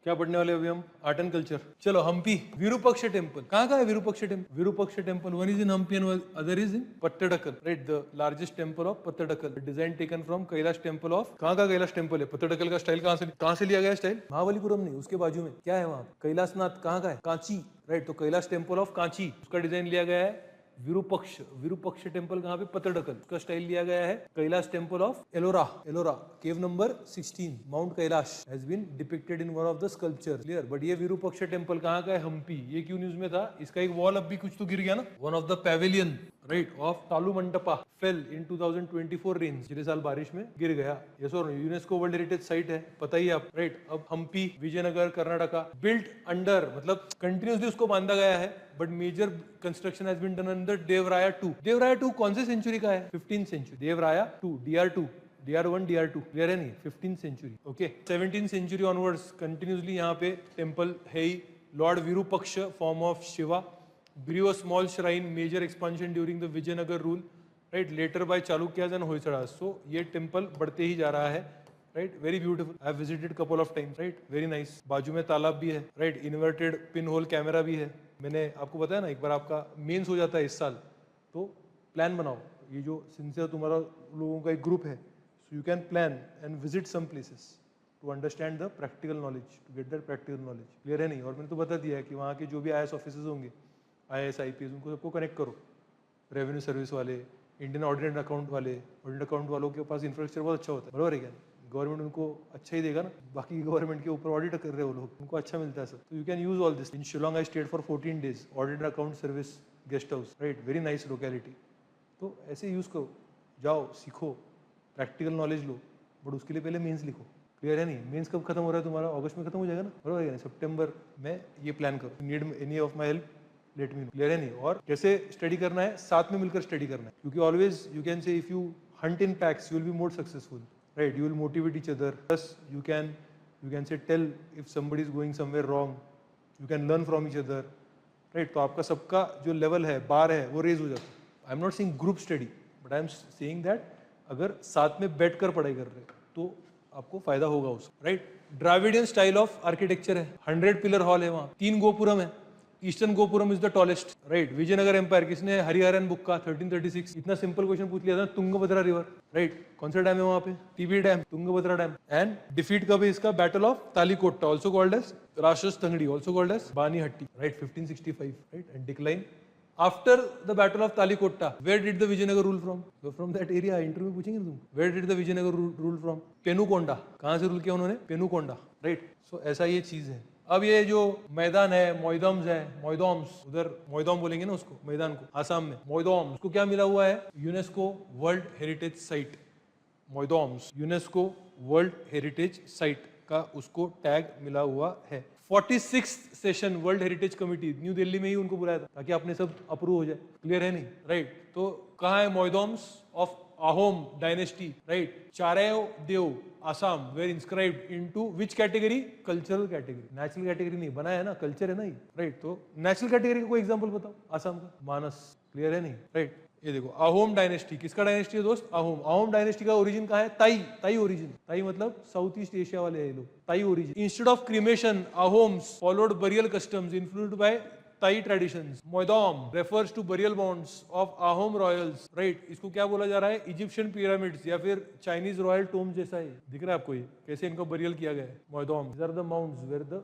क्या पढ़ने वाले अभी हम? Art and culture. चलो हम्पी, विरूपक्ष टेम्पल। कहाँ है Virupaksha temple? Virupaksha temple one is in Hampi and other is in Pattadakal, right, the largest temple of Pattadakal, design taken from Kailash temple of. कहाँ का कैलाश टेम्पल है? पत्तडकल का स्टाइल कहाँ से लिया गया स्टाइल? महाबलीपुरम नहीं, उसके बाजू में क्या है वहाँ? कैलाशनाथ। कहाँ का है? कांची, राइट, तो कैलाश टेम्पल ऑफ कांची, उसका डिजाइन लिया गया है विरूपक्ष। विरूपक्ष टेम्पल कहाँ पे? पत्तडकल, उसका स्टाइल लिया गया है Kailash temple of Ellora. Ellora cave number 16, mount Kailash has been depicted in one of the sculpture, clear. But ये विरूपक्ष टेम्पल कहाँ का है? हम्पी। ये क्यों न्यूज में था? इसका एक वॉल अब भी कुछ तो गिर गया ना, one of the pavilion, right, of तालू मंडपा फेल इन 2024 रेन्स, पिछले साल बारिश में गिर गया। ये so UNESCO world heritage site है, पता ही आप, राइट। अब हम्पी, विजयनगर, कर्नाटका, बिल्ट अंडर, मतलब कंटिन्यूसली उसको बांधा गया है, but major construction has been done under Devaraya 2। देवराया 2 कौन से सेंचुरी का है? 15th century. देवराया 2, DR2, DR1, DR2, क्लियर है नहीं? 15th century, okay. 17th century onwards continuously यहाँ पे टेम्पल है ही। Lord Virupaksha, form of Shiva, grew a small shrine, major expansion during the Vijayanagar rule, right, later by Chalukyas and Hoysalas. So ये temple बढ़ते ही जा रहा है, right, very beautiful. I have visited couple of times, right, very nice. बाजू में तालाब भी है, right, inverted pinhole कैमरा भी है। मैंने आपको बताया ना, एक बार आपका मेंस हो जाता है इस साल, तो प्लान बनाओ। ये जो सिंसियर तुम्हारा लोगों का एक ग्रुप है, so you can plan and visit some places to understand the practical knowledge, to get that practical knowledge, clear है नहीं? और मैंने तो बता दिया है कि वहाँ के जो भी IAS ऑफिसर्स होंगे, IAS IPS, उनको सबको कनेक्ट करो। रेवेन्यू सर्विस वाले, इंडियन ऑडिट अकाउंट वाले, ऑडिट अकाउंट वालों के पास इंफ्रास्ट्रक्चर बहुत अच्छा होता है, बराबर है क्या? गवर्नमेंट उनको अच्छा ही देगा ना, बाकी गवर्नमेंट के ऊपर ऑडिट कर रहे हो लोग, उनको अच्छा मिलता है सब। तो you can use all this. In Shillong I stayed for 14 days, audit account service guest house, right, very nice locality. तो ऐसे यूज करो, जाओ सीखो, प्रैक्टिकल नॉलेज लो, बट उसके लिए पहले मेंस लिखो, क्लियर है नहीं? मेंस कब खत्म हो रहा है तुम्हारा? अगस्त में खत्म हो जाएगा ना, बराबर है? सितंबर में ये प्लान करो। Need any of my help, let me know, clear है नहीं? और कैसे स्टडी करना है? साथ में मिलकर स्टडी करना है, क्योंकि always you can say if you hunt in packs you will be more successful, right, you will motivate each other, plus you can say tell if somebody is going somewhere wrong, you can learn from each other, right. तो आपका सबका जो level है, बार है, वो raise हो जाता है। I am not saying group study, but I am saying that अगर साथ में बैठ कर पढ़ाई कर रहे तो आपको फायदा होगा उसका, right. Dravidian style of architecture है, 100 पिलर हॉल है वहाँ, 3 गोपुरम है। Eastern gopuram is the tallest, right. Vijayanagara empire किसने? हरिहरन बुक का 1336। इतना सिंपल क्वेश्चन पूछ लिया था, तुंगभद्रा रिवर, राइट, कौन सा डैम है वहाँ पे? TB dam, Tungabhadra dam. And defeat कब है इसका? Battle of Talikota, also called as Rakshasa Tangadi, also called as Banihatti, right, 1565, right, and decline after the battle of Talikota. Where did the Vijayanagara rule from? From that area, interview में पूछेंगे तुम। Where did the Vijayanagara rule from? Penukonda. कहाँ से rule किया उन्होंने? Penukonda, right. सो ऐसा ये चीज है। अब ये जो मैदान है, मोइदम्स है, मोइदम्स, उधर मोइदम बोलेंगे ना उसको, मैदान को, आसाम में मोइदम, उसको क्या मिला हुआ है? UNESCO world heritage site. Moidams UNESCO world heritage site का उसको टैग मिला हुआ है। 46th session world heritage committee, new Delhi में ही उनको बुलाया था ताकि अपने सब अप्रूव हो जाए, क्लियर है नहीं? राइट। तो कहाँ है moidams of Ahom dynasty, right? Charayo Deo, Assam, were inscribed into which category? Cultural category. Natural category नहीं, बना है ना, culture है ना ये, right? तो natural category का कोई example बताओ, आसाम का। मानस, clear है नहीं, right? ये देखो, अहोम डायनेस्टी, किसका डायनेस्टी है दोस्त? अहोम डायनेस्टी का ओरिजिन कहाँ है? ताई ओरिजिन। ताई मतलब साउथ ईस्ट एशिया वाले हैं लोग, Tai origin. Instead of cremation, Ahoms followed burial customs influenced by Tai traditions. Moidam refers to burial mounds of Ahom royals, right. इसको क्या बोला जा रहा है? इजिप्शियन पिरामिड्स या फिर चाइनीज रॉयल टोम जैसा है। दिख रहा है आपको ये कैसे इनको बरियल किया गया है? Moidam, these are the mounds where the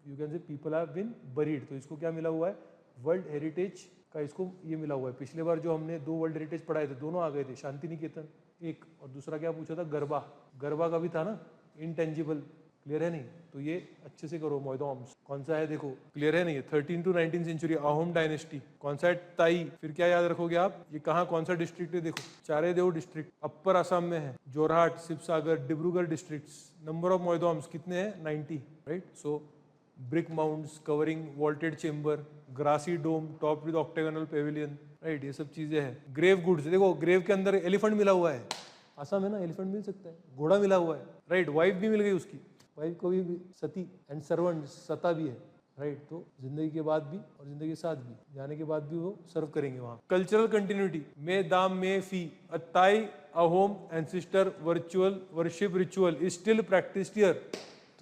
you can say people have been buried. तो इसको क्या मिला हुआ है? वर्ल्ड हेरिटेज का इसको ये मिला हुआ है। पिछले बार जो हमने 2 वर्ल्ड हेरिटेज पढ़ाए थे, दोनों आ गए थे, शांति निकेतन एक, और दूसरा क्या पूछा था? गरबा का भी था ना, इनटेंजिबल, क्लियर है नहीं? तो ये अच्छे से करो। मोइदम्स कौन सा है देखो, क्लियर है नहीं? 13 to 19 सेंचुरी अहोम डायनेस्टी। कौन सा है? ताई। फिर क्या याद रखोगे आप? ये कहाँ, कौन सा डिस्ट्रिक्ट है? देखो, चारेदेव डिस्ट्रिक्ट अपर आसाम में है। Jorhat, Sivasagar, Dibrugarh districts. Number of Moidams कितने हैं? 90, right. So brick mounds covering vaulted chamber, grassy dome top with octagonal pavilion, right, ये सब चीजें हैं। ग्रेव गुड्स देखो, ग्रेव के अंदर एलिफेंट मिला हुआ है, आसाम है ना, एलिफेंट मिल सकता है, घोड़ा मिला हुआ है, राइट। वाइफ भी मिल गई उसकी, वाइफ को भी सती एंड सर्वेंट, सता भी है, राइट। तो जिंदगी के बाद भी और जिंदगी के साथ भी, जाने के बाद भी वो सर्व करेंगे वहां। कल्चरल कंटिन्यूटी मे दाम मे Phi a Tai Ahom ancestor virtual worship ritual is still practised here.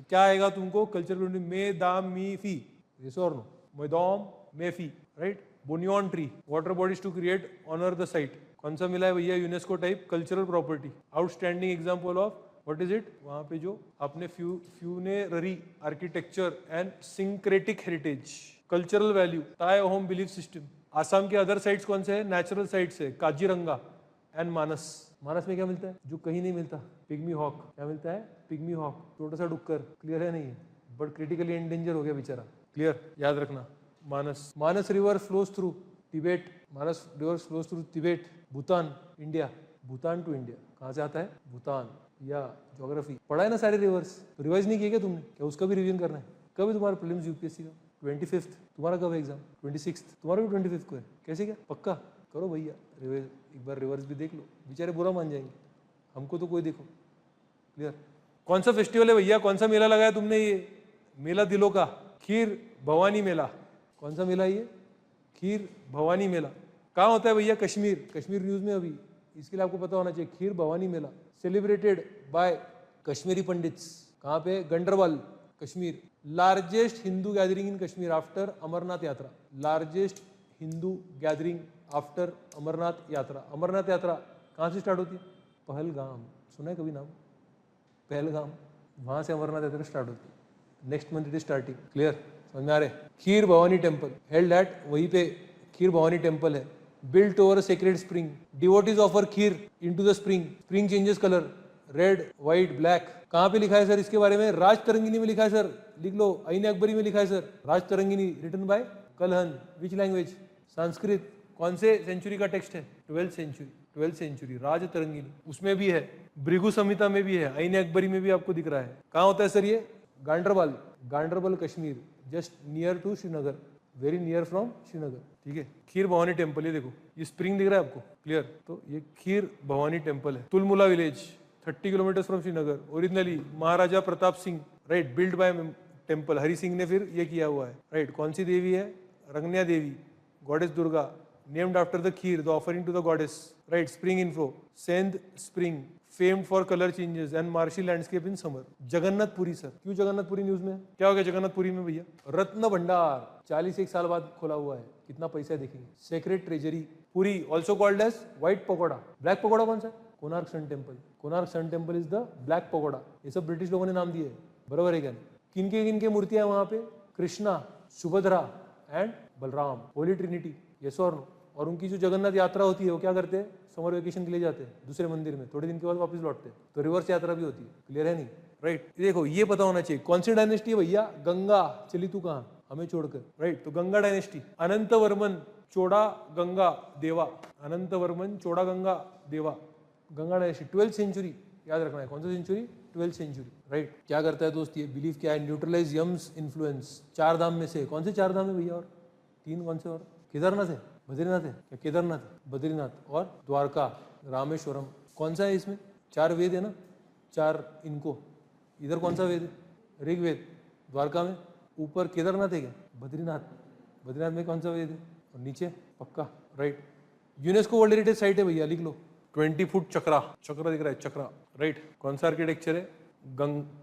तो क्या आएगा तुमको कल्चर मे दाम मी फी, यस और no, Maidam Me Phi, right. Banyan tree, water bodies to create honour the site, कौन सा मिला है भैया, UNESCO type cultural property, outstanding example of what is it, वहां पे जो आपने funerary architecture and syncretic heritage, cultural value, Tai Ahom belief system. Assam के अदर साइट्स कौन से हैं, नेचुरल साइट्स है, काजीरंगा एंड मानस। मानस में क्या मिलता है जो कहीं नहीं मिलता, पिग्मी हॉक, क्या मिलता है, पिग्मी हॉक, छोटा सा डुक्कर, क्लियर है नहीं है, बट क्रिटिकली एंडेंजर हो गया बेचारा, क्लियर, याद रखना। Manas, Manas river flows through Tibet, Manas river flows through Tibet, Bhutan, India, Bhutan to India, कहाँ से आता है, भूटान। या ज्योग्राफी पढ़ा है ना सारे रिवर्स, तो रिवाइज नहीं किया क्या तुमने, क्या उसका भी रिवीजन करना है। कब है तुम्हारा प्रीलिम्स यूपीएससी का, 25th, तुम्हारा कब है एग्जाम, 26th, तुम्हारा भी 25th को है, कैसे क्या, पक्का करो भैया रिवाइज, एक बार रिवर्स भी देख लो, बेचारे बुरा मान जाएंगे, हमको तो कोई देखो, क्लियर। कौन सा फेस्टिवल है भैया, कौन सा मेला लगाया तुमने, ये मेला दिलों का, खीर भवानी मेला, कौन सा मेला ये, खीर भवानी मेला, कहाँ होता है भैया, कश्मीर, कश्मीर न्यूज में अभी, इसके लिए आपको पता होना चाहिए, खीर भवानी मेला सेलिब्रेटेड बाय कश्मीरी पंडित्स, कहाँ पे, Ganderbal, Kashmir. Largest Hindu gathering in Kashmir after Amarnath Yatra, largest Hindu gathering after Amarnath Yatra. Amarnath यात्रा कहाँ से स्टार्ट होती है, पहलगाम, सुना है कभी नाम, पहलगाम, वहां से अमरनाथ यात्रा स्टार्ट होती है, next month it is starting, clear, समझ में आ रहे। खीर भवानी टेम्पल हेल्ड एट, वहीं पे खीर भवानी टेम्पल है, built over a sacred spring. Devotees offer kheer into the spring. Spring changes color, red, white, black. कहाँ पे लिखा है सर इसके बारे में, राज तरंगिनी में लिखा है सर, लिख लो, आईने अकबरी में लिखा है sir, Rajatarangini written by Kalhana, which language, Sanskrit. कौन से सेंचुरी का टेक्स्ट है, 12th सेंचुरी, 12th सेंचुरी, राज तरंगिनी, उसमें भी है, भृगु संहिता में भी है, आईने अकबरी में भी आपको दिख रहा है। कहाँ होता है सर ये, Ganderbal, Ganderbal Kashmir, just near to Srinagar, very near from Srinagar, ठीक है। खीर भवानी टेम्पल, ये देखो, ये स्प्रिंग दिख रहा है आपको, क्लियर, तो ये खीर भवानी टेम्पल है, Tulmulla village, 30 kilometre from Srinagar, originally Maharaja Pratap Singh, right, build by temple, Hari Singh ने फिर ये किया हुआ है, राइट। कौन सी देवी है, Ragnya Devi, goddess Durga, named after the kheer, the offering to the goddess, right. Spring info, सेंध spring, famed for colour changes and marshy landscape in summer. Jagannath Puri sir, क्यों जगन्नाथपुरी न्यूज में, क्या हो गया जगन्नाथपुरी में भैया, रत्न भंडार, 41 साल बाद खोला हुआ है, कितना पैसा है देखेंगे, secret treasury, Puri also called as white pagoda, black pagoda कौन सा, Konark sun temple, Konark sun temple is the black pagoda, ये सब ब्रिटिश लोगों ने नाम दिए, बराबर है क्या, किनके मूर्तियां वहां पे, Krishna, Subhadra and Balram, Holi Trinity, yes और नो। और उनकी जो जगन्नाथ यात्रा होती है वो क्या करते हैं, समर वेकेशन के लिए जाते हैं दूसरे मंदिर में, थोड़े दिन के बाद वापस लौटते हैं, तो रिवर्स यात्रा भी होती है, क्लियर है नहीं, राइट। देखो ये पता होना चाहिए, कौन सी डायनेस्टी है भैया, गंगा, चली तू कहाँ, हमें छोड़कर, राइट। तो गंगा डायनेस्टी, अनंत वर्मन चोड़ा गंगा देवा, अनंत वर्मन चोड़ा गंगा देवा, गंगा डायनेस्टी, 12th सेंचुरी, याद रखना है, कौन सा सेंचुरी, 12th सेंचुरी, राइट। क्या करता है दोस्त ये, बिलीफ क्या है, न्यूट्रलाइज यम्स इन्फ्लुएंस, 4 धाम में से, कौन से 4 धाम है भैया, और 3 कौन से, और केदारनाथ है, बद्रीनाथ है क्या, केदारनाथ, बद्रीनाथ और द्वारका, रामेश्वरम, कौन सा है इसमें, 4 वेद है ना, 4 इनको, इधर कौन सा वेद है, ऋग्वेद, द्वारका में, ऊपर केदारनाथ है क्या, बद्रीनाथ, बद्रीनाथ में कौन सा वेद है, और नीचे पक्का, right. UNESCO world heritage site है भैया, लिख लो, 20 फुट चक्रा, चक्र दिख रहा है, चक्रा, राइट। कौन सा आर्किटेक्चर है,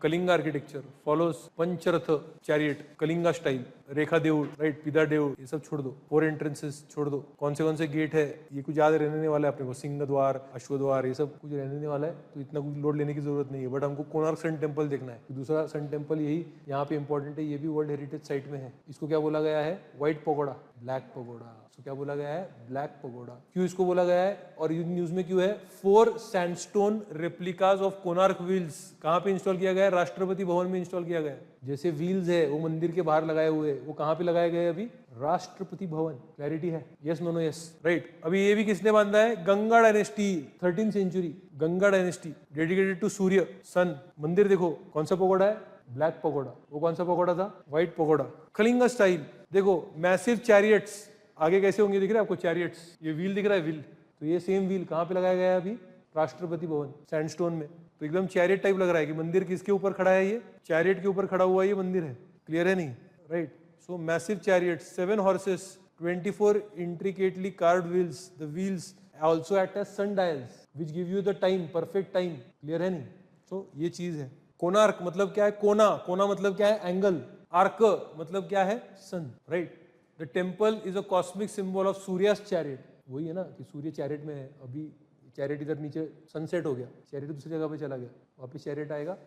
Kalinga architecture, follows Pancharatha chariot, Kalinga style, Rekha Deul, right, Pidha Deul, ये सब छोड़ दो, 4 एंट्रेंसेस छोड़ दो, कौन से गेट है, ये कुछ याद रहने वाला है अपने को, सिंह द्वार, अश्व द्वार, ये सब कुछ रहने वाला है, तो इतना कुछ लोड लेने की जरूरत नहीं है, बट हमको कोणार्क सन टेम्पल देखना है, दूसरा सन टेम्पल यही यहाँ पे इंपॉर्टेंट है, ये भी वर्ल्ड हेरिटेज साइट में है, इसको क्या बोला गया है, व्हाइट पगोड़ा, ब्लैक पगोड़ा, इसको क्या बोला गया है, ब्लैक पगोड़ा, क्यों इसको बोला गया है, और न्यूज में क्यों है, 4 sandstone replicas of Konark wheels, कहाँ पे इंस्टॉल किया गया है, राष्ट्रपति भवन में इंस्टॉल किया गया है, जैसे व्हील्स है वो मंदिर के बाहर लगाए हुए, वो कहाँ पे लगाए गए अभी, राष्ट्रपति भवन, क्लैरिटी है, yes no no yes, right. अभी ये भी किसने बांधा है, Ganga dynasty, 13th century, Ganga dynasty, dedicated to Surya sun, मंदिर देखो, कौन सा पगोड़ा है, ब्लैक पगोड़ा, वो कौन सा पगोड़ा था, व्हाइट पगोड़ा, कलिंगा स्टाइल, देखो मैसिव चैरियट्स, आगे कैसे होंगे दिख रहा है आपको, चैरियट्स, ये व्हील दिख रहा है, व्हील, तो ये सेम व्हील कहाँ पे लगाया गया है अभी, राष्ट्रपति भवन, सैंडस्टोन में, तो एकदम चैरियट टाइप लग रहा है कि मंदिर किसके ऊपर खड़ा है, ये चैरियट के ऊपर खड़ा हुआ ये मंदिर है, क्लियर है नहीं, right. So massive chariot, 7 horses, 24 intricately carved wheels, the wheels also act as sundials which give you the time, perfect time, clear है नहीं, तो ये चीज है, कोनार्क मतलब क्या है? कोना, कोना मतलब क्या है? एंगल। आर्क मतलब क्या है? Sun, right. The temple is a cosmic symbol of Surya's chariot. वही है ना कि सूर्य चैरिट में है, अभी चैरिट इधर नीचे सनसेट हो गया, चैरिट दूसरी जगह पे चला गया, वापस चैरिट आएगा,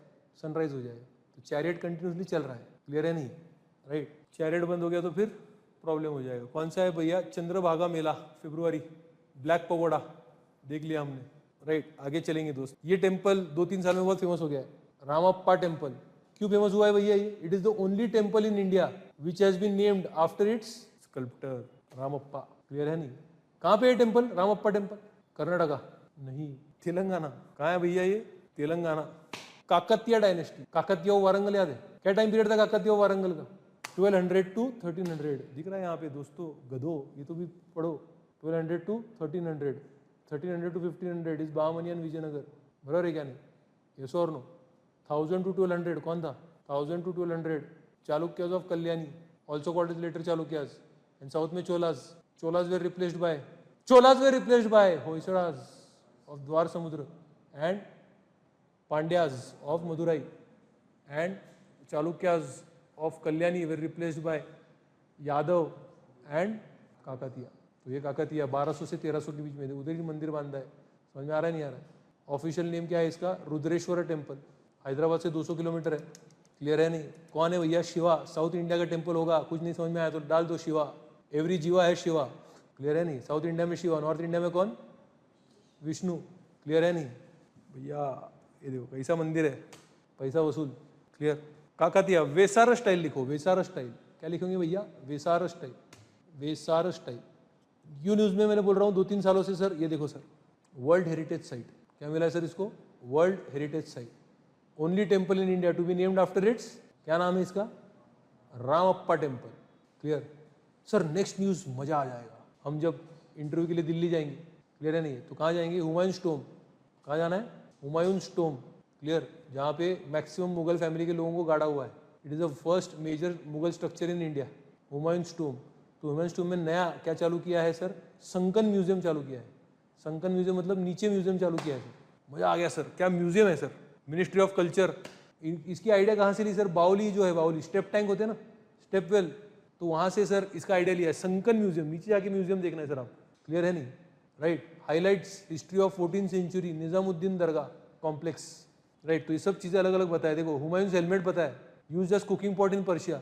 सनराइज हो जाएगा। तो चैरिट कंटिन्यूसली चल रहा है, क्लियर है नहीं? राइट। चैरिट बंद हो गया तो फिर प्रॉब्लम हो जाएगा। कौन सा है भैया? चंद्रभागा मेला, फरवरी, ब्लैक पगोडा देख लिया हमने, राइट। आगे चलेंगे दोस्त। ये टेम्पल 2-3 साल में बहुत फेमस हो गया है, रामप्पा टेम्पल। क्यों फेमस हुआ है भैया ये? It is the only temple in India which has been named after its sculptor Ramappa. Clear है नहीं? कहाँ पे है टेम्पल? रामप्पा टेम्पल, कर्नाटका नहीं, तेलंगाना। कहाँ है भैया ये? तेलंगाना। काकतिया डायनेस्टी, काकतिया वारंगल याद है? क्या टाइम पीरियड था काकतिया वारंगल का? 1200 to 1300। दिख रहा है यहाँ पे दोस्तों, गधो, ये तो भी पढ़ो। 1200 to 1300, 1300 to 1500 is Bahmani and Vijayanagar. बराबर है क्या नहीं? यस और नो? 1000 to 1200 कौन था? 1000 to 1200 Chalukyas of Kalyani, also called is later Chalukyas. And south में Cholas, Cholas were replaced by Hoysalas of Dwara Samudra and Pandyas of Madurai and Chalukyas of Kalyani were replaced by Yadava and Kakatiya. तो ये काकतिया 1200 से 1300 के बीच में उधर ही मंदिर बांधा है। समझ में आ रहा है नहीं आ रहा है? ऑफिशियल नेम क्या है इसका? रुद्रेश्वर टेम्पल। हैदराबाद से 200 किलोमीटर है। क्लियर है नहीं? कौन है भैया? शिवा। साउथ इंडिया का टेम्पल होगा, कुछ नहीं समझ में आया तो डाल दो शिवा। एवरी जीवा है शिवा। क्लियर है नहीं? साउथ इंडिया में शिवा, नॉर्थ इंडिया में कौन? विष्णु। क्लियर है नहीं भैया? ये देखो कैसा मंदिर है, पैसा वसूल। क्लियर? काकतिया। वेसार स्टाइल लिखो, वेसार स्टाइल। क्या लिखोगे भैया? वेसार स्टाइल, वेसार स्टाइल। यू न्यूज में मैंने बोल रहा हूँ 2-3 सालों से सर, ये देखो सर, वर्ल्ड हेरिटेज साइट। क्या मिला है सर इसको? World heritage site. Only temple in India to be named after its, क्या नाम है इसका? Ramappa temple. Clear? Sir next news मजा आ जाएगा, हम जब इंटरव्यू के लिए दिल्ली जाएंगे, क्लियर है नहीं? तो कहाँ जाएंगे? हुमायूंस टॉम्ब। कहाँ जाना है? हुमायूंस टॉम्ब। क्लियर? जहाँ पे मैक्सिमम मुगल फैमिली के लोगों को गाड़ा हुआ है। It is the first major Mughal structure in India, Humayun's tomb. तो हुमायूंस टॉम्ब में नया क्या चालू किया है सर? संकन म्यूजियम चालू किया है। संकन म्यूजियम मतलब नीचे म्यूजियम चालू किया है सर। मजा आ गया सर। क्या म्यूजियम है सर? Ministry of culture. इसकी आइडिया कहाँ से ली सर? बाउली जो है, बाउली स्टेप टैंक होते हैं ना, स्टेप वेल, तो वहाँ से सर इसका आइडिया लिया है। संकन म्यूजियम, नीचे जाके म्यूजियम देखना है सर आप। क्लियर है नहीं? Right. Highlights history of 14th century, Nizamuddin dargah complex. Right. तो ये सब चीज़ें अलग अलग बताया। देखो हुमायूंस हेलमेट बताया, use as cooking pot in Persia.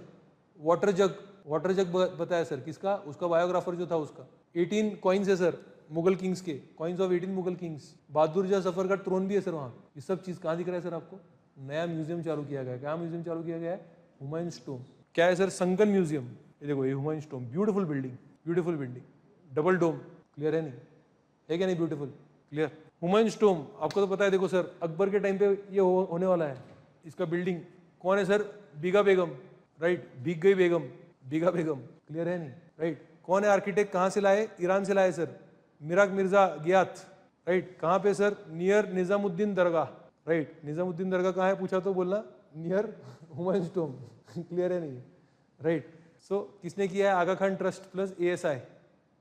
Water jug, water jug बताया सर, किसका? उसका बायोग्राफर जो था उसका। 18 कॉइन्स है सर मुगल किंग्स के, coins of 18 Mughal Kings. Bahadur Shah Zafar का ट्रोन भी है सर वहाँ। ये सब चीज़ कहाँ दिख रहा है सर आपको? नया म्यूजियम चालू किया गया है। क्या म्यूजियम चालू किया गया है? हुमायूंस टॉम्ब। क्या है सर? Sunken museum. ये देखो ये Humayun's tomb, beautiful building, beautiful building, double dome. Clear है नहीं? है क्या नहीं ब्यूटीफुल? क्लियर? हुमायूंस टॉम्ब आपको तो पता है। देखो सर अकबर के टाइम पे ये होने वाला है। इसका बिल्डिंग कौन है सर? बीगा बेगम। राइट। भीग गई बेगम, बीगा बेगम। क्लियर है नहीं? राइट। कौन है आर्किटेक्ट? कहाँ से लाए? ईरान से लाए सर, मिराग मिर्जा गियाथ। राइट। कहाँ पे सर? नियर निजामुद्दीन दरगाह। राइट। निजामुद्दीन दरगाह कहाँ है पूछा तो बोलना नियर हुमायूंस टॉम्ब। क्लियर है नहीं? राइट। सो किसने किया है? Aga Khan trust plus ASI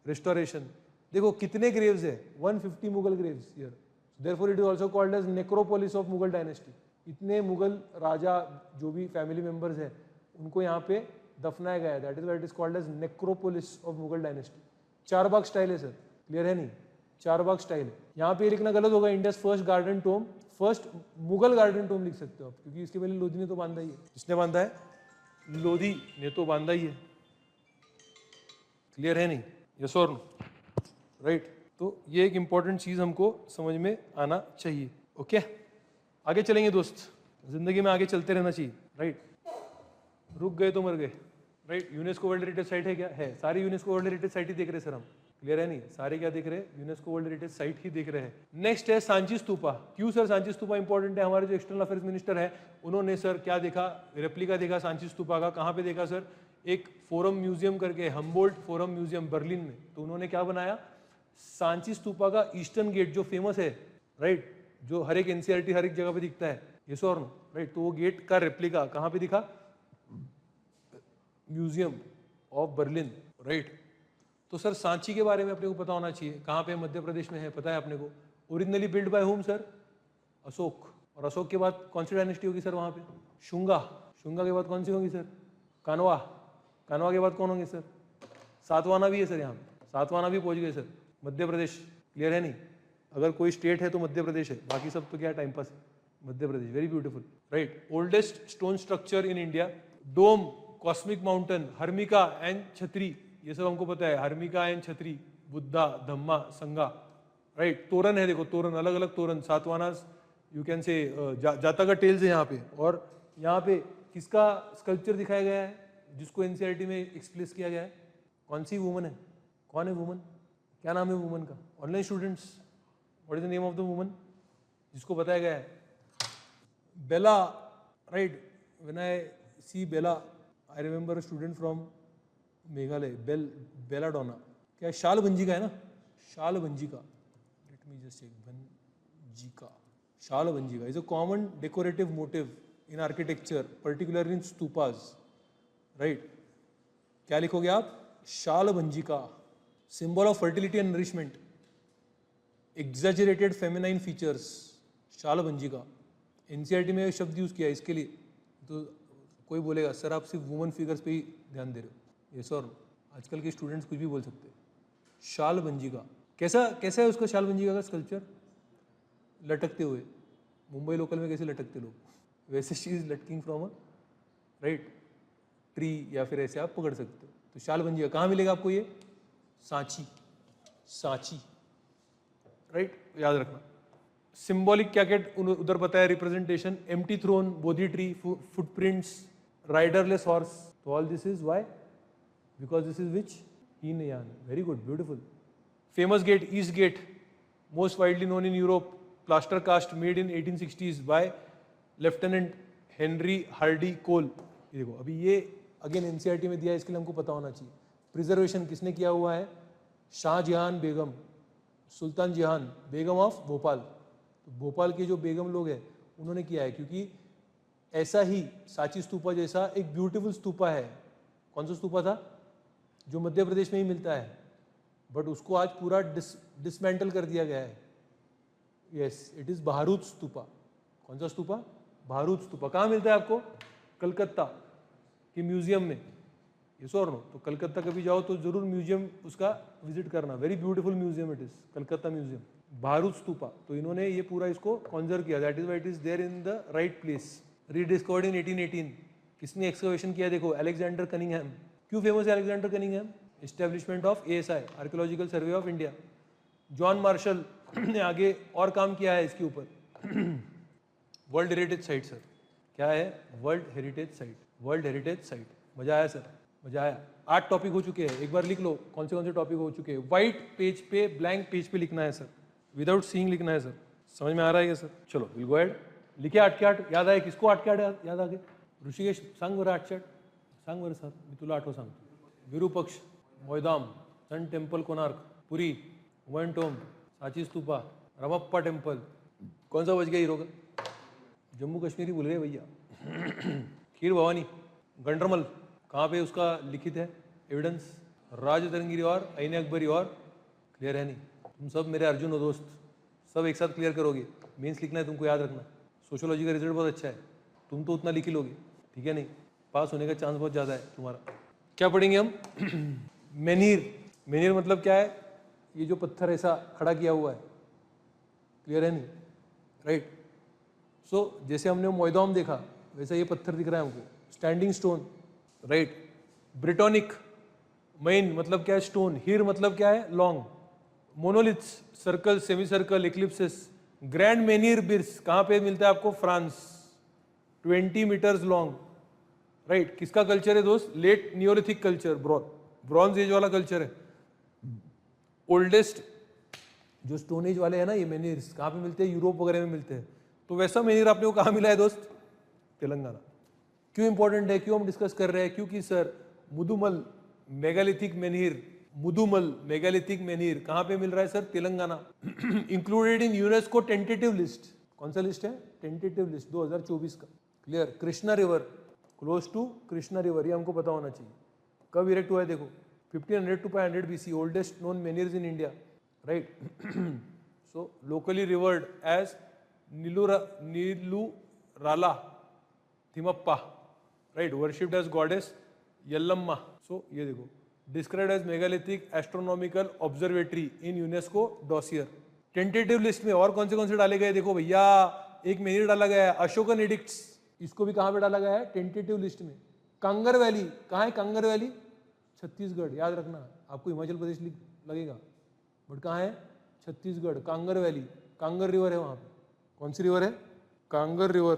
restoration. देखो कितने ग्रेव्स है? 150 Mughal graves here. Therefore it is also called as necropolis of Mughal dynasty. इतने मुगल राजा जो भी फैमिली मेंबर्स हैं उनको यहाँ पे दफनाया गया है। That is why it is called as necropolis of Mughal dynasty. Charbagh style है सर। क्लियर है नहीं? चारबाग स्टाइल है। यहाँ पे लिखना गलत होगा, India first garden tomb, first Mughal garden tomb लिख सकते हो आप, क्योंकि इसके पहले लोधी ने तो बांधा ही है। किसने बांधा है? लोधी ने तो बांधा ही है। क्लियर है नहीं? यस और नो? राइट। तो ये एक इंपॉर्टेंट चीज हमको समझ में आना चाहिए। ओके, आगे चलेंगे दोस्त। जिंदगी में आगे चलते रहना चाहिए। राइट। रुक गए तो मर गए। Right. UNESCO world heritage site है क्या? है। सारी यूनेस्को वर्ल्ड हेरिटेज साइट ही देख रहे सर हम। क्लियर है नहीं? सारे क्या देख रहे हैं? यूनेस्को वर्ल्ड हेरिटेज साइट ही देख रहे हैं। नेक्स्ट है सांची स्तूपा। क्यों सर सांची स्तूपा इंपॉर्टेंट है? हमारे जो एक्सटर्नल अफेयर्स मिनिस्टर है उन्होंने सर क्या देखा? रेप्लिका देखा सांची स्तूपा का। कहाँ पे देखा सर? एक फोरम म्यूजियम करके, हम्बोल्ट फोरम म्यूजियम बर्लिन में। तो उन्होंने क्या बनाया? सांची स्तूपा का ईस्टर्न गेट जो फेमस है, राइट, जो हर एक NCERT हर एक जगह पे दिखता है, यस और नो? राइट। तो वो गेट का रेप्लिका कहाँ पे दिखा? Museum of Berlin. राइट। तो सर सांची के बारे में अपने को पता होना चाहिए। कहाँ पे? मध्य प्रदेश में है, पता है अपने को। Originally build by home sir? Ashok. और अशोक के बाद कौन सी डायनेस्टी होगी सर वहाँ पे? शुंगा। शुंगा के बाद कौन सी होगी सर? कानवा। कानवा के बाद कौन होंगे सर? सातवाना भी है सर यहाँ पे, सातवाना भी पहुँच गए सर। मध्य प्रदेश, क्लियर है नहीं? अगर कोई स्टेट है तो मध्य प्रदेश है, बाकी सब तो क्या टाइम पास है। Madhya Pradesh, very beautiful, right. Oldest stone structure in India, dome, cosmic mountain, harmika and chhatri, ये सब हमको पता है। हर्मिका एंड छतरी, बुद्धा, धम्मा, संगा, राइट। तोरण है, देखो तोरण, अलग अलग तोरण, सातवाना, यू कैन से जाता का टेल्स है यहाँ पे। और यहाँ पे किसका स्कल्पचर दिखाया गया है जिसको एनसीईआरटी में एक्सप्लेस किया गया है? कौन सी वुमन है? कौन है वुमन? क्या नाम है वुमन का? Online students, what is the name of the woman जिसको बताया गया है? Bela, right. When I see Bela, I remember a student from Meghalaya, belladonna. क्या शाल भंजिका है ना? Shala Bhanjika, let me just check, Bhanjika, Shala Bhanjika is a common decorative motif in architecture, particularly in stupas, right. क्या लिखोगे आप? Shala Bhanjika, symbol of fertility and nourishment, exaggerated feminine features, Shala भंजिका। NCERT में शब्द use किया है इसके लिए। तो कोई बोलेगा सर आप सिर्फ वुमन फिगर्स पे ही ध्यान दे रहे हो, ये सर आजकल के स्टूडेंट्स कुछ भी बोल सकते हैं। शाल भंजिका, कैसा है उसका शाल भंजिका का स्कल्पचर? लटकते हुए, मुंबई लोकल में कैसे लटकते लोग, वैसे शी इज लटकिंग फ्रॉम अ, राइट, ट्री, या फिर ऐसे आप पकड़ सकते हो। तो शाल भंजिका कहाँ मिलेगा आपको? ये सांची, सांची, राइट, याद रखना। सिंबॉलिक क्या क्या उधर बताया? Representation, empty throne, Bodhi tree, footprints, riderless horse. तो all this is why? Because this is which? Hinayana. Very good, beautiful. Famous gate, east gate, most widely known in Europe, plaster cast, made in 1860s by lieutenant Henry Hardy Cole. ये देखो, अभी ये again NCERT में दिया है, इसके लिए हमको पता होना चाहिए। प्रिजर्वेशन किसने किया हुआ है? शाहजहां बेगम, सुल्तान जहान बेगम ऑफ भोपाल। तो भोपाल के जो बेगम लोग हैं उन्होंने किया है, क्योंकि ऐसा ही सांची स्तूपा जैसा एक ब्यूटीफुल स्तूपा है। कौन सा स्तूपा था? जो मध्य प्रदेश में ही मिलता है, बट उसको आज पूरा डिसमेंटल कर दिया गया है। Yes, it is Bharhut stupa. कौन सा स्तूपा? बहारूद स्तूपा। कहाँ मिलता है आपको? कलकत्ता के म्यूजियम में। ये और नो, तो कलकत्ता कभी जाओ तो जरूर म्यूजियम उसका विजिट करना। Very beautiful museum it is, Calcutta museum, Bharhut stupa. तो इन्होंने ये पूरा इसको कॉन्जर्व किया, that is why it is there in the right place. Rediscovered in 1818। किसने एक्सकवेशन किया? देखो, अलेक्जेंडर कनिंगहैम। क्यों फेमस है Alexander Cunningham? Establishment of ASI, archaeological survey of India. John Marshall ने आगे और काम किया है इसके ऊपर। वर्ल्ड हेरिटेज साइट सर, क्या है? World heritage site, world heritage site. मजा आया सर? मजा आया। 8 टॉपिक हो चुके हैं, एक बार लिख लो कौन से टॉपिक हो चुके हैं। व्हाइट पेज पे, ब्लैंक पेज पे लिखना है सर, विदाउट सीइंग लिखना है सर। समझ में आ रहा है क्या सर? चलो विल गो अहेड। लिखे 8 के 8 याद आए? किसको 8 के 8 याद आ गए? ऋषिकेश सांग बरं 8 सांग बरं सर, मी तुला आठव सांगतो। Virupaksha, Moidam, sun temple Konark, Puri, one tomb, Sanchi stupa, Ramappa temple. कौन सा बच गया हीरो का? जम्मू कश्मीरी भूल गए भैया। खीर भवानी, गंडरमल, कहाँ पे उसका लिखित है एविडेंस? राज तरंगिरी और ऐन अकबरी। और क्लियर है नहीं? तुम सब मेरे अर्जुन हो दोस्त, सब एक साथ क्लियर करोगे। मेंस लिखना है तुमको, याद रखना। सोशियोलॉजी का रिजल्ट बहुत अच्छा है, तुम तो उतना लिख ही लोगे, ठीक है? नहीं, पास होने का चांस बहुत ज़्यादा है तुम्हारा। क्या पढ़ेंगे हम? मेनीर। मेनीर मतलब क्या है? ये जो पत्थर ऐसा खड़ा किया हुआ है, क्लियर है नहीं? राइट। सो जैसे हमने मोयदाम देखा वैसा ये पत्थर दिख रहा है हमको, स्टैंडिंग स्टोन, राइट। ब्रिटोनिक, मेन मतलब क्या है? स्टोन। हीर मतलब क्या है? Long. Monoliths, circle, semi circle, ellipses. Grand menhir brisé कहाँ पे मिलता है आपको? France, 20 metres long, right. किसका कल्चर है दोस्त? Late Neolithic culture, bronze age वाला कल्चर है। ओल्डेस्ट जो स्टोन एज वाले हैं ना ये मेनीर्स, कहाँ पे मिलते हैं? यूरोप वगैरह में मिलते हैं। तो वैसा मेनीर आपने को कहाँ मिला है दोस्त? तेलंगाना। क्यों इंपॉर्टेंट है, क्यों हम डिस्कस कर रहे हैं? क्योंकि sir Mudumal megalithic menhir, Mudumal megalithic menhir कहाँ पे मिल रहा है sir? Telangana. Included in UNESCO tentative list. कौन सा लिस्ट है? टेंटेटिव लिस्ट 2024 का। Clear? Krishna river, close to Krishna river, ये हमको पता होना चाहिए। कब इरेक्ट हुआ है देखो? 1500 to 500 BC, oldest known menhirs in India, right. So locally revered as Neeluralla Thimmappa, right, worshipped as goddess Yellamma. So ये देखो, described as megalithic astronomical observatory in UNESCO dossier. Tentative list में और कौन से डाले गए देखो भैया, एक मेनिर डाला गया है, अशोकन एडिक्ट्स, इसको भी कहाँ पे डाला गया है? टेंटेटिव लिस्ट में. कांगर वैली, कहाँ है कांगर वैली? छत्तीसगढ़, याद रखना. आपको हिमाचल प्रदेश लगेगा बट कहाँ है? छत्तीसगढ़. कांगर वैली, कांगर रिवर है वहाँ पे. कौन सी रिवर है? कांगर रिवर.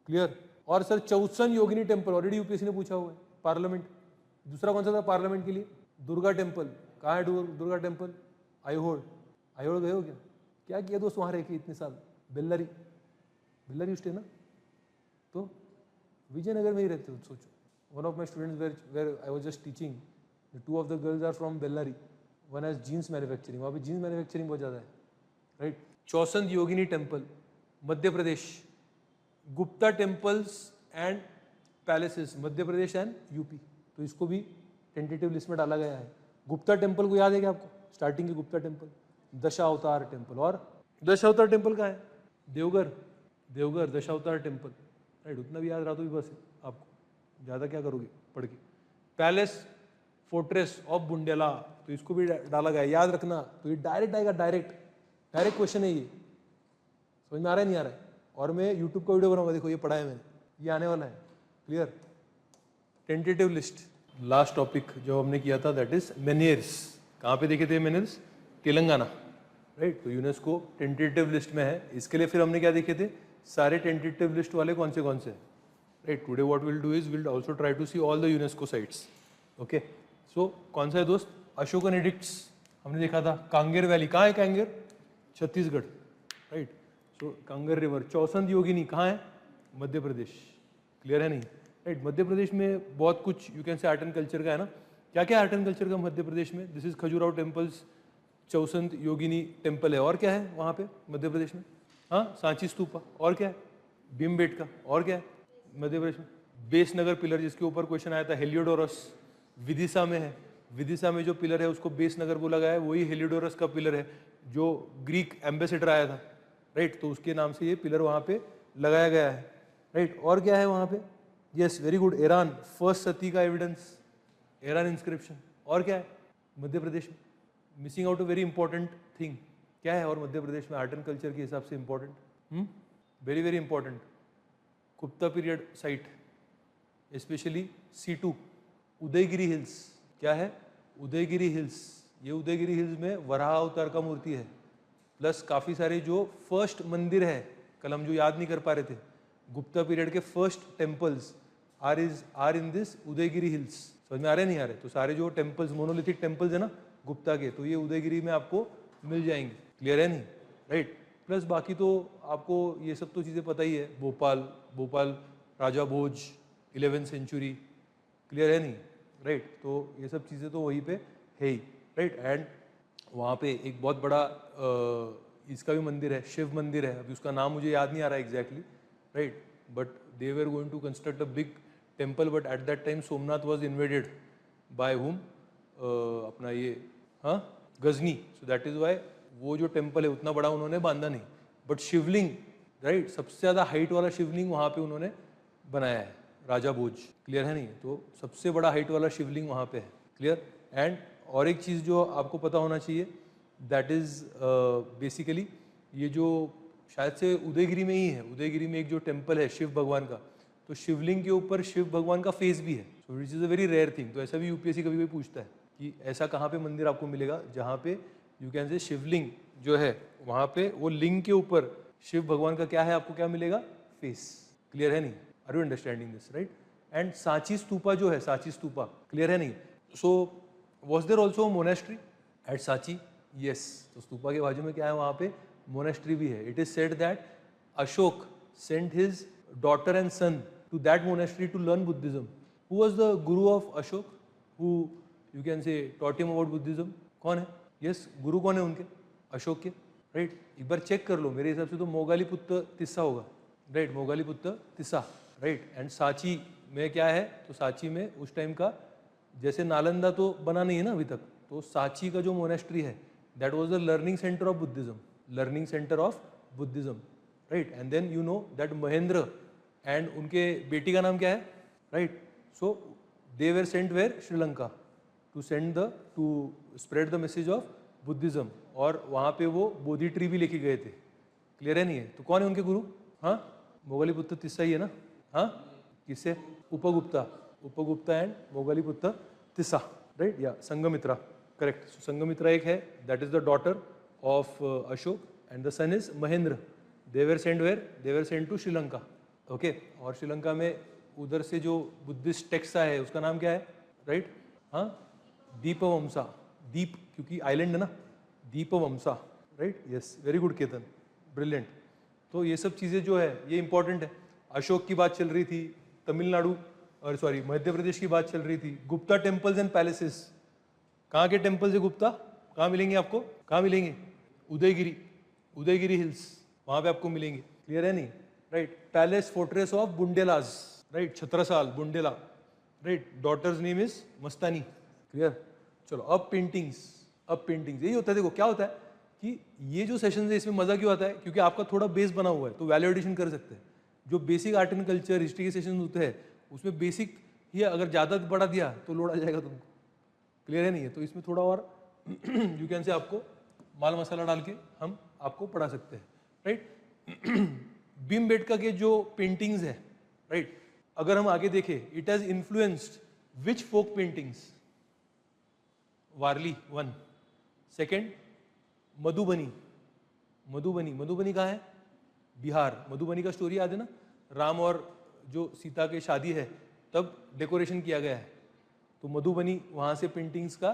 क्लियर. और सर चौसन योगिनी टेम्पल, ऑलरेडी यूपीएससी ने पूछा हुआ है. पार्लियामेंट. दूसरा कौन सा था पार्लियामेंट के लिए? दुर्गा टेम्पल. कहाँ है दुर्गा टेम्पल? आईहोल. आईहोल गए हो क्या? क्या किया दोस्त वहाँ रह के इतने साल? बेल्लारी, बेल्लारी स्टे ना. तो विजयनगर में ही रहते हो. सोचो, one of my students where I was just teaching, two of the girls are from Bellary. One has jeans manufacturing, वहाँ पे जीन्स मैन्युफैक्चरिंग बहुत ज़्यादा है, right. Chausath Yogini temple, Madhya Pradesh. Gupta temples and palaces, Madhya Pradesh and UP. तो इसको भी टेंटेटिव लिस्ट में डाला गया है. गुप्ता टेम्पल को याद है क्या आपको? स्टार्टिंग के गुप्ता टेम्पल, दशावतार टेम्पल. और दशावतार टेम्पल कहाँ है? देवघर. Deogarh Dashavatar temple, right. उतना भी याद रहा तो भी बस है आपको, ज़्यादा क्या करोगे पढ़ के. पैलेस फोर्ट्रेस ऑफ बुंडेला, तो इसको भी डाला गया है, याद रखना. तो ये डायरेक्ट आएगा, डायरेक्ट क्वेश्चन है ये. समझ में आ रहा है नहीं आ रहा है? और मैं यूट्यूब का वीडियो बनाऊंगा, देखो ये पढ़ा है मैंने, ये आने वाला है. Clear. Tentative list. Last topic जो हमने किया था दैट इज मेनियर्स. कहाँ पे देखे थे मेनियर्स? तेलंगाना, राइट. तो यूनेस्को टेंटेटिव लिस्ट में है. इसके लिए फिर हमने क्या देखे थे? सारे टेंटेटिव लिस्ट वाले कौन से हैं, right. Today what will do is will also try to see all the UNESCO sites. Okay. So कौन सा है दोस्त? अशोकन एडिक्ट्स हमने देखा था. कांगेर वैली, कहाँ है कांगेर? छत्तीसगढ़, राइट. सो कांगर रिवर. चौसंद योगिनी कहाँ है? मध्य प्रदेश. क्लियर है नहीं, राइट. मध्य प्रदेश में बहुत कुछ यू कैन से आर्ट एंड कल्चर का है ना. क्या क्या आर्ट एंड कल्चर का मध्य प्रदेश में? This is Khajuraho temples, Chausath Yogini temple है. और क्या है वहाँ पे मध्य प्रदेश में? हाँ, सांची स्तूपा. और क्या है? भीमबेटका. और क्या है मध्य प्रदेश में? बेसनगर पिलर, जिसके ऊपर क्वेश्चन आया था, हेलियोडोरस. विदिशा में है. विदिशा में जो पिलर है उसको बेसनगर बोला गया है. वही हेलियोडोरस का पिलर है जो ग्रीक एम्बेसडर आया था, राइट. तो उसके नाम से ये पिलर वहाँ पे लगाया गया है, राइट. और क्या है वहाँ पे? Yes, very good. Eran, first sati का एविडेंस, ईरान इंस्क्रिप्शन. और क्या है मध्य प्रदेश में? Missing out a very important thing. क्या है और मध्य प्रदेश में आर्ट एंड कल्चर के हिसाब से important? Very very important. Gupta period site, specially C2, Udayagiri hills. क्या है? उदयगिरी हिल्स. ये उदयगिरी हिल्स में वराह अवतार का मूर्ति है, प्लस काफ़ी सारे जो फर्स्ट मंदिर है, कल हम जो याद नहीं कर पा रहे थे, गुप्ता पीरियड के first temples are in this Udayagiri hills. समझ में आ रहे नहीं आ रहे? तो सारे जो टेम्पल्स, मोनोलिथिक टेम्पल्स है ना गुप्ता के, तो ये उदयगिरी में आपको मिल जाएंगे. क्लियर है नहीं, राइट. प्लस बाकी तो आपको ये सब तो चीज़ें पता ही है. भोपाल राजा भोज 11वीं सेंचुरी. क्लियर है नहीं, राइट. तो ये सब चीज़ें तो वहीं पे है ही, राइट. एंड वहाँ पे एक बहुत बड़ा इसका भी मंदिर है, शिव मंदिर है. अभी उसका नाम मुझे याद नहीं आ रहा है exactly, right. But they were going to construct a big temple, but at that time Somnath was invaded by hmm, अपना ये हाँ Ghazni. So that is why वो जो टेम्पल है उतना बड़ा उन्होंने बांधा नहीं, बट शिवलिंग, राइट, सबसे ज़्यादा हाइट वाला शिवलिंग वहाँ पे उन्होंने बनाया है, राजा भोज. क्लियर है नहीं? तो सबसे बड़ा हाइट वाला शिवलिंग वहाँ पे है. क्लियर. एंड और एक चीज़ जो आपको पता होना चाहिए, दैट इज़ बेसिकली ये जो शायद से उदयगिरी में ही है, उदयगिरी में एक जो टेम्पल है शिव भगवान का, तो शिवलिंग के ऊपर शिव भगवान का फेस भी है. So which is a very rare thing. तो ऐसा भी यूपीएससी कभी कभी पूछता है कि ऐसा कहाँ पे मंदिर आपको मिलेगा जहाँ पे यू कैन से शिवलिंग जो है वहाँ पे वो लिंग के ऊपर शिव भगवान का क्या है, आपको क्या मिलेगा? फेस. क्लियर है नहीं? Are you understanding this, right. And Sanchi stupa जो है, सांची स्तूपा, क्लियर है नहीं? So was there also monastery at Sanchi? Yes. तो स्तूपा के बाजू में क्या है? वहाँ पे मोनेस्ट्री भी है. It is said that Ashoka sent his daughter and son to that monastery to learn Buddhism. Who was the guru of Ashoka, who you can say taught him about Buddhism? कौन है? यस, गुरु कौन है उनके? अशोक के, राइट. एक बार चेक कर लो, मेरे हिसाब से तो मोगालीपुत्र तिस्सा होगा, right. Moggaliputta Tissa, right. And Sanchi में क्या है? तो सांची में उस टाइम का, जैसे नालंदा तो बना नहीं है ना अभी तक, तो सांची का जो मोनेस्ट्री है that was the learning centre of Buddhism, learning centre of Buddhism. Right, and then you know that Mahendra and उनके बेटी का नाम क्या है, right, so they were sent where, Sri Lanka, to spread the message of Buddhism, और वहाँ पे वो बोधि ट्री भी लेके गए थे, क्लियर है नहीं है? तो कौन है उनके गुरु? हाँ, मोगलीपुत्र तिस्सा ही है ना? हाँ, किससे? उपगुप्ता एंड मोगलीपुत्र तिस्सा, राइट, या संघमित्रा, करेक्ट। सो संघमित्रा एक है, that is the daughter of Ashok, and the son is Mahendra. They were sent where? They were sent to Sri Lanka, okay. और श्रीलंका में उधर से जो बुद्धिस्ट टेक्स्ट आया है उसका नाम क्या है, राइट? हाँ, दीपवमसा, दीप क्योंकि आइलैंड है ना, Dipavamsa, right, yes, very good Ketan, brilliant. तो ये सब चीज़ें जो है ये इंपॉर्टेंट है। अशोक की बात चल रही थी, तमिलनाडु और सॉरी मध्य प्रदेश की बात चल रही थी। गुप्ता टेम्पल्स एंड पैलेसेस, कहाँ के टेम्पल्स है गुप्ता? कहाँ मिलेंगे आपको? कहाँ मिलेंगे? उदयगिरी हिल्स, वहाँ पे आपको मिलेंगे, क्लियर है नहीं, right? Palace fortress of Bundelas, right, Chhatrasal, Bundela, right, daughter's name is Mastani, clear. चलो अब पेंटिंग्स, यही होता है। देखो क्या होता है कि ये जो सेशन है इसमें मजा क्यों आता है, क्योंकि आपका थोड़ा बेस बना हुआ है, तो वैल्यू एडिशन कर सकते हैं। जो basic art and culture history के सेशन होते हैं उसमें बेसिक ही अगर ज़्यादा बड़ा दिया तो लोड आ जाएगा तुमको, क्लियर है नहीं है? तो इसमें थोड़ा और यू कैन से आपको माल मसाला डाल के हम आपको पढ़ा सकते हैं, राइट। भीमबेटका के जो पेंटिंग्स है, राइट, अगर हम आगे देखें, it has influenced which folk paintings? Warli one, second Madhubani, Madhubani कहाँ है? बिहार। मधुबनी का स्टोरी याद है ना, राम और जो सीता की शादी है तब डेकोरेशन किया गया है, तो मधुबनी वहाँ से पेंटिंग्स का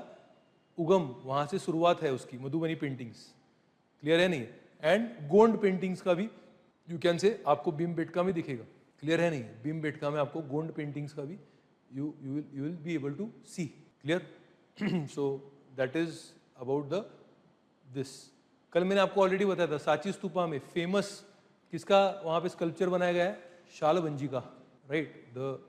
उगम, वहाँ से शुरुआत है उसकी, मधुबनी पेंटिंग्स, क्लियर है नहीं? एंड गोंड पेंटिंग्स का भी यू कैन से आपको भीमबेटका में दिखेगा, क्लियर है नहीं? भीमबेटका में आपको गोंड पेंटिंग्स का भी you will be able to see, clear. So that is about the this. कल मैंने आपको ऑलरेडी बताया था, सांची स्तूपा में फेमस किसका वहाँ पे स्कल्पचर बनाया गया है? शालबंजी का, right. The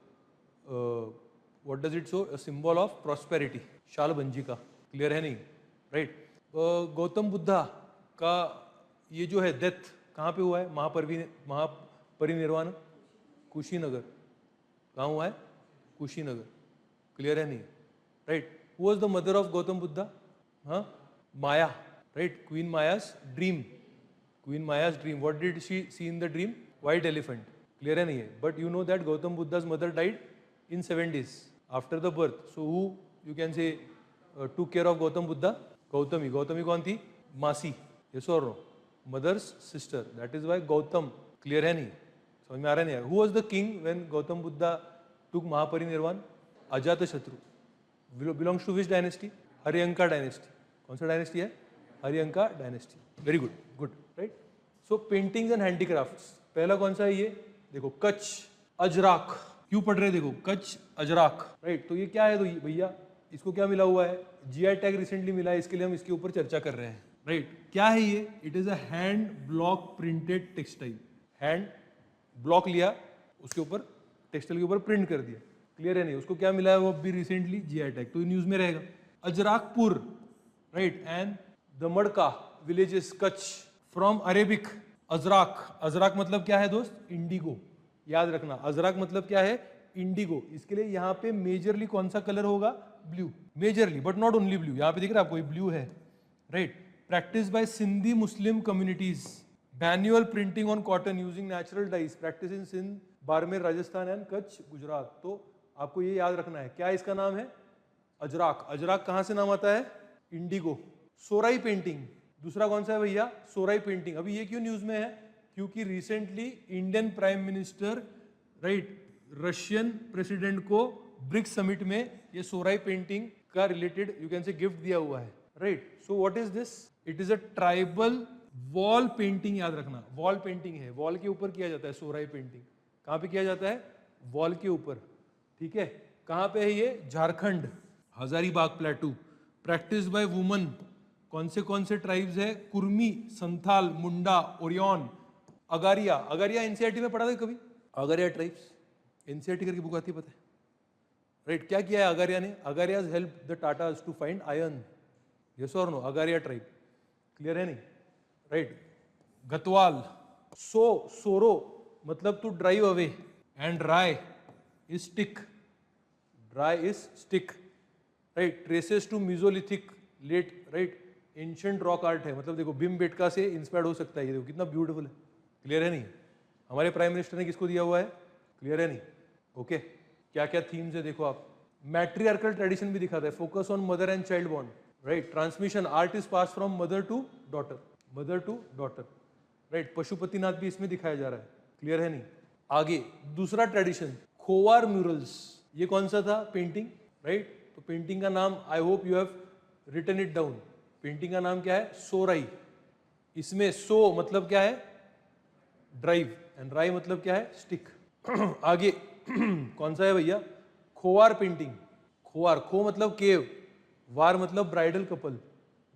what does it show? A symbol of prosperity, Shalbhanji का, क्लियर है नहीं, राइट। गौतम बुद्धा का ये जो है डेथ कहाँ पे हुआ है? महापरिनिर्वाण कुशीनगर, कहाँ हुआ है? कुशीनगर, क्लियर है नहीं, right. Who was the mother of Gautam Buddha? हाँ, Maya, right, queen Maya's dream, what did she see in the dream? White elephant, clear है नहीं है? But you know that Gautam Buddha's mother died in 7 days after the birth. So who you can say took care of Gautam Buddha? Gautami कौन थी? मासी, yes or no? Mother's sister, that is why Gautam, clear है नहीं? समझ में आ रहा नहीं? Who was the king when Gautam Buddha took Mahaparinirvan? Ajatashatru, belongs to which dynasty? Haryanka dynasty. कौन सा डायनेस्टी है? Haryanka dynasty, very good, right. So paintings and handicrafts, पहला कौन सा है ये? देखो, कच्छ अजराक, क्यों पढ़ रहे? देखो, कच्छ अजराक, राइट। तो ये क्या है? तो भैया इसको क्या मिला हुआ है? जीआई टैग रिसेंटली मिला है, इसके लिए हम इसके ऊपर चर्चा कर रहे हैं, राइट। क्या है ये? It is a hand block printed textile. Hand block लिया, उसके ऊपर टेक्सटाइल के ऊपर प्रिंट कर दिया, क्लियर है नहीं? उसको क्या मिला है? वो अभी रिसेंटली जीआई टैग, तो न्यूज में रहेगा। Ajrakhpur, right, and Dhamadka villages Kutch, from Arabic ajrak मतलब क्या है दोस्त? इंडिगो, याद रखना। अजराक मतलब क्या है? इंडिगो। इसके लिए यहाँ पे मेजरली कौन सा कलर होगा? Blue, majorly, but not only blue. यहाँ पे दिख रहा है आपको, ये ब्लू है, right. Practice by Sindhi Muslim communities, manual printing on cotton using natural dyes, practice in Sindh, Barmer Rajasthan and Kutch Gujarat. तो आपको ये याद रखना है, क्या इसका नाम है? अजराक कहाँ से नाम आता है? इंडिगो। सोराई पेंटिंग, दूसरा कौन सा है भैया? सोराई पेंटिंग। अभी ये क्यों न्यूज में है? क्योंकि recently Indian prime minister, right, Russian president को ब्रिक्स समिट में ये सोराई पेंटिंग का रिलेटेड यू कैन से गिफ्ट दिया हुआ है, right. So what is this? It is a tribal wall painting, याद रखना, वॉल पेंटिंग है, वॉल के ऊपर किया जाता है सोराई पेंटिंग। कहाँ पे किया जाता है? वॉल के ऊपर, ठीक है। कहाँ पे है ये? Jharkhand, Hazaribagh प्लेटू। Practice by woman, कौन से ट्राइब्स है? कुर्मी, संथाल, मुंडा, ओरियन, अगारिया। एनसीईआरटी में पढ़ा था कभी? अगारिया ट्राइब्स, एनसीईआरटी करके बुक आती है, पता है, राइट। क्या किया है अगारिया ने? Agaria help the Tatas to find iron, yes और नो? अगारिया ट्राइब, क्लियर है नहीं, राइट। गतवाल, सोरो मतलब टू ड्राइव अवे, एंड राय इज स्टिक, ड्राई is stick, right. Traces to mesolithic late, right, ancient rock art है. मतलब देखो भीमबेटका से इंस्पायर्ड हो सकता है. ये देखो कितना ब्यूटीफुल है. क्लियर है नहीं? हमारे प्राइम मिनिस्टर ने किसको दिया हुआ है? क्लियर है नहीं? ओके. क्या क्या थीम्स है देखो आप. मैट्रियार्कल ट्रेडिशन भी दिखाता है. Focus on mother and child bond, right. Transmission, art is pass from mother to daughter, mother to daughter, right. Pashupatinath भी इसमें दिखाया जा रहा है. क्लियर है नहीं? आगे दूसरा ट्रेडिशन, खोवार म्यूरल्स. ये कौन सा था? Painting, right. तो पेंटिंग का नाम, I hope you have written it down. Painting का नाम क्या है? सोराई. इसमें सो मतलब क्या है? ड्राइव, एंड राई मतलब क्या है? स्टिक. आगे कौन सा है भैया? खोवार पेंटिंग. खोवार, खो मतलब केव, वार मतलब ब्राइडल कपल,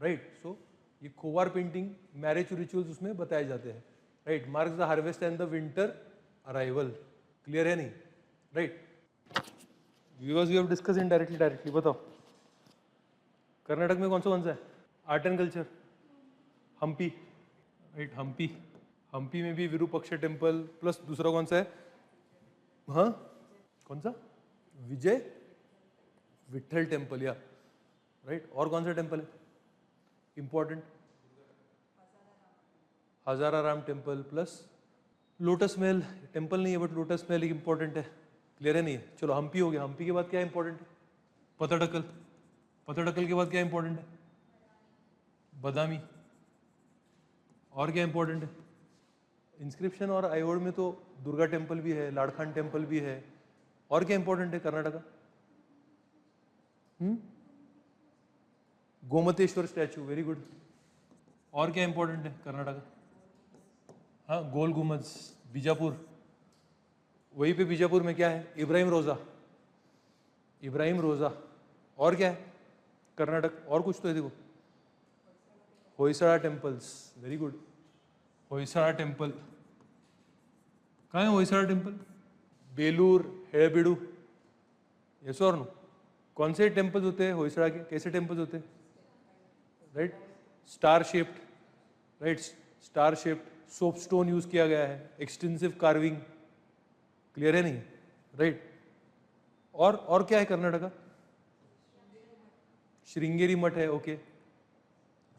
राइट. सो ये खोवार पेंटिंग, मैरिज रिचुअल्स उसमें बताए जाते हैं, right. Marks the harvest and the winter arrival. Clear है नहीं? Right. Viewers, we have discuss indirectly, directly बताओ. कर्नाटक में कौन सा है? Art and culture, Hampi, right. Hampi, Hampi में भी विरूपाक्ष टेम्पल, प्लस दूसरा कौन सा है? हाँ, कौन सा? विजय विठल टेम्पल, या राइट. और कौन सा टेम्पल है इंपॉर्टेंट? हजाराराम टेम्पल, प्लस लोटस महल. टेम्पल नहीं है बट लोटस महल एक इंपॉर्टेंट है. क्लियर है नहीं है? चलो हम्पी हो गया. हम्पी के बाद क्या इंपॉर्टेंट है? पतड़कल. पतड़कल के बाद क्या इंपॉर्टेंट है? बदामी. और क्या इंपॉर्टेंट है? इंस्क्रिप्शन और आईओड में तो दुर्गा टेम्पल भी है, लाड़खान टेम्पल भी है. और क्या इंपॉर्टेंट है Karnataka? Gommateshwara statue, very good. और क्या इंपॉर्टेंट है कर्नाटका? हाँ, गोल गुम्बद, बीजापुर. वहीं पे बीजापुर में क्या है? इब्राहिम रोजा, इब्राहिम रोजा. और क्या है कर्नाटक? और कुछ तो है देखो. Hoysala temples, very good. Hoysala temple कहाँ है? होयसड़ा टेम्पल बेलूर, हेड़ेबीडू. यस और नो? कौन से टेम्पल्स होते हैं होयसड़ा के? कैसे टेम्पल्स होते हैं? Right, star shaped, right. Star shaped, soap stone use किया गया है, एक्सटेंसिव कार्विंग. क्लियर है नहीं? राइट. और क्या है कर्नाटका? श्रृंगेरी मठ है. Okay,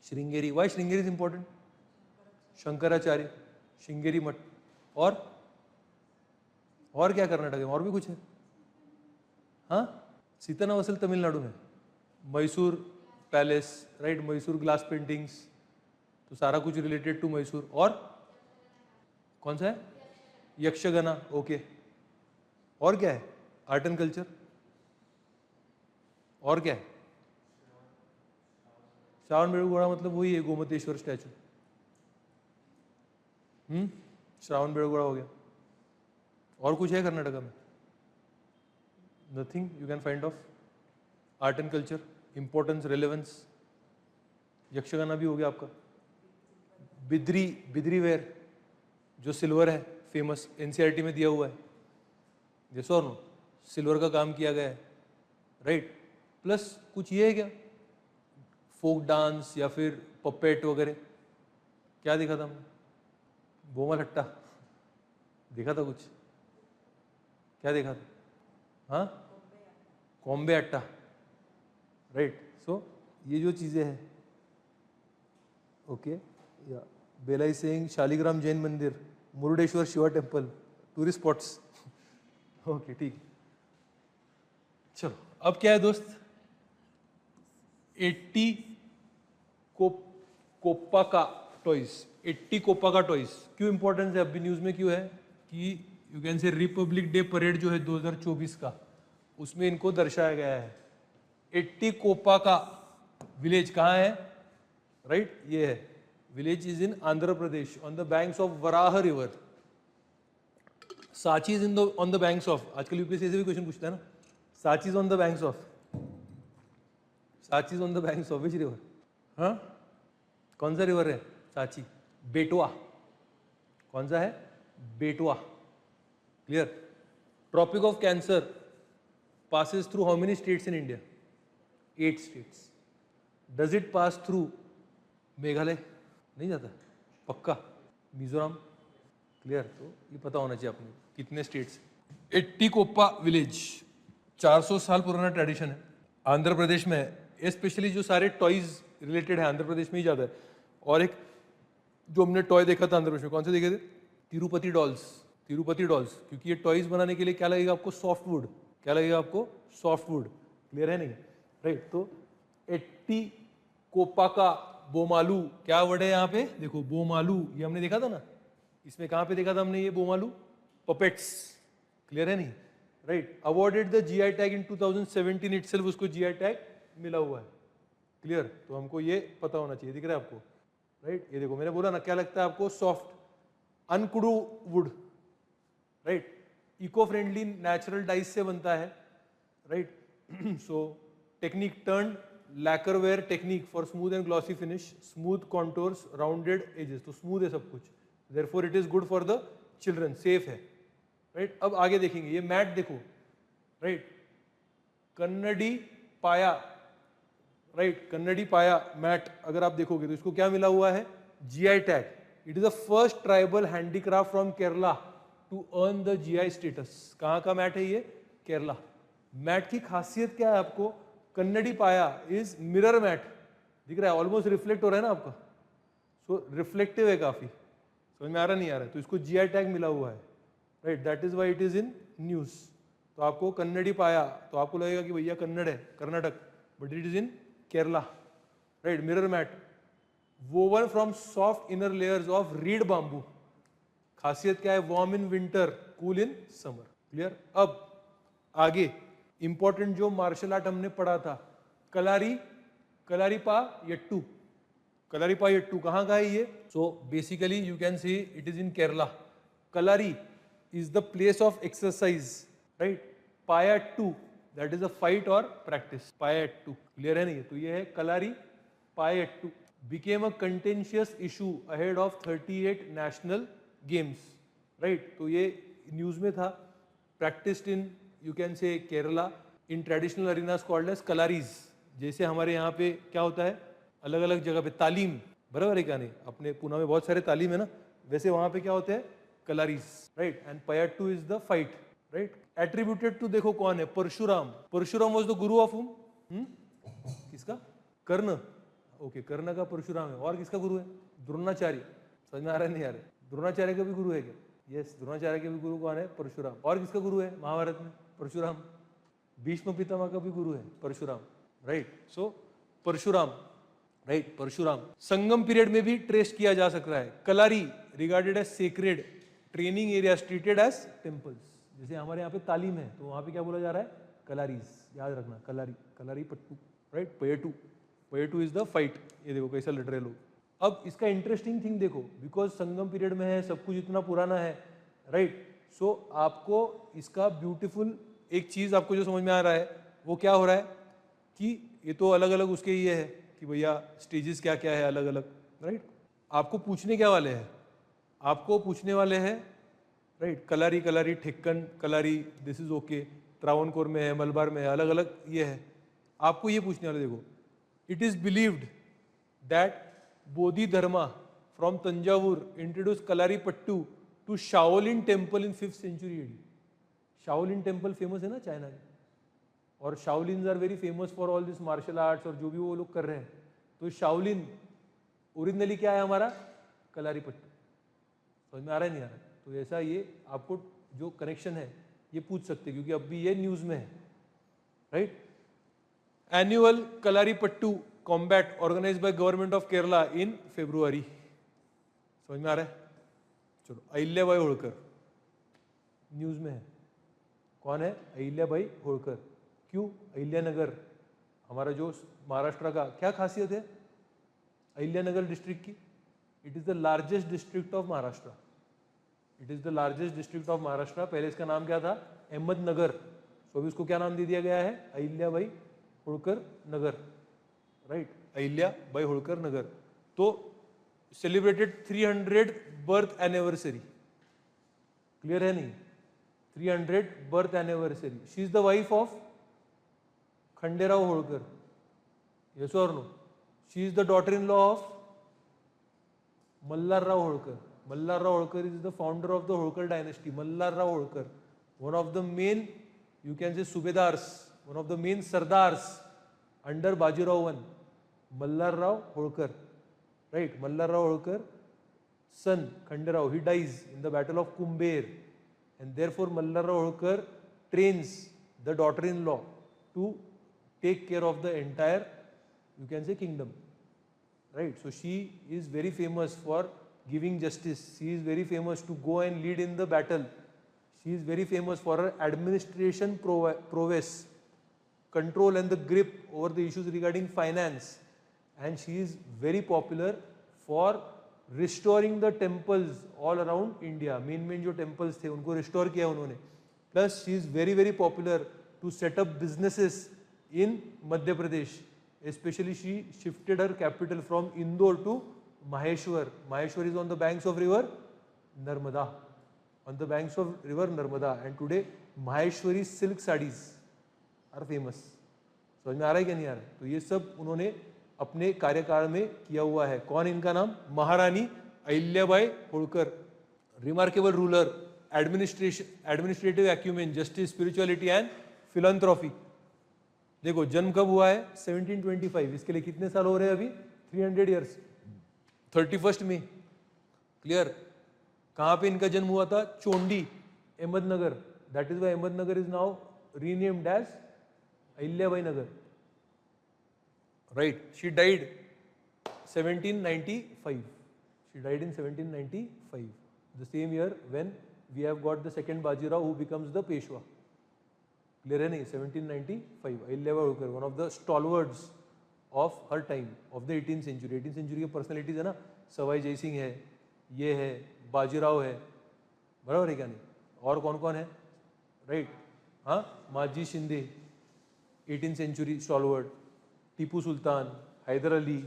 Sringeri. Why Sringeri is important? Shankaracharya, Sringeri Math. और क्या कर्नाटक में? और भी कुछ है? हाँ, सीतानावसल तमिलनाडु में. Mysore palace, right. Mysore glass paintings, तो सारा कुछ रिलेटेड टू मैसूर. और कौन सा है? यक्षगना. ओके. और क्या है? Art and culture. और क्या है? श्रावण बेळगोळा मतलब वही है, गोमतेश्वर स्टैचू. श्रावण बेळगोळा हो गया. और कुछ है कर्नाटका में? Nothing you can find of. Art and culture, importance, relevance. Yakshagana भी हो गया आपका. बिद्री, बिद्री वेयर जो सिल्वर है, फेमस, एनसीईआरटी में दिया हुआ है. जैसो और नो? सिल्वर का काम किया गया है, राइट. प्लस कुछ ये है क्या? फोक डांस या फिर पपेट वगैरह. क्या देखा था हमने? बोमल हट्टा देखा था कुछ? क्या देखा था? हाँ, कॉम्बे अट्टा, राइट. सो ये जो चीज़ें हैं, ओके. या बेलाई सिंह, शालिग्राम जैन मंदिर, Murudeshwar Shiva temple, tourist spots. Okay, ठीक. चलो अब क्या है दोस्त? 80 कोप्पा का टॉयज. 80 कोप्पा का टॉयज क्यों इंपॉर्टेंस है? अभी न्यूज में क्यों है कि यू कैन से रिपब्लिक डे परेड जो है 2024 का, उसमें इनको दर्शाया गया है. 80 कोप्पा का विलेज कहाँ है? राइट, ये है. Village is in Andhra Pradesh, on the banks of Varaha river. साची is on the banks of. आजकल यूपीएससी से भी क्वेश्चन पूछता है ना. साची is on the banks of. साची is on the banks of which river? हाँ, कौन सा रिवर है? साची. बेटवा. कौन सा है? Betwa. Clear. Tropic of Cancer passes through how many states in India? 8 states. Does it pass through Meghalaya? नहीं जाता. पक्का. मिजोरम, क्लियर? तो ये पता होना चाहिए आपको कितने स्टेट्स। एट्टीकोप्पा विलेज 400 साल पुराना ट्रेडिशन है, आंध्र प्रदेश में है। स्पेशली जो सारे टॉयज रिलेटेड है आंध्र प्रदेश में ही ज़्यादा है। और एक जो हमने टॉय देखा था आंध्र प्रदेश में, कौन से देखे थे? तिरुपति डॉल्स। तिरुपति डॉल्स, क्योंकि ये टॉयज बनाने के लिए क्या लगेगा आपको? Soft wood. क्या लगेगा आपको? Soft wood. क्लियर है नहीं? राइट। तो एट्टीकोप्पा का बोमालू, क्या वर्ड है यहाँ पे? देखो बोमालू, ये हमने देखा था ना, इसमें कहाँ पे देखा था हमने ये बोमालू? पपेट्स। क्लियर है नहीं? Right. Awarded the GI tag in 2017 itself, उसको जीआई टैग मिला हुआ है। क्लियर? तो हमको ये पता होना चाहिए। दिख रहा है आपको? राइट। ये देखो मैंने बोला ना, क्या लगता है आपको? Soft ankudu wood. Right. Eco friendly natural dyes से बनता है। Right. So technique turn lacquerware technique for smooth and glossy finish, smooth contours, rounded edges. तो स्मूथ है सब कुछ, therefore it is good for the children, safe है। Right. अब आगे देखेंगे, ये मैट देखो। राइट। कन्नडी पाया। राइट। कन्नडी पाया मैट अगर आप देखोगे तो इसको क्या मिला हुआ है? GI tag. It is the first tribal handicraft from Kerala to earn the GI status. कहाँ का मैट है ये? केरला। मैट की खासियत क्या है आपको? कन्नडी पाया इज मिरर मैट। दिख रहा है? ऑलमोस्ट रिफ्लेक्ट हो रहा है ना आपका? सो रिफ्लेक्टिव है काफी। समझ में आ रहा नहीं आ रहा है? तो इसको जीआई टैग मिला हुआ है। Right. That is why it is in news. तो आपको कन्नडी पाया तो आपको लगेगा कि भैया कन्नड़ है, Karnataka, but it is in Kerala. Right. Mirror mat woven from soft inner layers of reed bamboo. खासियत क्या है? Warm in winter, cool in summer. Clear? अब आगे इंपॉर्टेंट जो मार्शल आर्ट हमने पढ़ा था, कलारी, कलारीपा यट्टू। कलारीपा यट्टू कहाँ का है ये? So basically you can see it is in Kerala. Kalari is the place of exercise, right? Payattu, that is a fight or practice. Payattu, clear है नहीं? तो ये है कलारी Payattu. Became a contentious issue ahead of 38 national games, right? तो ये news में था। Practiced in, you can say, Kerala in traditional arenas called as कलारीज। जैसे हमारे यहाँ पे क्या होता है, अलग अलग जगह पे तालीम, बराबर है क्या नहीं? अपने पुणे में बहुत सारे तालीम है ना, वैसे वहाँ पे क्या होते हैं? Kalaris. Right. And payattu is the fight. Right. Attributed to देखो कौन है? Parashuram. Parashuram was the guru of whom? किसका? कर्ण। ओके, कर्ण का परशुराम है। और किसका गुरु है? द्रोणाचार्य। समझ में आ रहा है नहीं आ रहा है? द्रोणाचार्य का भी गुरु है क्या? यस, द्रोणाचार्य के भी गुरु कौन है? परशुराम। और किसका गुरु है महाभारत में? परशुराम। भीष्म पितामह का भी गुरु है Parashuram. Right. So Parashuram. Right. Parashuram Sangam period में भी ट्रेस किया जा सकता है। Kalari regarded as sacred, training area treated as temples. जैसे हमारे यहाँ पे तालीम है तो वहाँ पे क्या बोला जा रहा है? कलारीज। याद रखना, kalari, kalari pattu. Right. Payattu, payattu is the fight. ये देखो कैसा लड़ रहे लोग। अब इसका इंटरेस्टिंग थिंग देखो, बिकॉज संगम पीरियड में है, सब कुछ इतना पुराना है। राइट। सो आपको इसका ब्यूटीफुल एक चीज आपको जो समझ में आ रहा है वो क्या हो रहा है कि ये तो अलग अलग उसके ये है कि भैया स्टेजेस क्या क्या है अलग अलग। राइट। आपको पूछने क्या वाले हैं? आपको पूछने वाले हैं, right, kalari, kalari, thekkan, kalari, this is okay, Travancore में है, मलबार में है, अलग अलग ये है। आपको ये पूछने वाले देखो, it is believed that Bodhi Dharma from Thanjavur introduce kalari pattu to Shaolin temple in 5th century AD. Shaolin temple famous है ना चाइना में, और Shaolins are very famous for all this martial arts और जो भी वो लोग कर रहे हैं। तो शाओलिन ओरिजिनली क्या है हमारा? कलारी पट्टू। समझ में आ रहा है नहीं आ रहा है? तो ऐसा ये आपको जो कनेक्शन है ये पूछ सकते हैं क्योंकि अब भी ये न्यूज में है। Right. Annual kalari pattu combat organize by government of Kerala in February. समझ में आ रहा है? चलो, अहिल्याबाई होळकर न्यूज में है। कौन है? अहिल्याबाई होळकर। क्यों? अहिल्यानगर हमारा जो महाराष्ट्र का क्या खासियत है अहिल्यानगर डिस्ट्रिक्ट की? It is the largest district of Maharashtra. It is the largest district of Maharashtra. पहले इसका नाम क्या था? अहमदनगर। तो अभी इसको क्या नाम दे दिया गया है? अहिल्याबाई होळकर नगर। राइट। अहिल्याबाई होळकर नगर। तो सेलिब्रेटेड 300 बर्थ एनिवर्सरी। क्लियर है नहीं? 300 birth anniversary. She is the wife of Khanderao Holkar. Yes or no? She is the daughter-in-law of Mallarrao Holkar. Mallarrao Holkar is the founder of the Holkar dynasty. Mallarrao Holkar, one of the main, you can say, Subedars, one of the main Sardars under Bajirao I. Mallarrao Holkar, right? Mallarrao Holkar, son Khanderao, he dies in the battle of Kumber, and therefore Mallarrao Holkar trains the daughter-in-law to take care of the entire, you can say, kingdom, right? So she is very famous for giving justice. She is very famous to go and lead in the battle. She is very famous for her administration prowess, control and the grip over the issues regarding finance. And she is very popular for restoring the temples all around India. Main जो temples थे उनको restore किया उन्होंने. Plus she is very popular to set up businesses in Madhya Pradesh. Especially she shifted her capital from Indore to Maheshwar. Maheshwar is on the banks of river Narmada. On the banks of river Narmada. And today Maheshwari silk sarees are famous. समझ में आ रहा है क्या नहीं आ रहा है? तो ये सब उन्होंने अपने कार्यकाल में किया हुआ है. कौन इनका नाम? महारानी Ahilyabai Holkar. Remarkable ruler, administrative acumen, justice, spirituality and philanthropy. देखो जन्म कब हुआ है? 1725. इसके लिए कितने साल हो रहे हैं अभी? 300 ईयर्स. 31 मई. क्लियर? कहां पे इनका जन्म हुआ था? Chondi, Ahmednagar. That is why Ahmednagar is now renamed as Ahilyabai Nagar. Right. She died 1795. She died in 1795. The same year when we have got the second Bajirao who becomes the Peshwa. Clear है नहीं? 1795. Ahilyabai Holkar, one of the stalwarts of her time, of the 18th century. 18th century के personalities है ना, सवाई जय सिंह है, ये है, बाजीराव है, बराबर है क्या नहीं? और कौन कौन है? Right? हाँ, माजी Shinde, 18th century stalwart. Tipu Sultan, Haider Ali,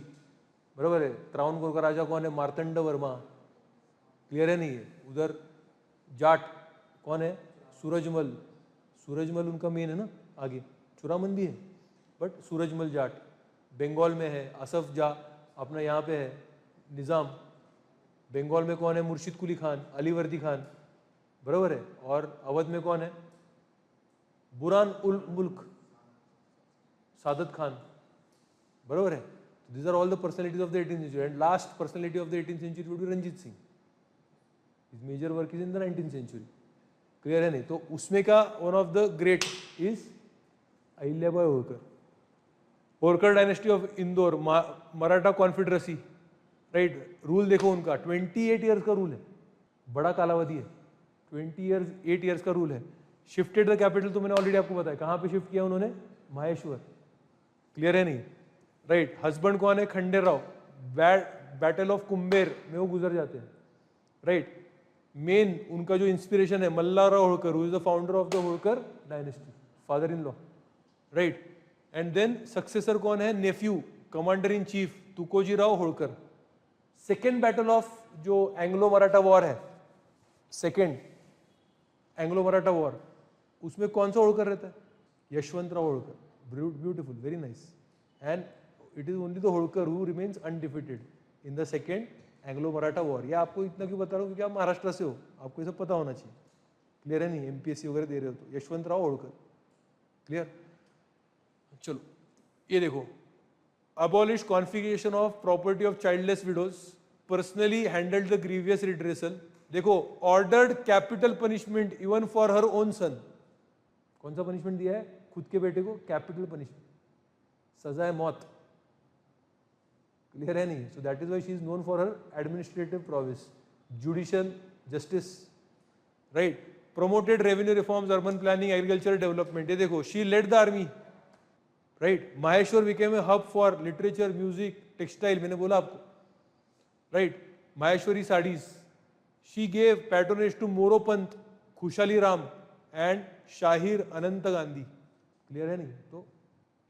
बराबर है. त्रावणकोर का राजा कौन है? मार्तंड वर्मा. क्लियर है नहीं है? उधर जाट कौन है? सूरजमल. सूरजमल उनका मेन है ना. आगे चुरामन भी है बट सूरजमल जाट. बंगाल में है असफ जा, अपना यहाँ पे है निज़ाम. बंगाल में कौन है? मुर्शिद कुली खान, अलीवर्दी खान, बराबर है. और अवध में कौन है? बुरान उल मुल्क, सादत खान, बराबर है. These are all the personalities of the 18th century. And last personality of the 18th century would be Ranjit Singh. His major work is in the 19th century. Clear है नहीं? तो उसमें का one of the great is Ahilyabai Holkar. Holkar dynasty of Indore, Maratha confederacy, right. Rule देखो उनका 28 years का rule है. बड़ा कालावधि है. 8 ईयर्स का रूल है. शिफ्टेड द कैपिटल तो मैंने ऑलरेडी आपको बताया. कहाँ पे शिफ्ट किया उन्होंने? माहेश्वर. क्लियर है नहीं? राइट. हस्बैंड कौन है? खंडेराव. बैटल ऑफ कुंबेर में वो गुजर जाते हैं. राइट. मेन उनका जो इंस्पिरेशन है Malharrao Holkar, who is the founder of the Holkar dynasty, father in law. Right. And then successor कौन है? Nephew, commander in chief Tukojirao Holkar. Second battle of जो एंग्लो मराठा वॉर है, सेकेंड एंग्लो मराठा वॉर, उसमें कौन सा होळकर रहता है? Yashwantrao Holkar. Beautiful, very nice. And it is only the Holkar who remains undefeated in the second Anglo-Maratha war. ये आपको इतना क्यों बता रहा हूँ? क्योंकि आप महाराष्ट्र से हो, आपको ये सब पता होना चाहिए. क्लियर है नहीं? MPSC वगैरह दे रहे हो तो. यशवंतराव होळकर. क्लियर? चलो ये देखो. Abolish confiscation of property of childless widows. Personally handled the grievous redressal. देखो, ordered capital punishment even for her own son. कौन सा punishment दिया है? खुद के बेटे को capital punishment, सजा है मौत. क्लियर है नहीं? So that is why she is known for her administrative prowess, judicial justice. Right. Promoted revenue reforms, urban planning, agriculture development. ये देखो, she led the army. Right. Maheshwar became a hub for literature, music, textile. मैंने बोला आपको. Right. Maheshwari saris. She gave patronage to Moropant, Khushali Ram and Shahir Anant Gandhi. Clear है नहीं? तो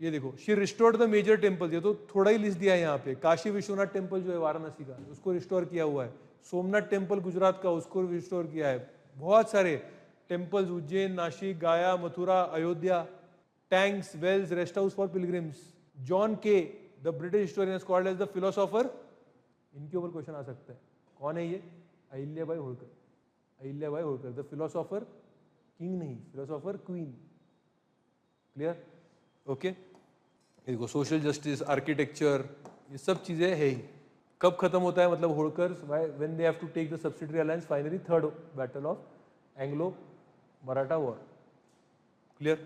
ये देखो, she restored the major temple. ये तो थोड़ा ही लिस्ट दिया है यहाँ पे. काशी विश्वनाथ टेम्पल जो है वाराणसी का, उसको रिस्टोर किया हुआ है. सोमनाथ टेम्पल गुजरात का, उसको रिस्टोर किया है. बहुत सारे temples, Ujjain, Nashik, Gaya, Mathura, Ayodhya. Tanks, wells, rest house for pilgrims. John Keay, the British historian, called as the philosopher. इनके ऊपर क्वेश्चन आ सकता है. कौन है ये? Ahilyabai Holkar, Ahilyabai Holkar, the philosopher king नहीं, फिलोसोफर क्वीन। क्लियर? ओके। देखो सोशल जस्टिस, आर्किटेक्चर, ये सब चीजें है ही। कब खत्म होता है मतलब Holkar when they have to take the subsidiary alliance finally, third battle of Anglo Maratha war. Clear?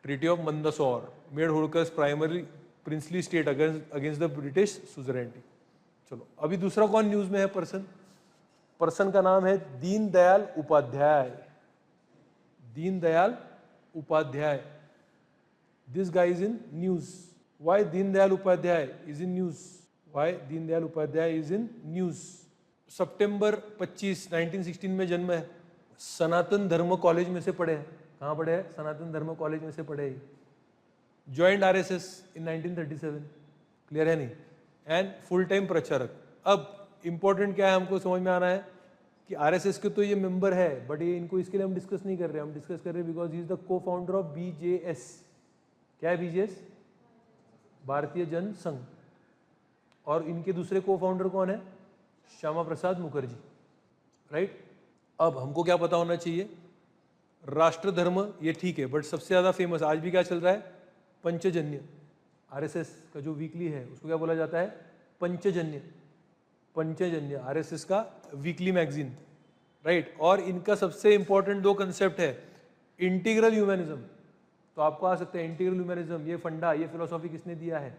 Treaty of Mandsaur made Holkars primary princely state against the British suzerainty. चलो अभी दूसरा कौन न्यूज में है पर्सन? पर्सन का नाम है Deendayal Upadhyay. Deendayal Upadhyay, this guy is in news. Why Deendayal Upadhyay is in news? Why Deendayal Upadhyay is in news? सितंबर 25, 1916 में जन्म है, सनातन धर्म कॉलेज में से पढ़े हैं। कहाँ पढ़े हैं? सनातन धर्म कॉलेज में से पढ़े हैं। ज्वाइंट आरएसएस इन 1937। क्लियर है नहीं? एंड फुल टाइम प्रचारक। अब इंपॉर्टेंट क्या है हमको समझ में आना है कि आरएसएस के तो ये मेंबर है, बट ये इनको इसके लिए हम डिस्कस नहीं कर रहे, हम डिस्कस कर रहे हैं बिकॉज ही इज द को फाउंडर ऑफ बीजेएस। क्या है बीजेएस? भारतीय जन संघ। और इनके दूसरे को फाउंडर कौन है? श्यामा प्रसाद मुखर्जी। राइट? अब हमको क्या पता होना चाहिए? राष्ट्र धर्म ये ठीक है, बट सबसे ज्यादा फेमस आज भी क्या चल रहा है? पंचजन्य। आरएसएस का जो वीकली है उसको क्या बोला जाता है? पंचजन्य। पंचजन्य आरएसएस का वीकली मैगजीन। राइट? और इनका सबसे इंपॉर्टेंट दो कंसेप्ट है, इंटीग्रल ह्यूमैनिज्म। तो आपको आ सकता है इंटीग्रल ह्यूमैनिज्म, ये फंडा, ये फिलोसॉफी किसने दिया है?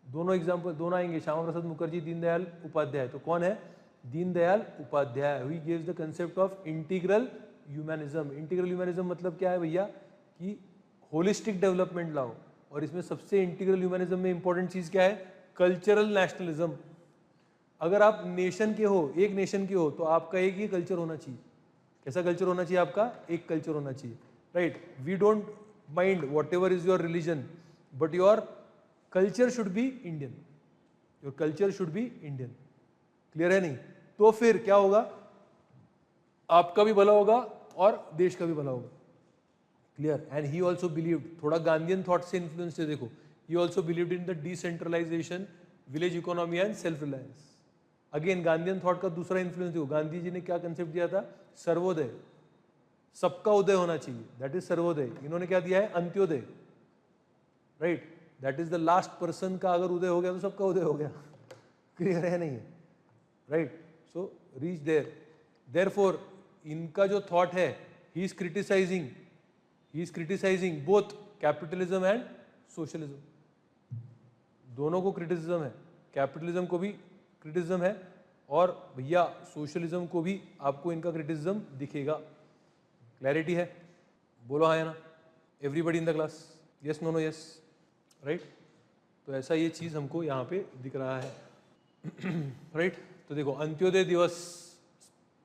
दोनों एग्जाम्पल, दोनों आएंगे, श्यामा प्रसाद मुखर्जी, दीनदयाल उपाध्याय। तो कौन है? Deendayal Upadhyay. He gives the concept of integral humanism. Integral humanism मतलब क्या है भैया? कि होलिस्टिक डेवलपमेंट लाओ। और इसमें सबसे इंटीग्रल ह्यूमैनिज्म में इंपॉर्टेंट चीज क्या है? Cultural nationalism. अगर आप नेशन के हो, एक नेशन के हो, तो आपका एक ही कल्चर होना चाहिए। कैसा कल्चर होना चाहिए आपका? एक कल्चर होना चाहिए। Right? We don't mind whatever is your religion, but your culture should be Indian. Your culture should be Indian. Clear है नहीं? तो फिर क्या होगा? आपका भी भला होगा और देश का भी भला होगा। Clear? And he also believed, थोड़ा गांधीयन थॉट से इन्फ्लुएंस है देखो, he also believed in the decentralisation, village economy and self reliance. Again Gandhian thought का दूसरा इन्फ्लुएंस देखो, गांधी जी ने क्या कंसेप्ट दिया था? सर्वोदय, सबका उदय होना चाहिए, दैट इज सर्वोदय। इन्होंने क्या दिया है? Antyodaya. Right? That is the last person का अगर उदय हो गया तो सबका उदय हो गया। क्लियर है नहीं? Right? So reach there. Therefore इनका जो थॉट है, he is criticising both capitalism and socialism. दोनों को क्रिटिसिज्म है, कैपिटलिज्म को भी क्रिटिसिज्म है, और भैया सोशलिज्म को भी आपको इनका क्रिटिसिज्म दिखेगा। क्लैरिटी है? बोलो हाँ या ना? Everybody in the class? Yes, no, no, yes? Right? तो ऐसा ये चीज हमको यहाँ पे दिख रहा है। राइट? तो देखो अंत्योदय दिवस,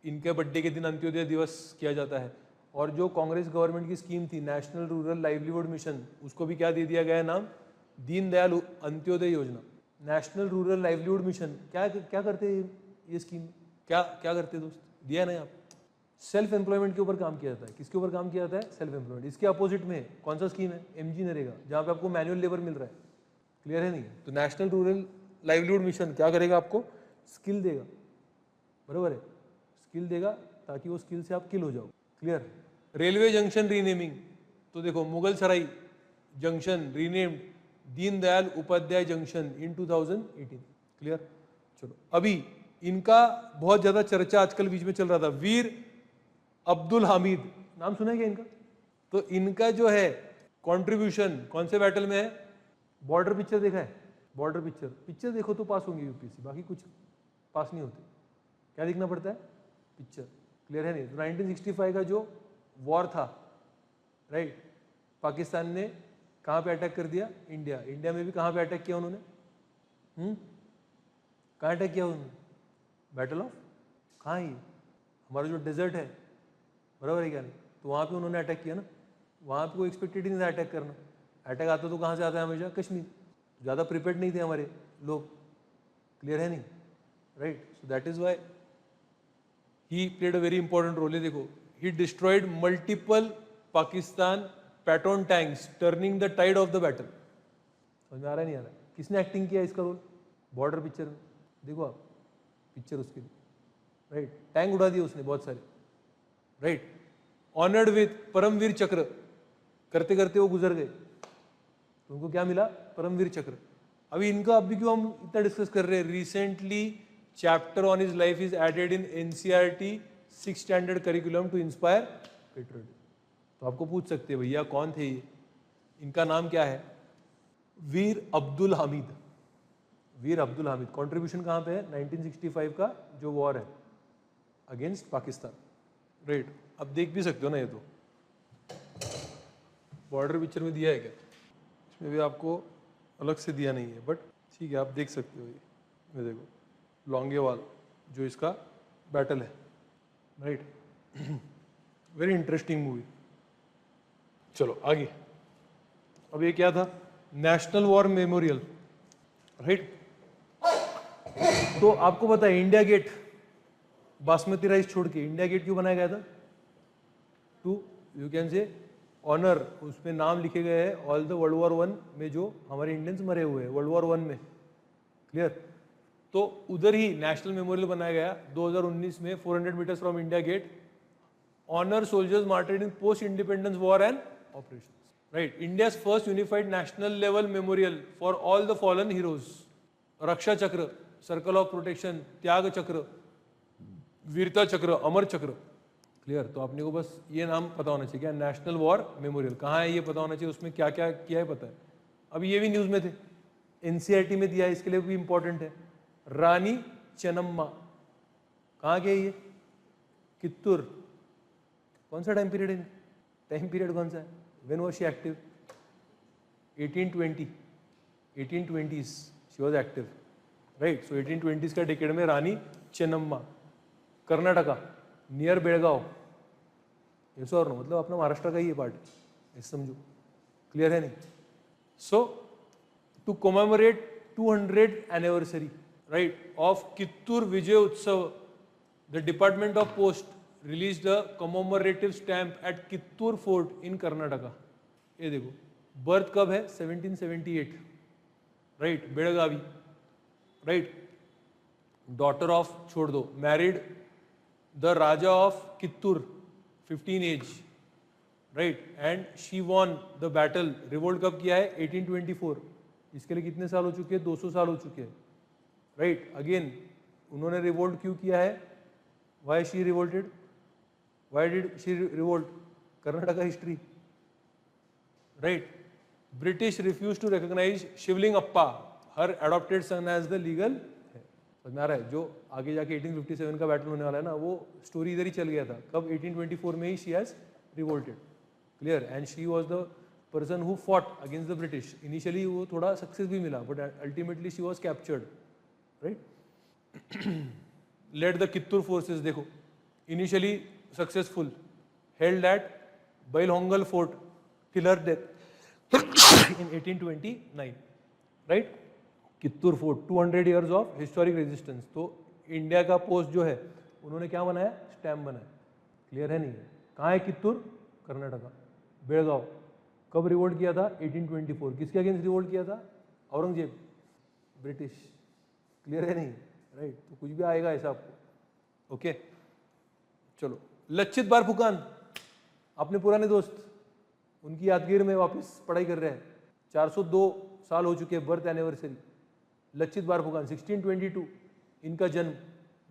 इनके बर्थडे के दिन अंत्योदय दिवस किया जाता है। और जो कांग्रेस गवर्नमेंट की स्कीम थी नेशनल रूरल लाइवलीहुड मिशन, उसको भी क्या दे दिया गया है नाम? दीनदयाल अंत्योदय योजना। नेशनल रूरल लाइवलीहुड मिशन क्या क्या करते हैं ये स्कीम? क्या क्या करते हैं दोस्त? दिया है ना आप? सेल्फ एम्प्लॉयमेंट के ऊपर काम किया जाता है। किसके ऊपर काम किया जाता है? Self employment. इसके अपोजिट में कौन सा स्कीम है? एमजी नरेगा, जहाँ पे आपको मैनुअल लेबर मिल रहा है। क्लियर है नहीं? तो नेशनल रूरल लाइवलीहुड मिशन क्या करेगा? आपको स्किल देगा। बराबर है? स्किल देगा ताकि वो स्किल से आप किल हो जाओ। क्लियर? रेलवे जंक्शन रीनेमिंग, तो देखो Mughal Sarai junction renamed Deendayal Upadhyay junction in 2018। क्लियर? चलो अभी इनका बहुत ज्यादा चर्चा आजकल बीच में चल रहा था, वीर अब्दुल हामिद, नाम सुना है क्या इनका? तो इनका जो है कंट्रीब्यूशन कौन से बैटल में है? बॉर्डर पिक्चर देखा है? बॉर्डर पिक्चर, पिक्चर देखो तो पास होंगे यूपीएससी, बाकी कुछ पास नहीं होते। क्या देखना पड़ता है? पिक्चर। क्लियर है नहीं? तो 1965 का जो वॉर था, राइट, पाकिस्तान ने कहाँ पे अटैक कर दिया? इंडिया। इंडिया में भी कहाँ पे अटैक किया उन्होंने? कहाँ अटैक किया उन्होंने? बैटल ऑफ कहाँ? ही हमारा जो डेजर्ट है, बराबर है क्या नहीं? तो वहाँ पे उन्होंने अटैक किया ना। वहाँ पे कोई एक्सपेक्टेड ही नहीं था अटैक करना। अटैक आता तो कहाँ से आता है? हमेशा कश्मीर। ज़्यादा प्रिपेयर्ड नहीं थे हमारे लोग। क्लियर है नहीं? Right? So that is why he played a very important role. देखो, he destroyed multiple Pakistan Patton tanks, turning the tide of the battle। समझ में आ रहा है नहीं आ रहा? किसने एक्टिंग किया इसका रोल? बॉर्डर पिक्चर में देखो आप, पिक्चर उसके लिए। राइट, टैंक उड़ा दिए उसने बहुत सारे, राइट। ऑनर्ड विथ परमवीर चक्र, करते करते वो गुजर गए, तो उनको क्या मिला? परमवीर चक्र। अभी इनका अभी क्यों हम इतना डिस्कस कर रहे हैं? Recently chapter on his life is added in NCERT 6th standard curriculum to inspire patriotism. तो आपको पूछ सकते हैं भैया कौन थे ये, इनका नाम क्या है? वीर अब्दुल हामिद। वीर अब्दुल हामिद कंट्रीब्यूशन कहाँ पे है? 1965 का जो वॉर है अगेंस्ट पाकिस्तान, राइट। अब देख भी सकते हो ना, ये तो बॉर्डर पिक्चर में दिया है क्या? इसमें भी आपको अलग से दिया नहीं है, बट ठीक है, आप देख सकते हो। ये देखो लॉन्गेवाल जो इसका बैटल है, राइट। Very interesting movie. चलो आगे। अब ये क्या था? National war memorial, right. तो आपको पता है इंडिया गेट, बासमती राइस छोड़ के इंडिया गेट क्यों बनाया गया था? To you can say honour, उसमें नाम लिखे गए हैं ऑल द वर्ल्ड वॉर 1 में जो हमारे इंडियंस मरे हुए हैं वर्ल्ड वॉर 1 में, क्लियर। तो उधर ही नेशनल मेमोरियल बनाया गया 2019 में 400 meters from India Gate, honour soldiers martyred in post independence war and operation, right. India's first unified national level memorial for all the fallen heroes, Raksha Chakra, circle of protection, त्याग चक्र, वीरता चक्र, अमर चक्र, क्लियर। तो आपने को बस ये नाम पता होना चाहिए, क्या? नेशनल वॉर मेमोरियल कहाँ है ये पता होना चाहिए, उसमें क्या क्या किया है पता है। अभी ये भी न्यूज में थे, एनसीईआरटी में दिया है, इसके लिए भी इंपॉर्टेंट है। रानी चेन्नम्मा कहाँ के? ये कित्तूर। कौन सा टाइम पीरियड है? टाइम पीरियड कौन सा है? When was she active? 1820, 1820s she was active, right. So 1820s का डिकेड में रानी चेन्नम्मा, कर्नाटका नियर बेळगाव, ये और नो, मतलब अपना महाराष्ट्र का ही ये पार्ट, ऐसे समझो, क्लियर है नहीं? So to commemorate 200th anniversary, right, of Kittur Vijay Utsav, the department of post release the commemorative stamp at Kittur fort in Karnataka. ये देखो बर्थ कब है? 1778, right, Belagavi, right. Daughter of, छोड़ दो, married the raja of Kittur, 15 age, right, and she won the battle. Revolt कब किया है? 1824। इसके लिए कितने साल हो चुके हैं? 200 साल हो चुके हैं, राइट। अगेन उन्होंने रिवोल्ट क्यों किया है? Why she revolted? Why did she revolt? Karnataka history, right. British refuse to recognise Shivalingappa, her adopted son as the legal. समझ में आ रहा है? जो आगे जाके 1857 का बैटल होने वाला है ना, वो स्टोरी इधर ही चल गया था। कब? 1824 में ही she has revolted, clear. And she was the person who fought against the British. Initially वो थोड़ा सक्सेस भी मिला, but ultimately she was captured, right. Led the Kittur forces, देखो initially successful, held at Bailhongal fort till her death in 1829, right? Kittur fort, 200 years of historic resistance. तो India का post जो है उन्होंने क्या बनाया? स्टैम्प बनाया, क्लियर है नहीं? कहाँ है कित्तूर? कर्नाटका, बेळगाव। कब रिवोल्ट किया था? 1824। किसके अगेंस्ट रिवोल्ट किया था? औरंगजेब, ब्रिटिश, क्लियर है नहीं? राइट। तो कुछ भी आएगा ऐसा आपको, ओके। चलो, लच्छित बारफुकान, अपने पुराने दोस्त, उनकी यादगिर में वापस पढ़ाई कर रहे हैं। 402 साल हो चुके हैं बर्थ एनिवर्सरी। लच्छित बारफुकान 1622 इनका जन्म।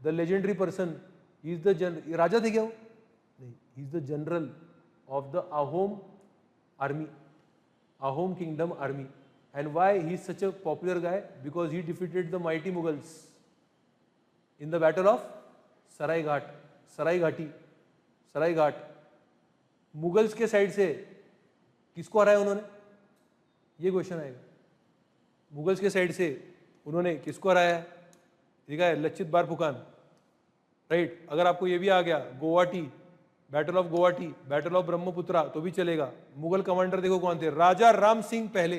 The legendary person, he is the raja थे क्या वो? नहीं, he is the general of the Ahom army, Ahom kingdom army. And why he is such a popular guy? Because he defeated the mighty Mughals in the battle of Saraighat, Saraighati, Saraighat. Mughals के side से किसको हराया उन्होंने? ये क्वेश्चन आएगा। मुगल्स के साइड से उन्होंने किसको हराया? ठीक है, लच्छित बारफुकान, राइट। अगर आपको ये भी आ गया Guwahati, battle of Guwahati, battle of Brahmaputra, तो भी चलेगा। मुगल कमांडर देखो कौन थे? राजा राम सिंह पहले,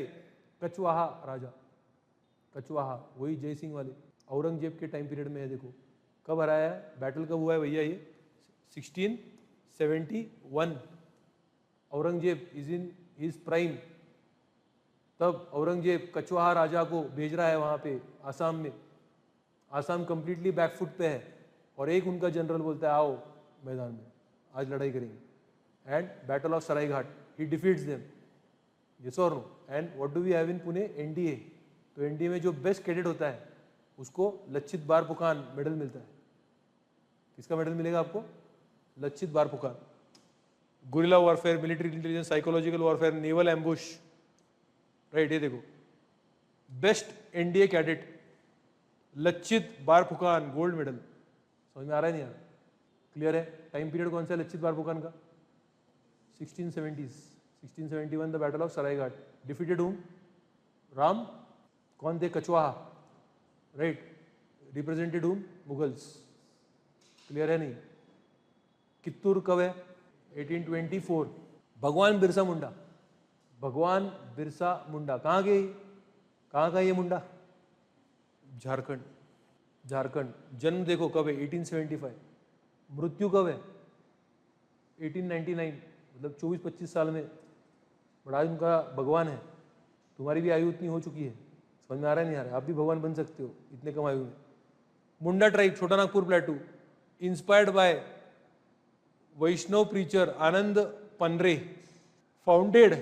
कचवाहा राजा, कचवाहा, वही जय सिंह वाले, औरंगजेब के टाइम पीरियड में है। देखो कब हराया है, बैटल कब हुआ है भैया? ये 1671। Aurangzeb is in his prime. तब औरंगजेब कचवाहा राजा को भेज रहा है वहां पे आसाम में। आसाम कंप्लीटली बैकफुट पे है, और एक उनका जनरल बोलता है आओ मैदान में, आज लड़ाई करेंगे। And battle of Saraighat, he defeats them, yes और no. And what do we have in Pune? NDA. तो एनडीए में जो बेस्ट कैडेट होता है उसको लच्छित बारफुकान मेडल मिलता है। किसका मेडल मिलेगा आपको? Lachit Barphukan. Guerrilla warfare, military intelligence, psychological warfare, naval ambush, right, ये देखो best NDA cadet Lachit Barphukan, gold medal. समझ में आ रहा है नहीं यार? क्लियर है? टाइम पीरियड कौन सा है लच्छित बारफुकान का? 1670s। 1671 the battle of Saraighat. Defeated whom? Ram. कौन थे? Kachhwaha, right. Represented whom? Mughals. Clear है नहीं? कित्तूर कब है? 1824। भगवान बिरसा मुंडा, भगवान बिरसा मुंडा कहाँ गए? कहाँ का ये मुंडा? झारखंड। झारखंड। जन्म देखो कब है? 1875। मृत्यु कब है? 1899, मतलब 24-25 साल में। बड़ा उनका भगवान है। तुम्हारी भी आयु उतनी हो चुकी है। समझ में आ रहा है नहीं आ रहा है? आप भी भगवान बन सकते हो इतने कम आयु में। Munda tribe, Chota Nagpur plateau, inspired by Vaishnav preacher Anand Panre, founded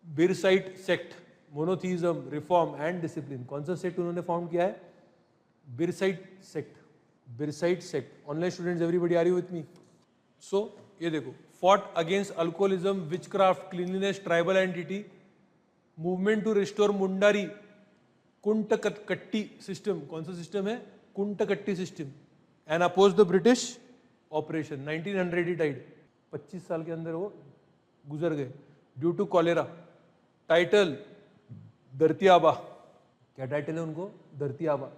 Birsait sect, monotheism, reform and discipline. कौन सा सेक्ट उन्होंने फाउंड किया है? Birsait sect. Birsait sect. Online students everybody are you with me? So ये देखो, fought against alcoholism, witchcraft, cleanliness, tribal identity, movement to restore Mundari Khuntkatti system. कौन सा system है? Khuntkatti system. And oppose the British operation. 1900 he died. 25 साल के अंदर वो गुजर गए ड्यू टू कॉलेरा। टाइटल धरती आबा। क्या टाइटल है उनको? धरती आबा।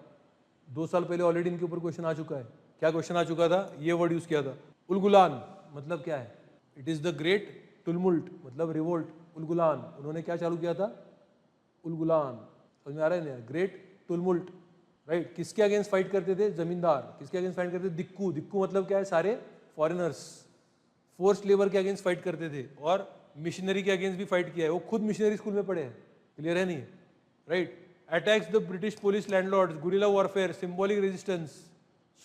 2 साल पहले ऑलरेडी इनके ऊपर क्वेश्चन आ चुका है। क्या क्वेश्चन आ चुका था? ये वर्ड यूज किया था, उलगुलान। मतलब क्या है? इट इज द ग्रेट टुलमुल्ट, मतलब रिवोल्ट। उलगुलान, उन्होंने क्या चालू किया था? उलगुलान। समझ में आ रहा है ना? Great tumult, right. किसके अगेंस्ट फाइट करते थे? जमींदार। किसके अगेंस्ट फाइट करते थे? दिक्कू। दिक्कू मतलब क्या है? सारे फॉरेनर्स। फोर्स्ड लेबर के अगेंस्ट फाइट करते थे और मिशनरी के अगेंस्ट भी फाइट किया है। वो खुद मिशनरी स्कूल में पढ़े हैं। क्लियर है नहीं? Right. Attacks the British police landlords, guerrilla warfare, symbolic resistance.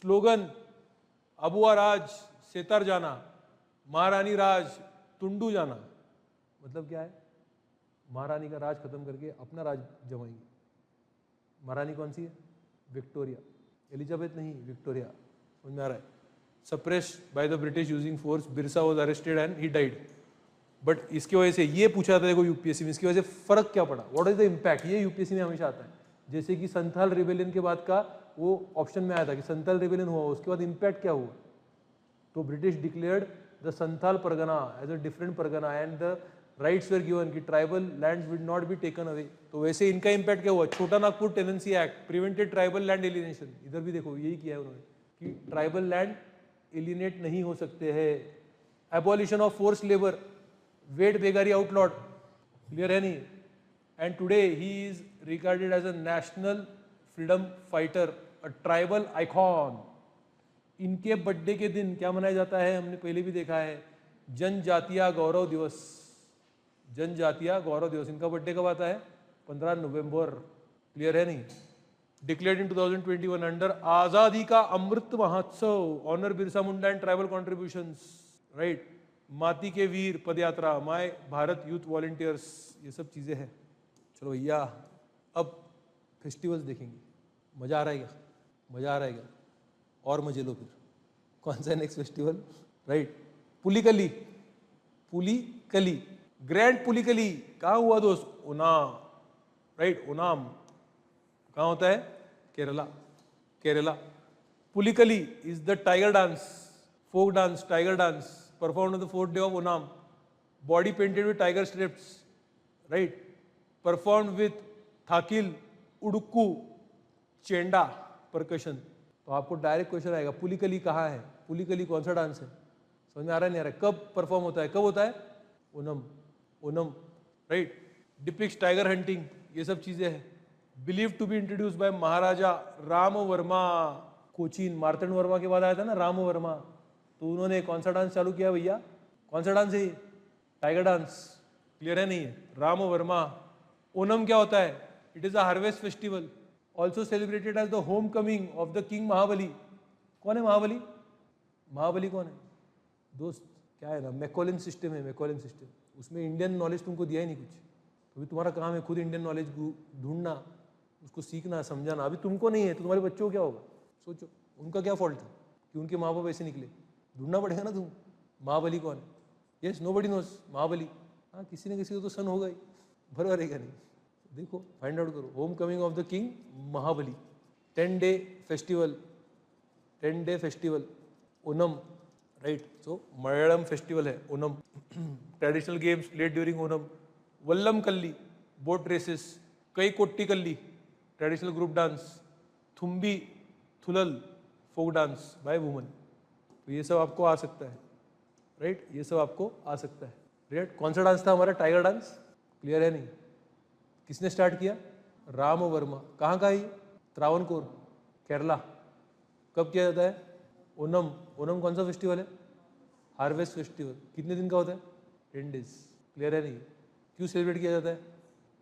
Slogan अबुआ राज सेतार जाना, महारानी राज तुंडू जाना। मतलब क्या है? महारानी का राज खत्म करके अपना राज जमाएंगे। महारानी कौन सी है? विक्टोरिया। एलिजाबेथ नहीं, विक्टोरिया। समझ में आ रहा है? Suppressed by the British using force, Birsa was arrested and he died. But इसकी वजह से ये पूछा था देखो यूपीएससी में, इसकी वजह से फर्क क्या पड़ा? What is the impact? ये यूपीएससी में हमेशा आता है। जैसे कि संथाल रिबेलियन के बाद का वो ऑप्शन में आया था कि संथाल रिबेलियन हुआ, उसके बाद इम्पैक्ट क्या हुआ? तो British declared the Santhal Pargana as a different Pargana and the rights were given कि tribal lands will not be taken away. तो वैसे इनका इम्पैक्ट क्या हुआ? Chota Nagpur tenancy act prevented tribal land alienation. इधर भी देखो यही किया है उन्होंने कि ट्राइबल लैंड एलिनेट नहीं हो सकते हैं। Abolition of force labour, wait begari outlawed. Clear है नहीं? And today he is regarded as a national freedom fighter, a tribal icon. इनके बर्थडे के दिन क्या मनाया जाता है? हमने पहले भी देखा है, जनजातीय गौरव दिवस। जनजातीय गौरव दिवस। इनका बर्थडे कब आता है? 15 नवंबर। क्लियर है नहीं? डिक्लेयर्ड इन 2021 अंडर आजादी Ka Amrit Mahotsav, honour Birsa Munda and tribal contributions, right. Maati Ke Veer Padyatra, my Bharat youth volunteers, ये सब चीजें हैं। चलो भैया अब फेस्टिवल्स देखेंगे। मजा आ रहा है क्या? मजा आ रहा है क्या? और मजे लो फिर। कौन सा next festival? Right, Pulikali. Pulikali, grand Pulikali कहाँ हुआ दोस्त? ओनाम, राइट। ओनाम कहाँ होता है? Kerala. Kerala. Pulikali is the tiger dance, folk dance, tiger dance performed on the 4th day of Onam. Body painted with tiger strips, right? Performed with thakil, udukku, chenda, percussion. तो आपको direct question आएगा पुलिकली कहाँ है? पुलिकली कौन सा डांस है? समझ में आ रहा है नहीं आ रहा है? कब परफॉर्म होता है? कब होता है? Onam. Onam, right. Depicts tiger hunting, ये सब चीजें हैं। Believe to be introduce by Maharaja Rama Varma. Cochin, Martanda Varma के बाद आया था ना राम वर्मा। तो उन्होंने कौन सा डांस चालू किया भैया? कौन सा डांस है? Tiger dance. क्लियर है नहीं है? राम वर्मा। ओनम क्या होता है? It is a harvest festival, also celebrated as the home coming of the king Mahabali. कौन है महाबली? महाबली कौन है दोस्त? क्या है ना, मैकॉलिन सिस्टम है, मैकॉलिन सिस्टम। उसमें इंडियन नॉलेज तुमको दिया ही नहीं कुछ। तो अभी तुम्हारा काम है खुद इंडियन नॉलेज ढूंढना, उसको सीखना, समझाना। अभी तुमको नहीं है तो तुम्हारे बच्चों को क्या होगा? सोचो, उनका क्या फॉल्ट था कि उनके माँ बाप ऐसे निकले? ढूंढना पड़ेगा ना तुम, महाबली कौन है। यस, नोबडी नोज महाबली। हाँ, किसी न किसी को तो सन होगा ही, बराबर है क्या नहीं? देखो, फाइंड आउट करो। Home coming of the king Mahabali, 10-day festival, 10-day festival, Onam, right? So Malayalam festival है Onam. Traditional games played during Onam, Vallam Kali, boat races, Kaikottikali, traditional group dance, Thumbi Thullal, folk dance by woman. तो ये सब आपको आ सकता है, राइट? ये सब आपको आ सकता है, राइट? कौन सा डांस था हमारा? Tiger dance. क्लियर है नहीं? किसने स्टार्ट किया? राम वर्मा। कहाँ का है ये? त्रावणकोर, केरला। कब किया जाता है? ओनम। ओनम कौन सा फेस्टिवल है? Harvest festival. कितने दिन का होता है? 10 days। क्लियर है नहीं? क्यों सेलिब्रेट किया जाता है?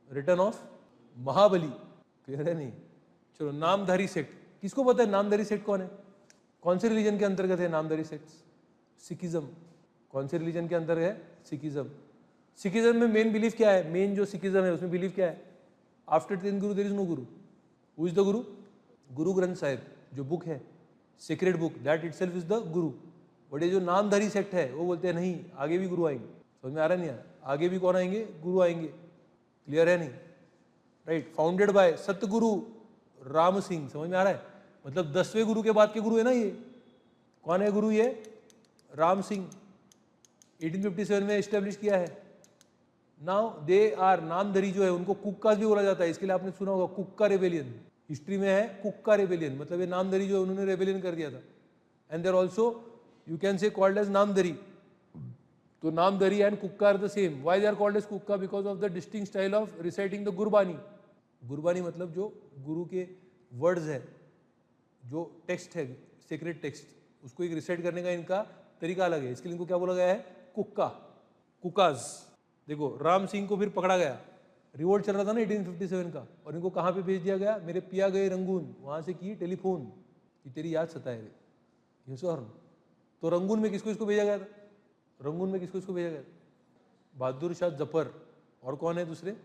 Return of Mahabali. क्लियर है नहीं? चलो, नामधारी सेक्ट। किसको पता है नामधारी सेक्ट कौन है? कौन से रिलीजन के अंतर्गत है नामधारी सेक्ट? सिखिज्म। कौन से रिलीजन के अंदर है? सिखिज्म। सिखिज्म में मेन बिलीफ क्या है? मेन जो सिखिज्म है उसमें बिलीफ क्या है? After 10 Guru there is no Guru. Who is the गुरु? गुरु ग्रंथ साहिब, जो बुक है, secret book, that itself is the Guru. But ये जो नामधारी सेक्ट है वो बोलते हैं नहीं, आगे भी गुरु आएंगे। समझ में आ रहा नहीं? आगे भी कौन आएंगे? गुरु आएंगे। क्लियर है नहीं? राइट? फाउंडेड बाय सतगुरु राम सिंह। समझ में आ रहा है? मतलब 10वें गुरु के बाद के गुरु है ना ये। कौन है गुरु? ये राम सिंह, 1857 में एस्टेब्लिश किया है। नाउ दे आर, नामधरी जो है उनको कुक्का भी बोला जाता है। इसके लिए आपने सुना होगा कुक्का रेबेलियन, हिस्ट्री में है कुक्का रेबेलियन। मतलब ये नामधरी जो है उन्होंने रेबेलियन कर दिया था। And there also you can say called as Namdhari. तो Namdhari and Kuka are the same. Why they are called as Kuka? Because of the distinct style of reciting the Gurbani. Gurbani मतलब जो गुरु के वर्ड्स है, जो टेक्स्ट है, सीक्रेट टेक्स्ट, उसको एक रिसाइट करने का इनका तरीका अलग है। इसके लिए इनको क्या बोला गया है? कुक्का, कुकाज। देखो, राम सिंह को फिर पकड़ा गया, रिवोल्ट चल रहा था ना 1857 का, और इनको कहाँ पे भेज दिया गया? मेरे पिया गए रंगून। वहां से की टेलीफोन कि तेरी याद सताए रे। यस और नो? तो रंगून में किसको इसको भेजा गया था? रंगून में किसको इसको भेजा गया था? बहादुर शाह जफर। और कौन है दूसरे?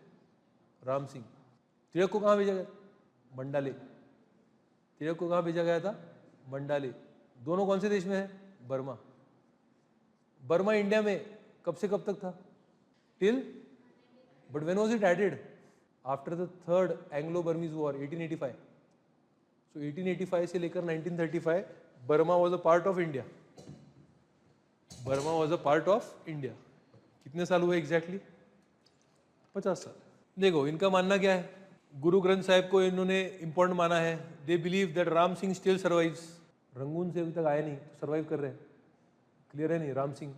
राम सिंह। तिलक को कहाँ भेजा गया? मंडाले। तिलक को कहाँ भेजा गया था? मंडाले। दोनों कौन से देश में है? बर्मा। बर्मा इंडिया में कब से कब तक था? Till, but when was it added? After the third Anglo Burmese war 1885। So 1885 से लेकर 1935 Burma was a part of India. Burma was a part of India. कितने साल हुए एग्जैक्टली? 50 साल। देखो, इनका मानना क्या है? गुरु ग्रंथ साहिब को इन्होंने इंपॉर्टेंट माना है। They believe that Ram Singh still survives. Rangoon से अभी तक आया नहीं, तो सर्वाइव कर रहे हैं। क्लियर है नहीं? Ram Singh.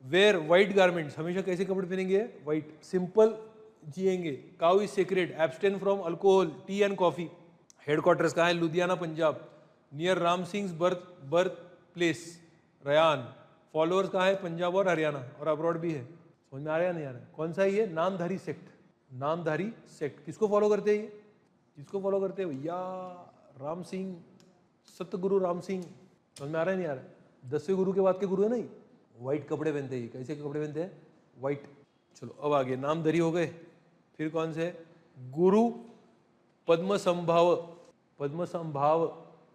Wear white garments, हमेशा कैसे कपड़े पहनेंगे? व्हाइट। सिंपल जिएंगे। Cow is sacred, abstain from alcohol, tea and coffee. Headquarters कहाँ है? Ludhiana, Punjab, near Ram Singh birth place, Raiyan. Followers कहाँ है? पंजाब और हरियाणा, और अब्रॉड भी है। समझ में आ रहा है नहीं आ रहा है? कौन सा है ये? नामधारी सेक्ट। नामधारी सेक्ट किसको फॉलो करते हैं? ये किसको फॉलो करते हैं भैया? राम सिंह, सतगुरु राम सिंह। समझ में आ रहा है नहीं आ रहा है? 10वें गुरु के बाद के गुरु है नहीं? व्हाइट कपड़े पहनते हैं। कैसे कपड़े पहनते हैं? व्हाइट। चलो, अब आगे नामधरी हो गए। फिर कौन से? गुरु पद्म संभाव। पद्म संभाव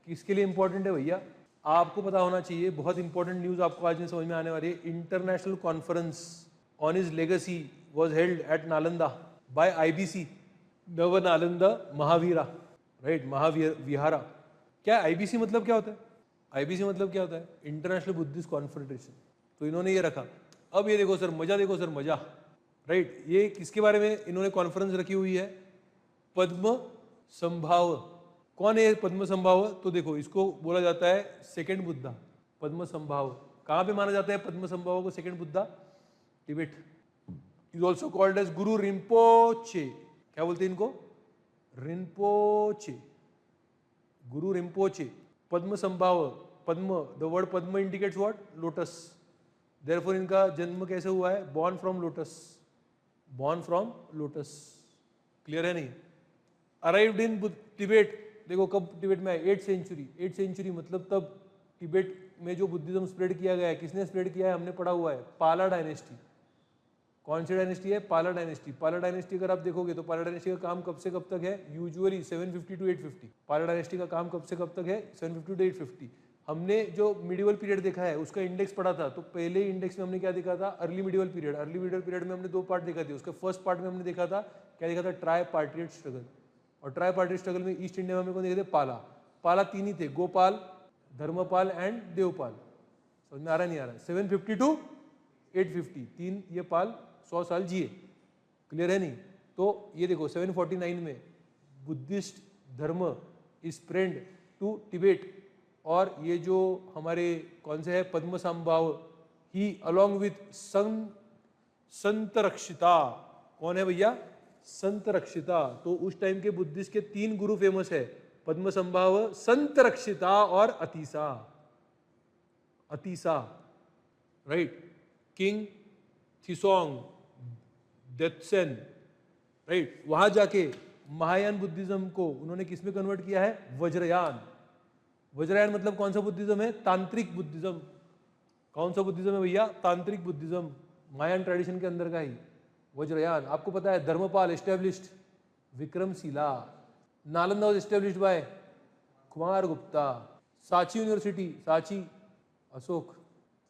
किसके लिए इंपॉर्टेंट है भैया? आपको पता होना चाहिए। बहुत इंपॉर्टेंट न्यूज आपको आज में समझ में आने वाली है। International conference on his legacy was held at Nalanda by IBC, Nava Nalanda Mahavira, right? Mahavihara. क्या IBC मतलब क्या होता है? IBC मतलब क्या होता है? International Buddhist confederation. तो इन्होंने ये रखा। अब ये देखो सर, मजा देखो सर, मजा, राइट? ये किसके बारे में इन्होंने कॉन्फ्रेंस रखी हुई है? पद्म संभाव। कौन है पद्म संभाव? तो देखो, इसको बोला जाता है सेकंड बुद्धा। पद्म संभाव कहाँ पे माना जाता है? पद्म संभाव को second Buddha? Tibet. Is also called as Guru Rinpoche. क्या बोलते हैं इनको? रिम्पोचे, गुरु Rinpoche. Padma Sambhava, Padma, the word Padma indicates what? Lotus. Therefore इनका जन्म कैसे हुआ है? Born from lotus. Born from lotus. Clear है नहीं? अराइव्ड इन तिबेट देखो कब तिब्बत में आए, 8th सेंचुरी। 8th सेंचुरी मतलब तब तिब्बत में जो बुद्धिज्म स्प्रेड किया गया है, किसने स्प्रेड किया है, हमने पढ़ा हुआ है, पाला डायनेस्टी। कौन सी डायनेस्टी है, पाला डायनेस्टी। पाला डायनेस्टी अगर आप देखोगे तो पाला डायनेस्टी का काम कब से कब तक है, यूजुअली 750 टू 850। पाला डायनेस्टी का काम कब से कब तक है, 750 टू 850। हमने जो मिडिवल पीरियड देखा है उसका इंडेक्स पढ़ा था, तो पहले इंडेक्स में हमने क्या देखा था, early medieval period. Early medieval period में हमने 2 पार्ट देखा थे। उसके फर्स्ट पार्ट में हमने देखा था, क्या देखा था, ट्राई पार्टिएट स्ट्रगल। और ट्राई पार्टिएट स्ट्रगल में ईस्ट इंडिया में हमने कौन देखे थे, पाला। पाला 3 ही थे, गोपाल, धर्मपाल एंड देवपाल। समझ में आ रहा नहीं आ रहा, 750 टू 850 3 ये पाल 100 साल जिए। क्लियर है नहीं? तो ये देखो 749 में बुद्धिस्ट धर्म स्प्रेड टू तिब्बत, और ये जो हमारे कौन से है, पद्मसंभाव ही अलोंग विथ संत रक्षिता। कौन है भैया, संत रक्षिता। तो उस टाइम के बुद्धिस्ट के 3 गुरु फेमस है, पद्मसंभाव, संत रक्षिता और Atisha. Atisha, right. King Trisong, Detsen, right. वहां जाके महायान बुद्धिज्म को उन्होंने किसमें कन्वर्ट किया है, वज्रयान। वज्रयान मतलब कौन सा बुद्धिज्म है, तांत्रिक बुद्धिज्म। कौन सा बुद्धिज्म है भैया, तांत्रिक बुद्धिज्म, महायान ट्रेडिशन के अंदर का ही वज्रयान। आपको पता है Dharmapal established Vikramshila, Nalanda was established by Kumar Gupta, Sanchi university, Sanchi Ashok.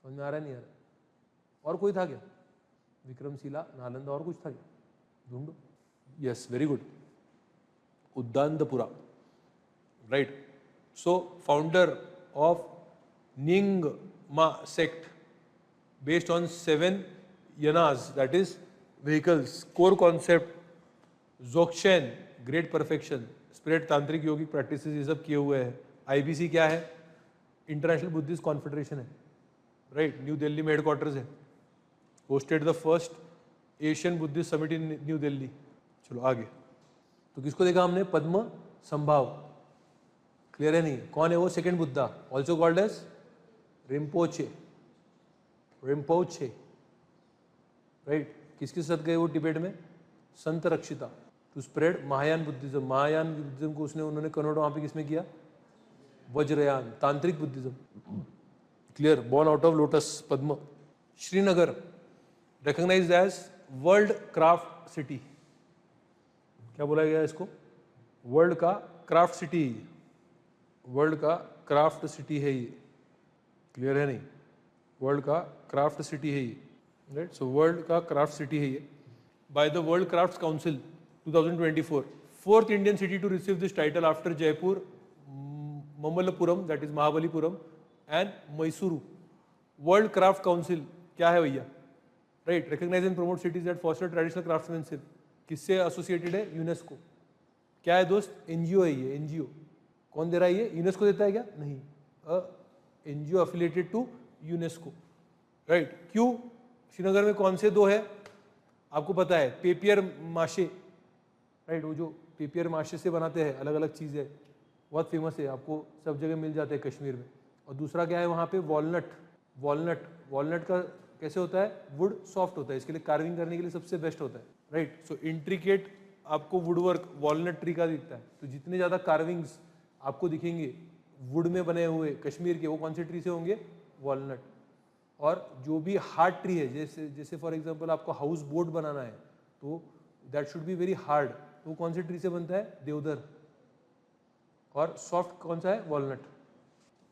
समझ में आ रहा नहीं आ रहा, और कोई था क्या, विक्रमशिला, नालंदा, और कुछ था क्या, ढूंढो। Yes, very good, Uddantapura, right. So founder of Nyingma sect based on 7 yanas, that is vehicles, core concept Dzogchen, great perfection, spread tantric yogic practices, ये सब किए हुए हैं। IBC क्या है, इंटरनेशनल बुद्धिस्ट कॉन्फेडरेशन है, राइट, न्यू दिल्ली में हेडक्वार्टर्स है। Hosted the first Asian Buddhist summit in new Delhi. चलो आगे, तो किसको देखा हमने, पद्म संभाव। क्लियर है नहीं, कौन है वो, second Buddha, also called as Rinpoche. Rinpoche, right. किसके साथ गए वो तिब्बत में, Sant Rakshita, to spread Mahayana Buddhism. Mahayana Buddhism को उन्होंने कन्वर्ट वहां पे किसमें किया, Vajrayana, tantric Buddhism. Clear, born out of lotus, Padma. Srinagar recognised as world craft city. क्या बोला गया इसको, वर्ल्ड का क्राफ्ट सिटी, वर्ल्ड का क्राफ्ट सिटी है ये। क्लियर है नहीं, वर्ल्ड का क्राफ्ट सिटी है ये, राइट। सो वर्ल्ड का क्राफ्ट सिटी है ये, by the world craft council 2024, 4th Indian city to receive this title after Jaipur, Mamallapuram that is Mahabalipuram and Mysuru. World craft council क्या है भैया, right, recognize and promote cities that foster traditional craftsmanship. किससे associated है, UNESCO. क्या है दोस्त, एनजीओ है ये, एनजीओ। कौन दे रहा है ये, यूनेस्को देता है क्या, नहीं, NGO affiliated to UNESCO, right. क्यों, श्रीनगर में कौन से 2 है आपको पता है, पेपियर माशे, राइट, वो जो पेपियर माशे से बनाते हैं अलग अलग चीज़ें, बहुत फेमस है, आपको सब जगह मिल जाते हैं कश्मीर में। और दूसरा क्या है वहाँ पे, वॉलनट। वॉलनट, वॉलनट का कैसे होता है, वुड सॉफ्ट होता है, इसके लिए कार्विंग करने के लिए सबसे बेस्ट होता है, राइट। सो इंट्रिकेट आपको वुडवर्क वॉलनट ट्री का दिखता है। तो जितने ज़्यादा कार्विंग्स आपको दिखेंगे वुड में बने हुए कश्मीर के, वो कौन से ट्री से होंगे, वॉलनट। और जो भी हार्ड ट्री है, जैसे फॉर एग्जांपल आपको हाउस बोट बनाना है तो that should be very hard, तो वो कौन से ट्री से बनता है, देवदार। और सॉफ्ट कौन सा है, वॉलनट।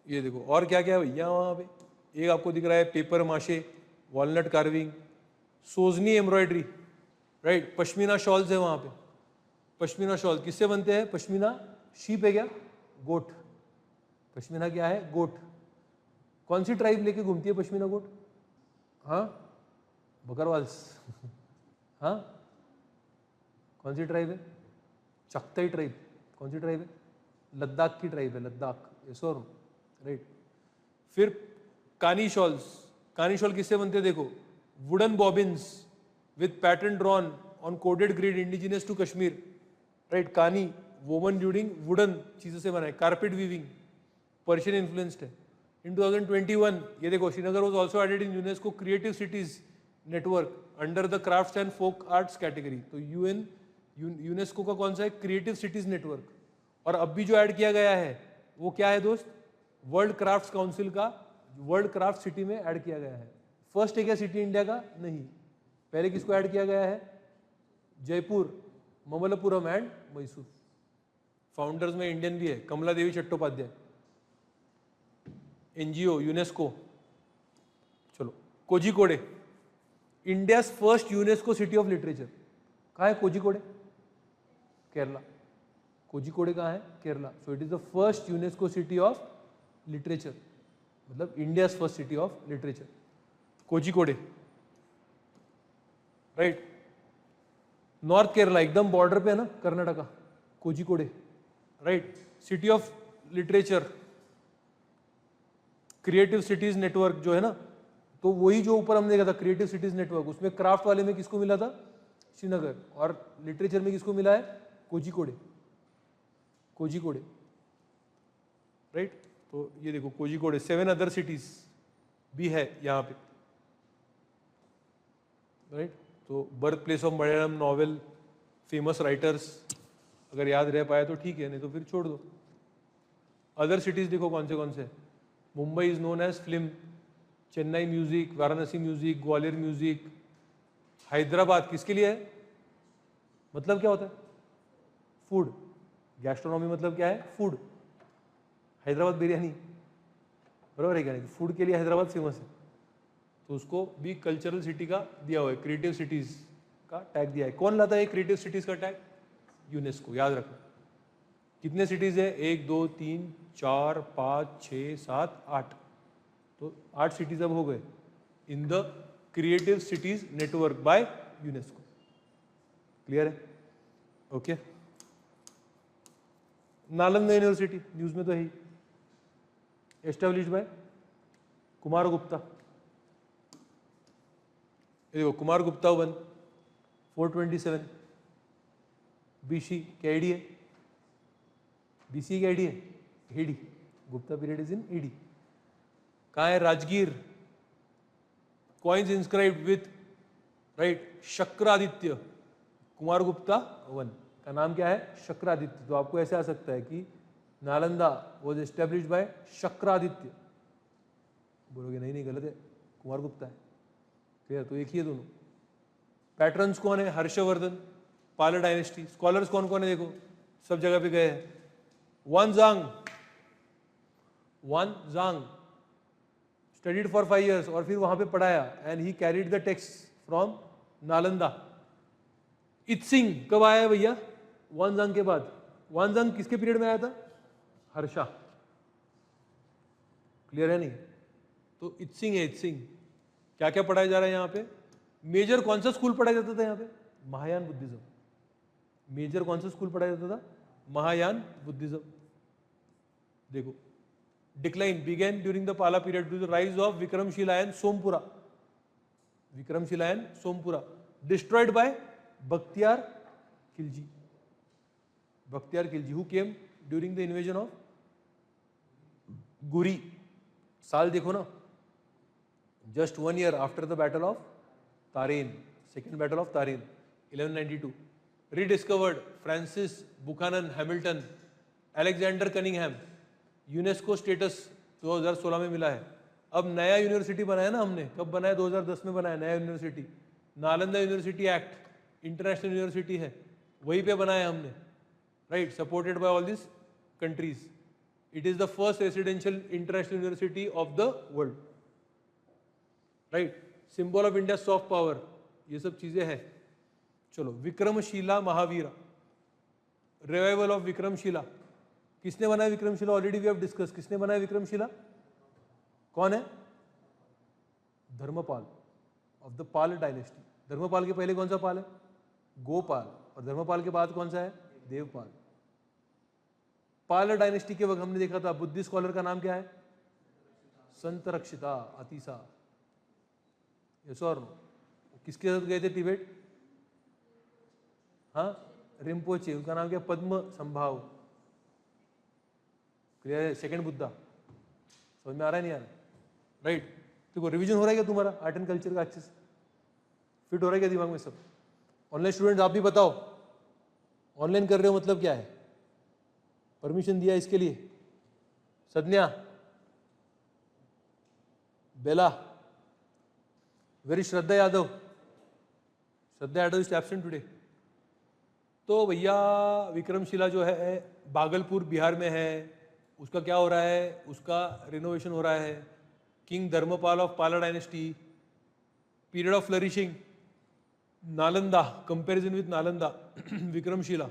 ये देखो और क्या क्या है भैया वहाँ पे, एक आपको दिख रहा है पेपर माशे, walnut carving, सोजनी embroidery, right. Pashmina shawls है वहाँ पे। पश्मीना शॉल किससे बनते हैं, पश्मीना शीप है क्या, गोट। पश्मीना क्या है, गोट। कौन सी ट्राइब लेके घूमती है पश्मीना गोट, हाँ, बकरवाल्स। हाँ, कौन सी ट्राइब है, चकताई ट्राइब। कौन सी ट्राइब है, लद्दाख की ट्राइब है, लद्दाख, एसोर, राइट। फिर कानी शॉल्स, कानी शॉल किससे बनते हैं, देखो, wooden bobbins with pattern drawn on coded grid indigenous to Kashmir, right. Kani woven during wooden चीजों से बना है, कारपेट वीविंग पर्शियन इन्फ्लुएंस्ड है। इन 2021 ये देखो, Srinagar was also added in UNESCO creative cities network under the crafts and folk arts category. तो UNESCO का कौन सा है, क्रिएटिव सिटीज नेटवर्क। और अब भी जो ऐड किया गया है वो क्या है दोस्त, वर्ल्ड क्राफ्ट काउंसिल का वर्ल्ड क्राफ्ट सिटी में ऐड किया गया है। फर्स्ट है क्या सिटी इंडिया का, नहीं, पहले किसको ऐड किया गया है, जयपुर, ममल्लपुरम एंड मैसूर। फाउंडर्स में इंडियन भी है, कमला देवी चट्टोपाध्याय। NGO UNESCO. चलो Kozhikode, India first UNESCO city of literature. कहाँ है कोझिकोडे, केरला। कोझिकोडे कहाँ है, Kerala. So it is the first UNESCO city of literature, मतलब India first city of literature Kozhikode, right. North Kerala एकदम बॉर्डर पे है ना Karnataka, Kozhikode, right. City of literature, creative cities network जो है ना, तो वही जो ऊपर हमने देखा था क्रिएटिव सिटीज नेटवर्क, उसमें क्राफ्ट वाले में किसको मिला था, श्रीनगर, और लिटरेचर में किसको मिला है, कोझिकोडे, कोझिकोडे, राइट। तो ये देखो कोझिकोडे, 7 अदर सिटीज भी है यहाँ पे, राइट। तो birth place of Malayalam novel, famous writers, अगर याद रह पाए तो ठीक है, नहीं तो फिर छोड़ दो। अदर सिटीज देखो कौन से, Mumbai is known as film, Chennai music, Varanasi music, Gwalior music, Hyderabad किसके लिए है, मतलब क्या होता है, फूड, गैस्ट्रोनॉमी मतलब क्या है, फूड, हैदराबाद बिरयानी, बराबर है क्या नहीं, फूड के लिए हैदराबाद फेमस है, तो उसको भी कल्चरल सिटी का दिया हुआ है, क्रिएटिव सिटीज का टैग दिया है। कौन लाता है क्रिएटिव सिटीज का टैग, यूनेस्को, याद रखना। कितने सिटीज है, 1 2 3 4 5 6 7 8, तो 8 सिटीज अब हो गए in the creative cities network by UNESCO. Clear है, ओके। नालंदा यूनिवर्सिटी न्यूज में तो है ही, एस्टेब्लिश्ड बाय कुमार गुप्ता। देखो कुमार गुप्ता वन 427 बीसी क्या एडी है, बीसी क्या एडी है, AD, Gupta period is in AD. कहाँ है, Rajgir. Coins inscribed with, right, Shakraditya, Kumar Gupta one का नाम क्या है, शक्रादित्य। तो आपको ऐसे आ सकता है कि Nalanda was established by Shakraditya, बोलोगे नहीं गलत है, कुमार गुप्ता है। क्लियर, तो एक ही है दोनों। पैटर्न्स कौन है, हर्षवर्धन, पाल डायनेस्टी। स्कॉलर्स कौन कौन है, देखो सब जगह पे गए हैं। Hiuen Tsang studied for 5 years और फिर वहां पे पढ़ाया, and he carried the text from Nalanda. Itsing कब आया है भैया, वन जांग के बाद। वन जांग किसके पीरियड में आया था, हर्षा। क्लियर है नहीं, तो इत्सिंग है, इत्सिंग। क्या क्या पढ़ाया जा रहा है यहाँ पे, मेजर कौन सा स्कूल पढ़ाया जाता था यहाँ पे, महायान बुद्धिज्म। मेजर कौन सा स्कूल पढ़ाया जाता था, महायान बुद्धिज्म। देखो decline began during the Pala period to the rise of Vikramashila and Somapura, Vikramashila and Somapura, destroyed by Bakhtiyar Khilji, Bakhtiyar Khilji who came during the invasion of Ghuri. साल देखो ना, just 1 year after the battle of Tarin, second battle of Tarin, 1192. Rediscovered, Francis Buchanan Hamilton, Alexander Cunningham, UNESCO status 2016 में मिला है। अब नया university बनाया ना हमने, कब बनाया, 2010 में बनाया नया university, Nalanda university act, international university है, वहीं पे बनाया हमने, right, supported by all this countries. It is the first residential international university of the world, right. Symbol of India soft power, ये सब चीजें हैं। चलो विक्रमशिला महावीरा, रिवाइवल ऑफ विक्रमशिला। किसने बनाया Vikramshila, already we have discuss, किसने बनाया विक्रमशिला, कौन है, Dharmapala of the Pala dynasty. Dharmapala के पहले कौन सा पाल है, गोपाल, और धर्मपाल के बाद कौन सा है, देवपाल। पाल डायनेस्टी के वक्त हमने देखा था बुद्धिस्ट स्कॉलर का नाम क्या है, संत रक्षिता अतीसा, यस और नो। किसके साथ गए थे तिबेट, हाँ, रिम्पोचे, उनका नाम क्या, पद्म संभाव। क्लियर है, सेकंड बुद्धा। समझ में आ रहा है नहीं आ रहा, राइट। देखो रिवीजन हो रहा है क्या तुम्हारा आर्ट एंड कल्चर का, अच्छे से फिट हो रहा है क्या दिमाग में सब। ऑनलाइन स्टूडेंट आप भी बताओ, ऑनलाइन कर रहे हो मतलब क्या है, परमिशन दिया इसके लिए? Sadanya, Bela, very Shraddha Yadav, Shraddha Yadav is absent today. तो भैया विक्रमशिला जो है भागलपुर बिहार में है, उसका क्या हो रहा है? उसका रिनोवेशन हो रहा है। King Dharmapala of Pala dynasty, period of flourishing, Nalanda, comparison with Nalanda, Vikramshila,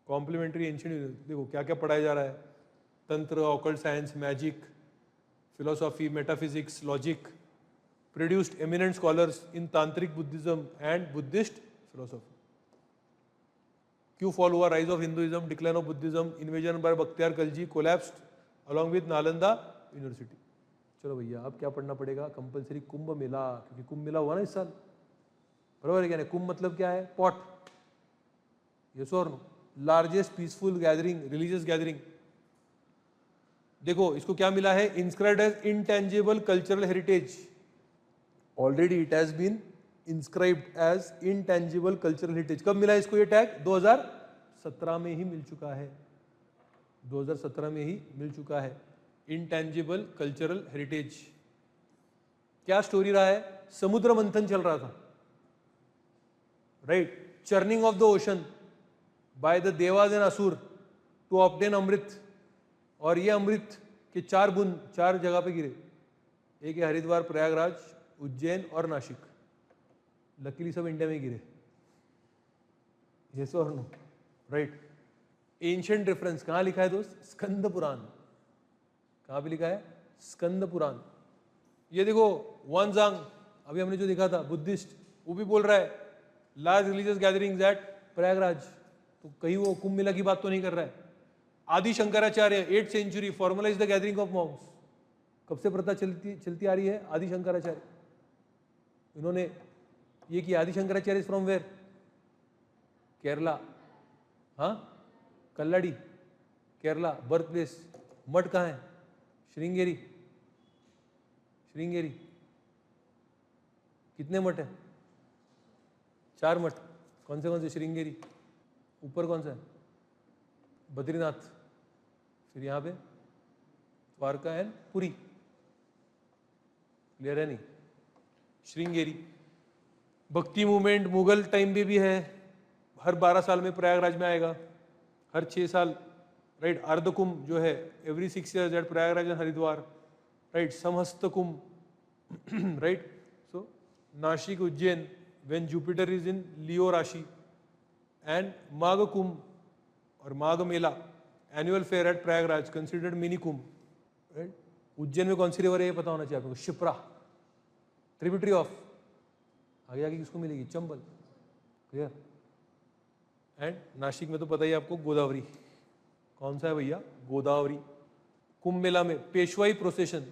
complementary ancient. देखो क्या क्या पढ़ाया जा रहा है, tantra, occult science, magic, philosophy, metaphysics, logic, produced eminent scholars in tantric Buddhism and Buddhist philosophy. क्यों फॉल हुआ? Rise of Hinduism, decline of Buddhism, invasion by Bakhtiyar Khilji, collapsed along with Nalanda university. चलो भैया अब क्या पढ़ना पड़ेगा? कंपलसरी कुंभ मेला, क्योंकि कुंभ मेला हुआ ना इस साल, बराबर है क्या नहीं? कुंभ मतलब क्या है? पॉट, यस और no? Largest peaceful gathering, religious gathering. देखो इसको क्या मिला है? Inscribed as intangible cultural heritage. Already it has been inscribed as intangible cultural heritage. कब मिला इसको ये टैग? 2017 में ही मिल चुका है, 2017 में ही मिल चुका है इंटेंजिबल कल्चरल हेरिटेज। क्या स्टोरी रहा है? समुद्र मंथन चल रहा था, right? Churning of the ocean by the Dewas and असुर टू ऑब्टेन अमृत। और ये अमृत के 4 बूंद 4 जगह पे गिरे। एक है हरिद्वार, प्रयागराज, उज्जैन और नासिक। लकीली सब इंडिया में गिरे, यस और नो? राइट। एंशिएंट रेफरेंस कहाँ लिखा है दोस्त? स्कंद पुराण। कहाँ पे लिखा है? स्कंद पुराण। ये देखो वानजांग, अभी हमने जो देखा था बुद्धिस्ट, वो भी बोल रहा है large religious gatherings at Prayagraj. तो कहीं वो कुंभ मेला की बात तो नहीं कर रहा है। Adi Shankaracharya 8th century formalize the gathering of monks. कब से प्रथा चलती आ रही है? आदि शंकराचार्य, इन्होंने ये किया। आदि शंकराचार्य फ्रॉम वेयर? केरला, हाँ, कल्लाडी, केरला बर्थ प्लेस। मठ कहाँ है? श्रृंगेरी। श्रृंगेरी कितने मठ है? 4 मठ। कौन से? श्रृंगेरी। ऊपर कौन सा है? बद्रीनाथ। फिर यहाँ पे द्वारका एंड पुरी। क्लियर है नहीं? श्रृंगेरी। भक्ति मूवमेंट मुगल टाइम में भी है, हर 12 साल में प्रयागराज में आएगा, हर 6 साल, राइट? अर्ध कुंभ जो है every 6 years at Prayagraj and Haridwar, right? Simhastha Kumbh, right? So Nashik, Ujjain when Jupiter is in Leo rashi, and Magh Kumbh और Magh Mela annual fair at Prayagraj considered mini Kumbh, right? Ujjain में कौन सी रिवर है ये पता होना चाहिए आपको? शिप्रा, ट्रिब्यूटरी ऑफ, आगे आगे किसको मिलेगी? चंबल। क्लियर? एंड नासिक में तो पता ही आपको गोदावरी। कौन सा है भैया? गोदावरी। कुंभ मेला में Peshwai procession,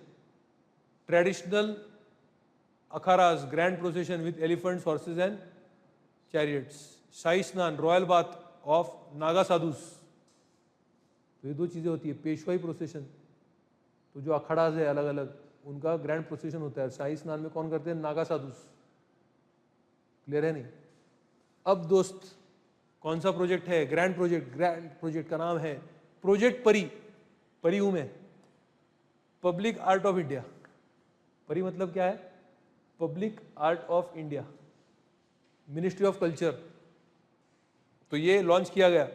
traditional akharas, grand procession with elephants, horses and chariots, Shahi Snan, royal bath of Naga sadhus. तो ये 2 चीजें होती है, पेशवाई प्रोसेशन, तो जो अखाड़ाज है अलग अलग उनका ग्रैंड प्रोसेशन होता है। शाही स्नान में कौन करते हैं? नागा साधुस। क्लियर है नहीं? अब दोस्त कौन सा प्रोजेक्ट है? ग्रैंड प्रोजेक्ट का नाम है प्रोजेक्ट परी। परी हूं मैं, पब्लिक आर्ट ऑफ इंडिया। परी मतलब क्या है? Public art of India, ministry of culture. तो ये लॉन्च किया गया।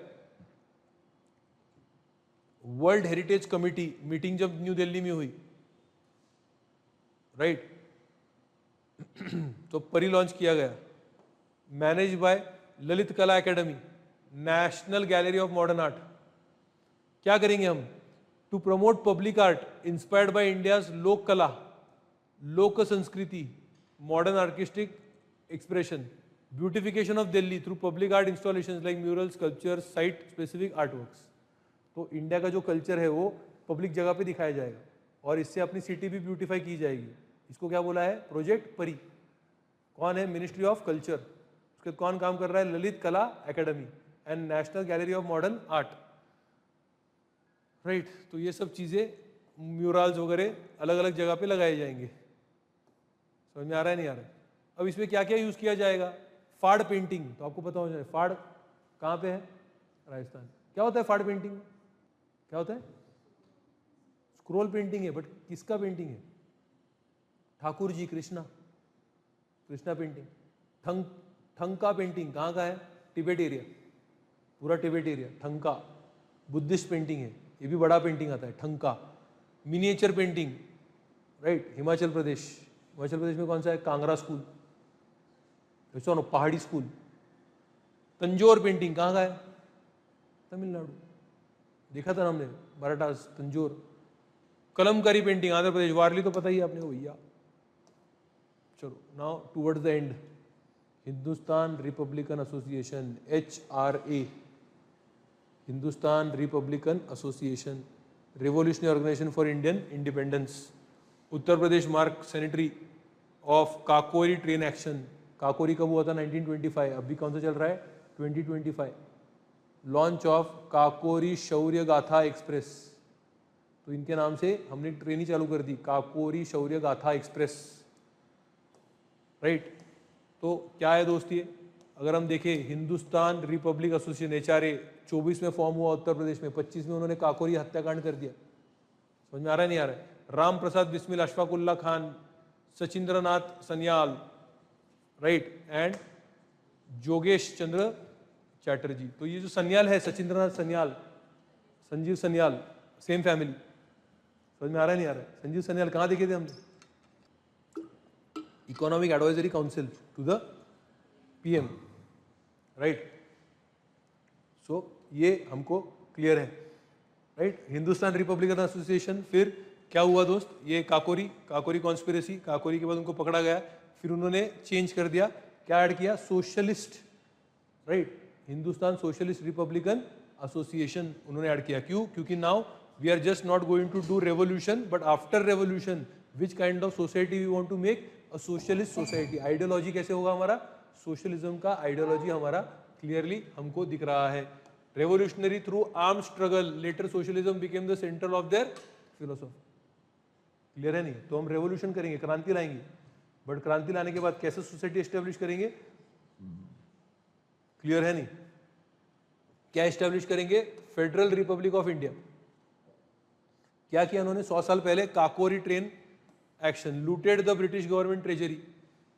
वर्ल्ड हेरिटेज कमिटी मीटिंग जब न्यू दिल्ली में हुई, राइट? तो परी लॉन्च किया गया, manage by Lalit Kala academy, national gallery of modern art. क्या करेंगे हम? To promote public art inspired by India's lok kala, lok sanskriti, modern artistic expression, beautification of Delhi through public art installations like murals, sculptures, site specific artworks. तो India का जो culture है वो public जगह पे दिखाया जाएगा और इससे अपनी सिटी भी ब्यूटीफाई की जाएगी। इसको क्या बोला है? प्रोजेक्ट परी। कौन है? Ministry of culture. उसके कौन काम कर रहा है? Lalit Kala academy and national gallery of modern art, right? तो ये सब चीजें, म्यूरल्स वगैरह अलग अलग जगह पे लगाए जाएंगे। समझ में आ रहा है नहीं आ रहा है? अब इसमें क्या क्या यूज किया जाएगा? फाड़ पेंटिंग, तो आपको पता हो जाए फाड़ कहाँ पे है? राजस्थान। क्या होता है फाड़ पेंटिंग? क्या होता है? स्क्रोल पेंटिंग है, बट किसका पेंटिंग है? ठाकुर जी, कृष्णा पेंटिंग। ठंका पेंटिंग कहाँ का है? तिब्बत एरिया, पूरा तिब्बत एरिया। ठंका बुद्धिस्ट पेंटिंग है, ये भी बड़ा पेंटिंग आता है। ठंका miniature painting, right, Himachal Pradesh में कौन सा है? कांगड़ा स्कूल, पहाड़ी स्कूल। तंजौर पेंटिंग कहाँ का है? तमिलनाडु, देखा था हमने, मराठास, तंजौर। कलमकारी पेंटिंग आंध्र प्रदेश, वारली तो पता ही है आपने को भैया। चलो now towards the end, Hindustan republican association, HRA, Hindustan republican association, revolutionary organisation for Indian independence. Uttar Pradesh mark centenary of Kakori train action. Kakori कब हुआ था? 1925। अभी कौन सा चल रहा है? 2025। लॉन्च ऑफ काकोरी शौर्य गाथा एक्सप्रेस, तो इनके नाम से हमने ट्रेन ही चालू कर दी, काकोरी शौर्य गाथा एक्सप्रेस, राइट। तो क्या है दोस्त ये? अगर हम देखें, हिंदुस्तान रिपब्लिक एसोसिएशन HRA 24 में फॉर्म हुआ उत्तर प्रदेश में, 25 में उन्होंने काकोरी हत्याकांड कर दिया। समझ में आ रहा है नहीं आ रहा है? राम प्रसाद बिस्मिल, अशफाकुल्ला खान, सचिंद्रनाथ सन्याल, राइट, एंड जोगेश चंद्र चैटर्जी। तो ये जो सन्याल है, सचिंद्रनाथ सन्याल, संजीव सन्याल, सेम फैमिली। समझ में आ रहा है नहीं आ रहा है? संजीव सन्याल कहाँ देखे थे हमने? Economic advisory council to the PM, right. So ये हमको क्लियर है, राइट। हिंदुस्तान रिपब्लिकन एसोसिएशन, फिर क्या हुआ दोस्त? ये काकोरी कॉन्स्पिरेसी, काकोरी के बाद उनको पकड़ा गया, फिर उन्होंने चेंज कर दिया, क्या ऐड किया? Socialist, right, Hindustan socialist republican association उन्होंने ऐड किया। क्यों? क्योंकि now we are just not going to do revolution, but after revolution which kind of society we want to make? A socialist society. Ideology कैसे होगा हमारा? Socialism का ideology हमारा clearly हमको दिख रहा है। Revolutionary through arm struggle, later socialism became the centre of their philosophy. Clear है नहीं? तो हम रेवोल्यूशन करेंगे, क्रांति लाएंगे, बट क्रांति लाने के बाद कैसे सोसाइटी एस्टेब्लिश करेंगे? क्लियर है नहीं? क्या एस्टेब्लिश करेंगे? Federal republic of India. क्या किया उन्होंने 100 साल पहले? Kakori train action, looted the British government treasury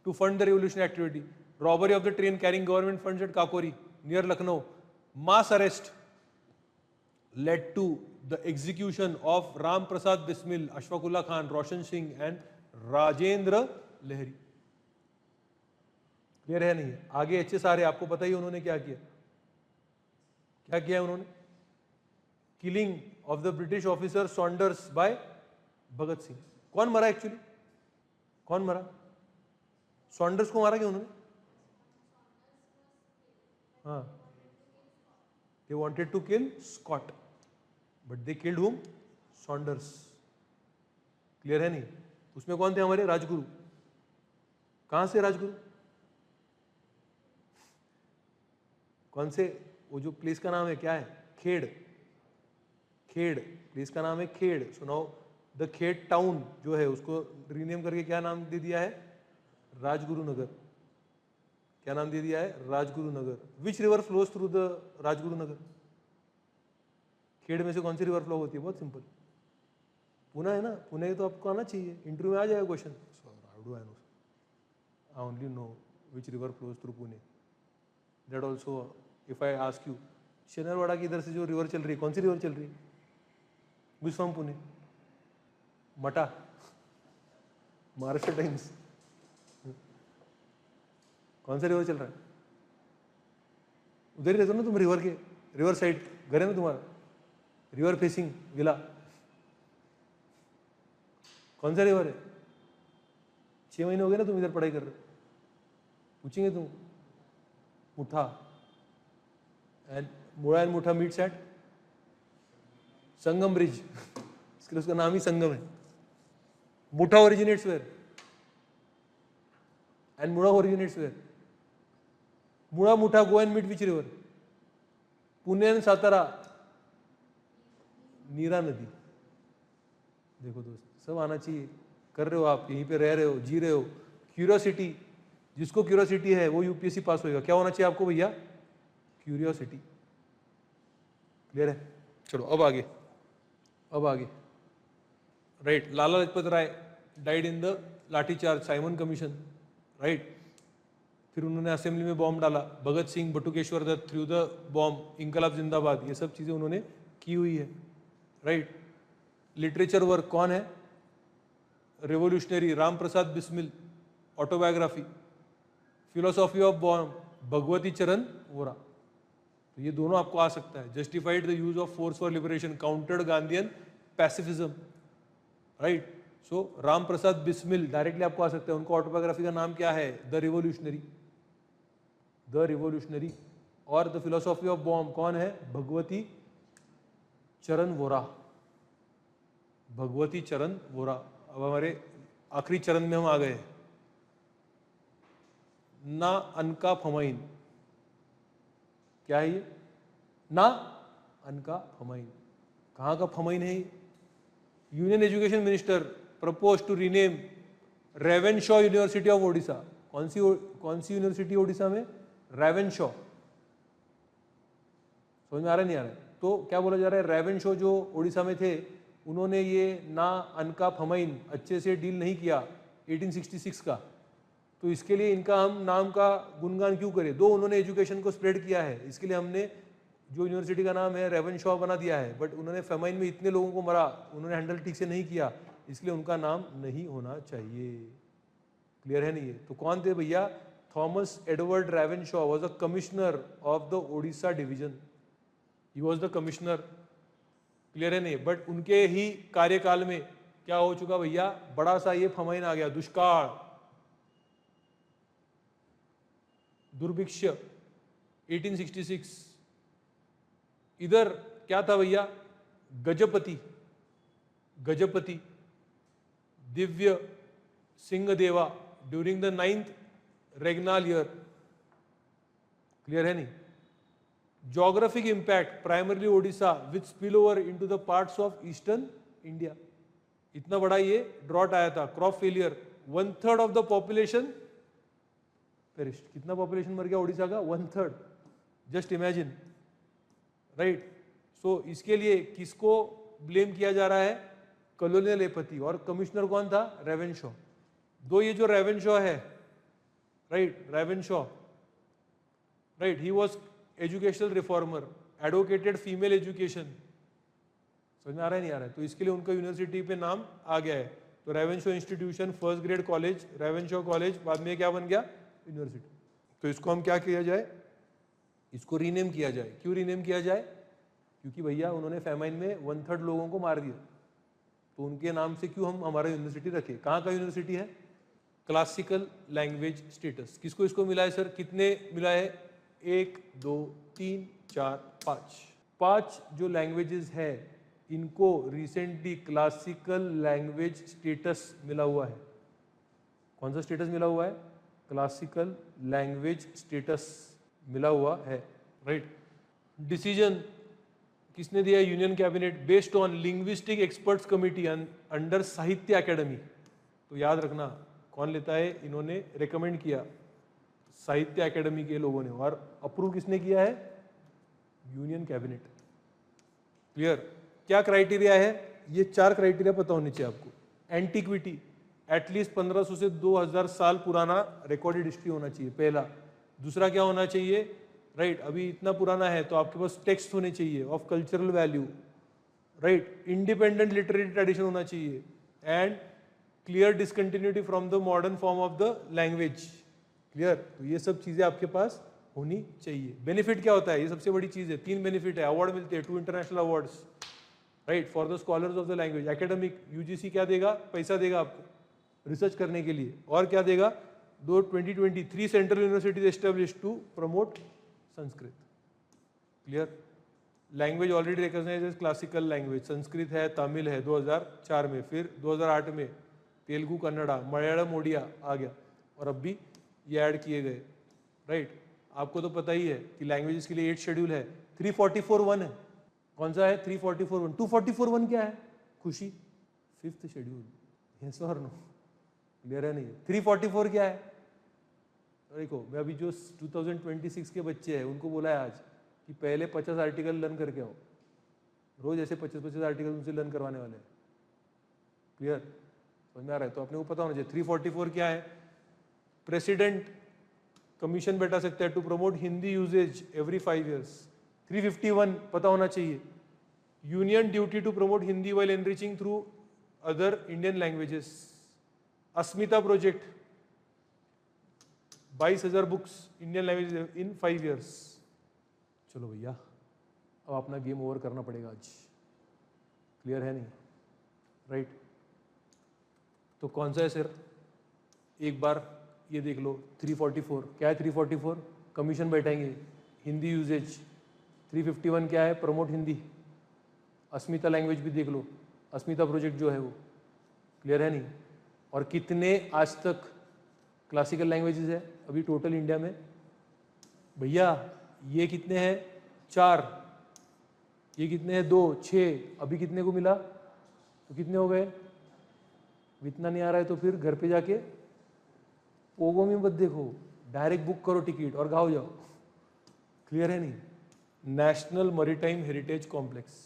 to fund the revolutionary activity, robbery of the train carrying government funds at Kakori near Lucknow, mass arrest led to the execution of Ram Prasad Bismil, Ashfaq Ullah Khan, Roshan Singh and Rajendra Lahiri। Clear है नहीं? आगे HSR है, आपको पता ही उन्होंने क्या किया। क्या किया उन्होंने? Killing of the British officer Saunders by Bhagat Singh. कौन मरा एक्चुअली? कौन मरा? सॉन्डर्स को मारा क्यों उन्होंने? हाँ, they wanted to kill Scott, but they killed whom? Saunders। Clear है नहीं? उसमें कौन थे हमारे? राजगुरु। कहां से राजगुरु? कौन से? वो जो प्लेस का नाम है क्या है? खेड़। प्लेस का नाम है खेड़। सुनाओ, द खेड़ टाउन जो है उसको रीनेम करके क्या नाम दे दिया है? राजगुरु नगर। क्या नाम दे दिया है? Rajguru Nagar. Which river flows through the Rajguru Nagar? Khed में से कौन सी रिवर फ्लो होती है? बहुत सिंपल, पुणे है ना। पुणे तो आपको आना चाहिए, इंटरव्यू में आ जाएगा question. I only know which river flows through Pune. That also if I ask you, Shaniwar Wada की इधर से जो रिवर चल रही है, कौन सी रिवर चल रही है? Which from Pune? Mata, Maharashtra Times. कौन सा रिवर चल रहा है? उधर ही रहते हो ना तुम, रिवर के, रिवर साइड घर है ना तुम्हारा, रिवर फेसिंग विला। कौन सा रिवर है? 6 महीने हो गए ना तुम इधर पढ़ाई कर रहे हो। पूछेंगे तुम, मुठा एंड मुड़ा and Mutha meets eight Sangam bridge. इसके लिए उसका नाम ही संगम है। Mutha originates where and Mula originates where? Mula Mutha go and meet which river? Pune and Satara, Nira नदी। देखो दोस्त, सब आना चाहिए। कर रहे हो आप, यहीं पे रह रहे हो, जी रहे हो। क्यूरियोसिटी, जिसको क्यूरियोसिटी है वो यूपीएससी पास होएगा। क्या होना चाहिए आपको भैया? क्यूरियोसिटी। क्लियर है? चलो अब आगे। अब आगे, right, Lala Lajpat Rai died in the lathicharge, Simon Commission, right. फिर उन्होंने असेंबली में बॉम्ब डाला, Bhagat Singh, Batukeshwar Dutt threw the bomb, इंकलाब जिंदाबाद, ये सब चीज़ें उन्होंने की हुई है, राइट। लिटरेचर वर्क कौन है? Revolutionary Ram Prasad Bismil, autobiography. Philosophy of bomb Bhagwati Charan Vohra. तो ये दोनों आपको आ सकता है। Justified the use of force for liberation, countered Gandhian pacifism, right. So Ram Prasad Bismil directly आपको आ सकता है। उनका ऑटोबायोग्राफी का नाम क्या है? The revolutionary, the revolutionary. और द फिलोसॉफी ऑफ बॉम्ब कौन है? भगवती चरण वोरा, भगवती चरण वोरा। अब हमारे आखिरी चरण में हम आ गए। ना अनका फमाइन, क्या है ये? ना अनका फमाइन, कहाँ का फमाइन है ये? Union education minister propose to rename Ravenshaw university of Odisha. कौन सी यूनिवर्सिटी ओडिशा में? रेवेनशॉ। समझ में आ रहा है नहीं आ रहा है? तो क्या बोला जा रहा है? रेवेनशॉ जो ओडिशा में थे, उन्होंने ये ना अनका फमाइन अच्छे से डील नहीं किया 1866 का, तो इसके लिए इनका हम नाम का गुणगान क्यों करें? दो उन्होंने एजुकेशन को स्प्रेड किया है, इसके लिए हमने जो यूनिवर्सिटी का नाम है रेवेनशॉ बना दिया है, बट उन्होंने फेमाइन में इतने लोगों को मरा, उन्होंने हैंडल ठीक से नहीं किया, इसलिए उनका नाम नहीं होना चाहिए। क्लियर है नहीं? है तो कौन थे भैया? Thomas Edward Ravenshaw was a commissioner of the Odisha division, he was the commissioner. Clear है नहीं? बट उनके ही कार्यकाल में क्या हो चुका भैया? बड़ा सा ये फमाइन आ गया, दुष्काल, दुर्भिक्ष 1866। इधर क्या था भैया? गजपति, गजपति दिव्य सिंह देवा during the 9th रेगनाल year. Clear है नहीं? Geographic impact primarily Odisha with spill over into the parts of eastern India। इतना बड़ा ये ड्रॉट आया था, crop failure, 1/3 of the population perished. कितना पॉपुलेशन मर गया ओडिशा का? 1/3। Just imagine, right. सो इसके लिए किसको ब्लेम किया जा रहा है? Colonial apathy. और कमिश्नर कौन था? रेवेनशॉ। दो ये जो रेवेनशॉ है, right, Ravenshaw, right, he was educational reformer, advocated female education. समझ में आ रहा है नहीं आ रहा है? तो इसके लिए उनका यूनिवर्सिटी पे नाम आ गया है। तो Ravenshaw institution, first grade college, Ravenshaw college, बाद में क्या बन गया? यूनिवर्सिटी। तो इसको हम क्या किया जाए? इसको रीनेम किया जाए। क्यों रीनेम किया जाए? क्योंकि भैया उन्होंने फेमाइन में 1/3 लोगों को मार दिया, तो उनके नाम से क्यों हम हमारा यूनिवर्सिटी रखें? कहाँ का यूनिवर्सिटी है? Classical language status. किसको इसको मिला है सर? कितने मिला है? 1 2 3 4 5। 5 जो लैंग्वेजेस है, इनको रिसेंटली क्लासिकल लैंग्वेज स्टेटस मिला हुआ है। कौन सा स्टेटस मिला हुआ है? क्लासिकल लैंग्वेज स्टेटस मिला हुआ है, राइट। डिसीजन किसने दिया? Union cabinet, based on linguistic experts committee under साहित्य अकेडमी। तो याद रखना कौन लेता है? इन्होंने रेकमेंड किया साहित्य अकेडमी के लोगों ने, और अप्रूव किसने किया है? Union cabinet. क्लियर? क्या क्राइटेरिया है? ये 4 क्राइटेरिया पता होने चाहिए आपको। एंटीक्विटी, एटलीस्ट 1500 से 2000 साल पुराना रिकॉर्डेड हिस्ट्री होना चाहिए, पहला। दूसरा क्या होना चाहिए? राइट, अभी इतना पुराना है तो आपके पास टेक्स्ट होने चाहिए of cultural value, right. Independent literary tradition होना चाहिए, and clear discontinuity from the modern form of the language. Clear? तो ये सब चीजें आपके पास होनी चाहिए। बेनिफिट क्या होता है? ये सबसे बड़ी चीज है। 3 बेनिफिट है, अवार्ड मिलते हैं, 2 international awards, right, for the scholars of the language. Academic, UGC क्या देगा? पैसा देगा आपको रिसर्च करने के लिए। और क्या देगा? 2023 central universities establish to promote Sanskrit. Clear? Language already recognised as classical language. Sanskrit है, तमिल है 2004 में, फिर 2008 में तेलुगु, कन्नड़ा, मलयालम, ओडिया आ गया, और अब भी ये ऐड किए गए, राइट। आपको तो पता ही है कि लैंग्वेजेस के लिए 8 शेड्यूल है, 344(1) है। कौन सा है? 344(1). 244(1) क्या है? खुशी, 5th शेड्यूल। यस और नो? क्लियर है नहीं? 344 क्या है? देखो, मैं अभी जो 2026 के बच्चे हैं उनको बोला है आज कि पहले 50 आर्टिकल लर्न करके आओ। रोज ऐसे 25-25 आर्टिकल उनसे लर्न करवाने वाले हैं। क्लियर, समझ में आ रहा है? तो अपने को पता होना चाहिए 344 क्या है। प्रेसिडेंट कमीशन बैठा सकता है to promote Hindi usage every 5 years। 351 पता होना चाहिए, union duty to promote Hindi while enriching through other Indian languages. Asmita project 22,000 books Indian language in 5 years। चलो भैया, अब अपना गेम ओवर करना पड़ेगा आज। क्लियर है नहीं? राइट तो कौन सा है सर? एक बार ये देख लो 344 क्या है। 344 कमीशन बैठाएंगे हिंदी यूजेज। 351 क्या है? प्रमोट हिंदी। अस्मिता लैंग्वेज भी देख लो, अस्मिता प्रोजेक्ट जो है वो। क्लियर है नहीं? और कितने आज तक क्लासिकल लैंग्वेजेस है अभी टोटल इंडिया में? भैया ये कितने हैं? 4। ये कितने हैं? 2, 6। अभी कितने को मिला? तो कितने हो गए? इतना नहीं आ रहा है तो फिर घर पे जाके पोगो में मत देखो, डायरेक्ट बुक करो टिकट और गाँव जाओ। क्लियर है नहीं? National maritime heritage complex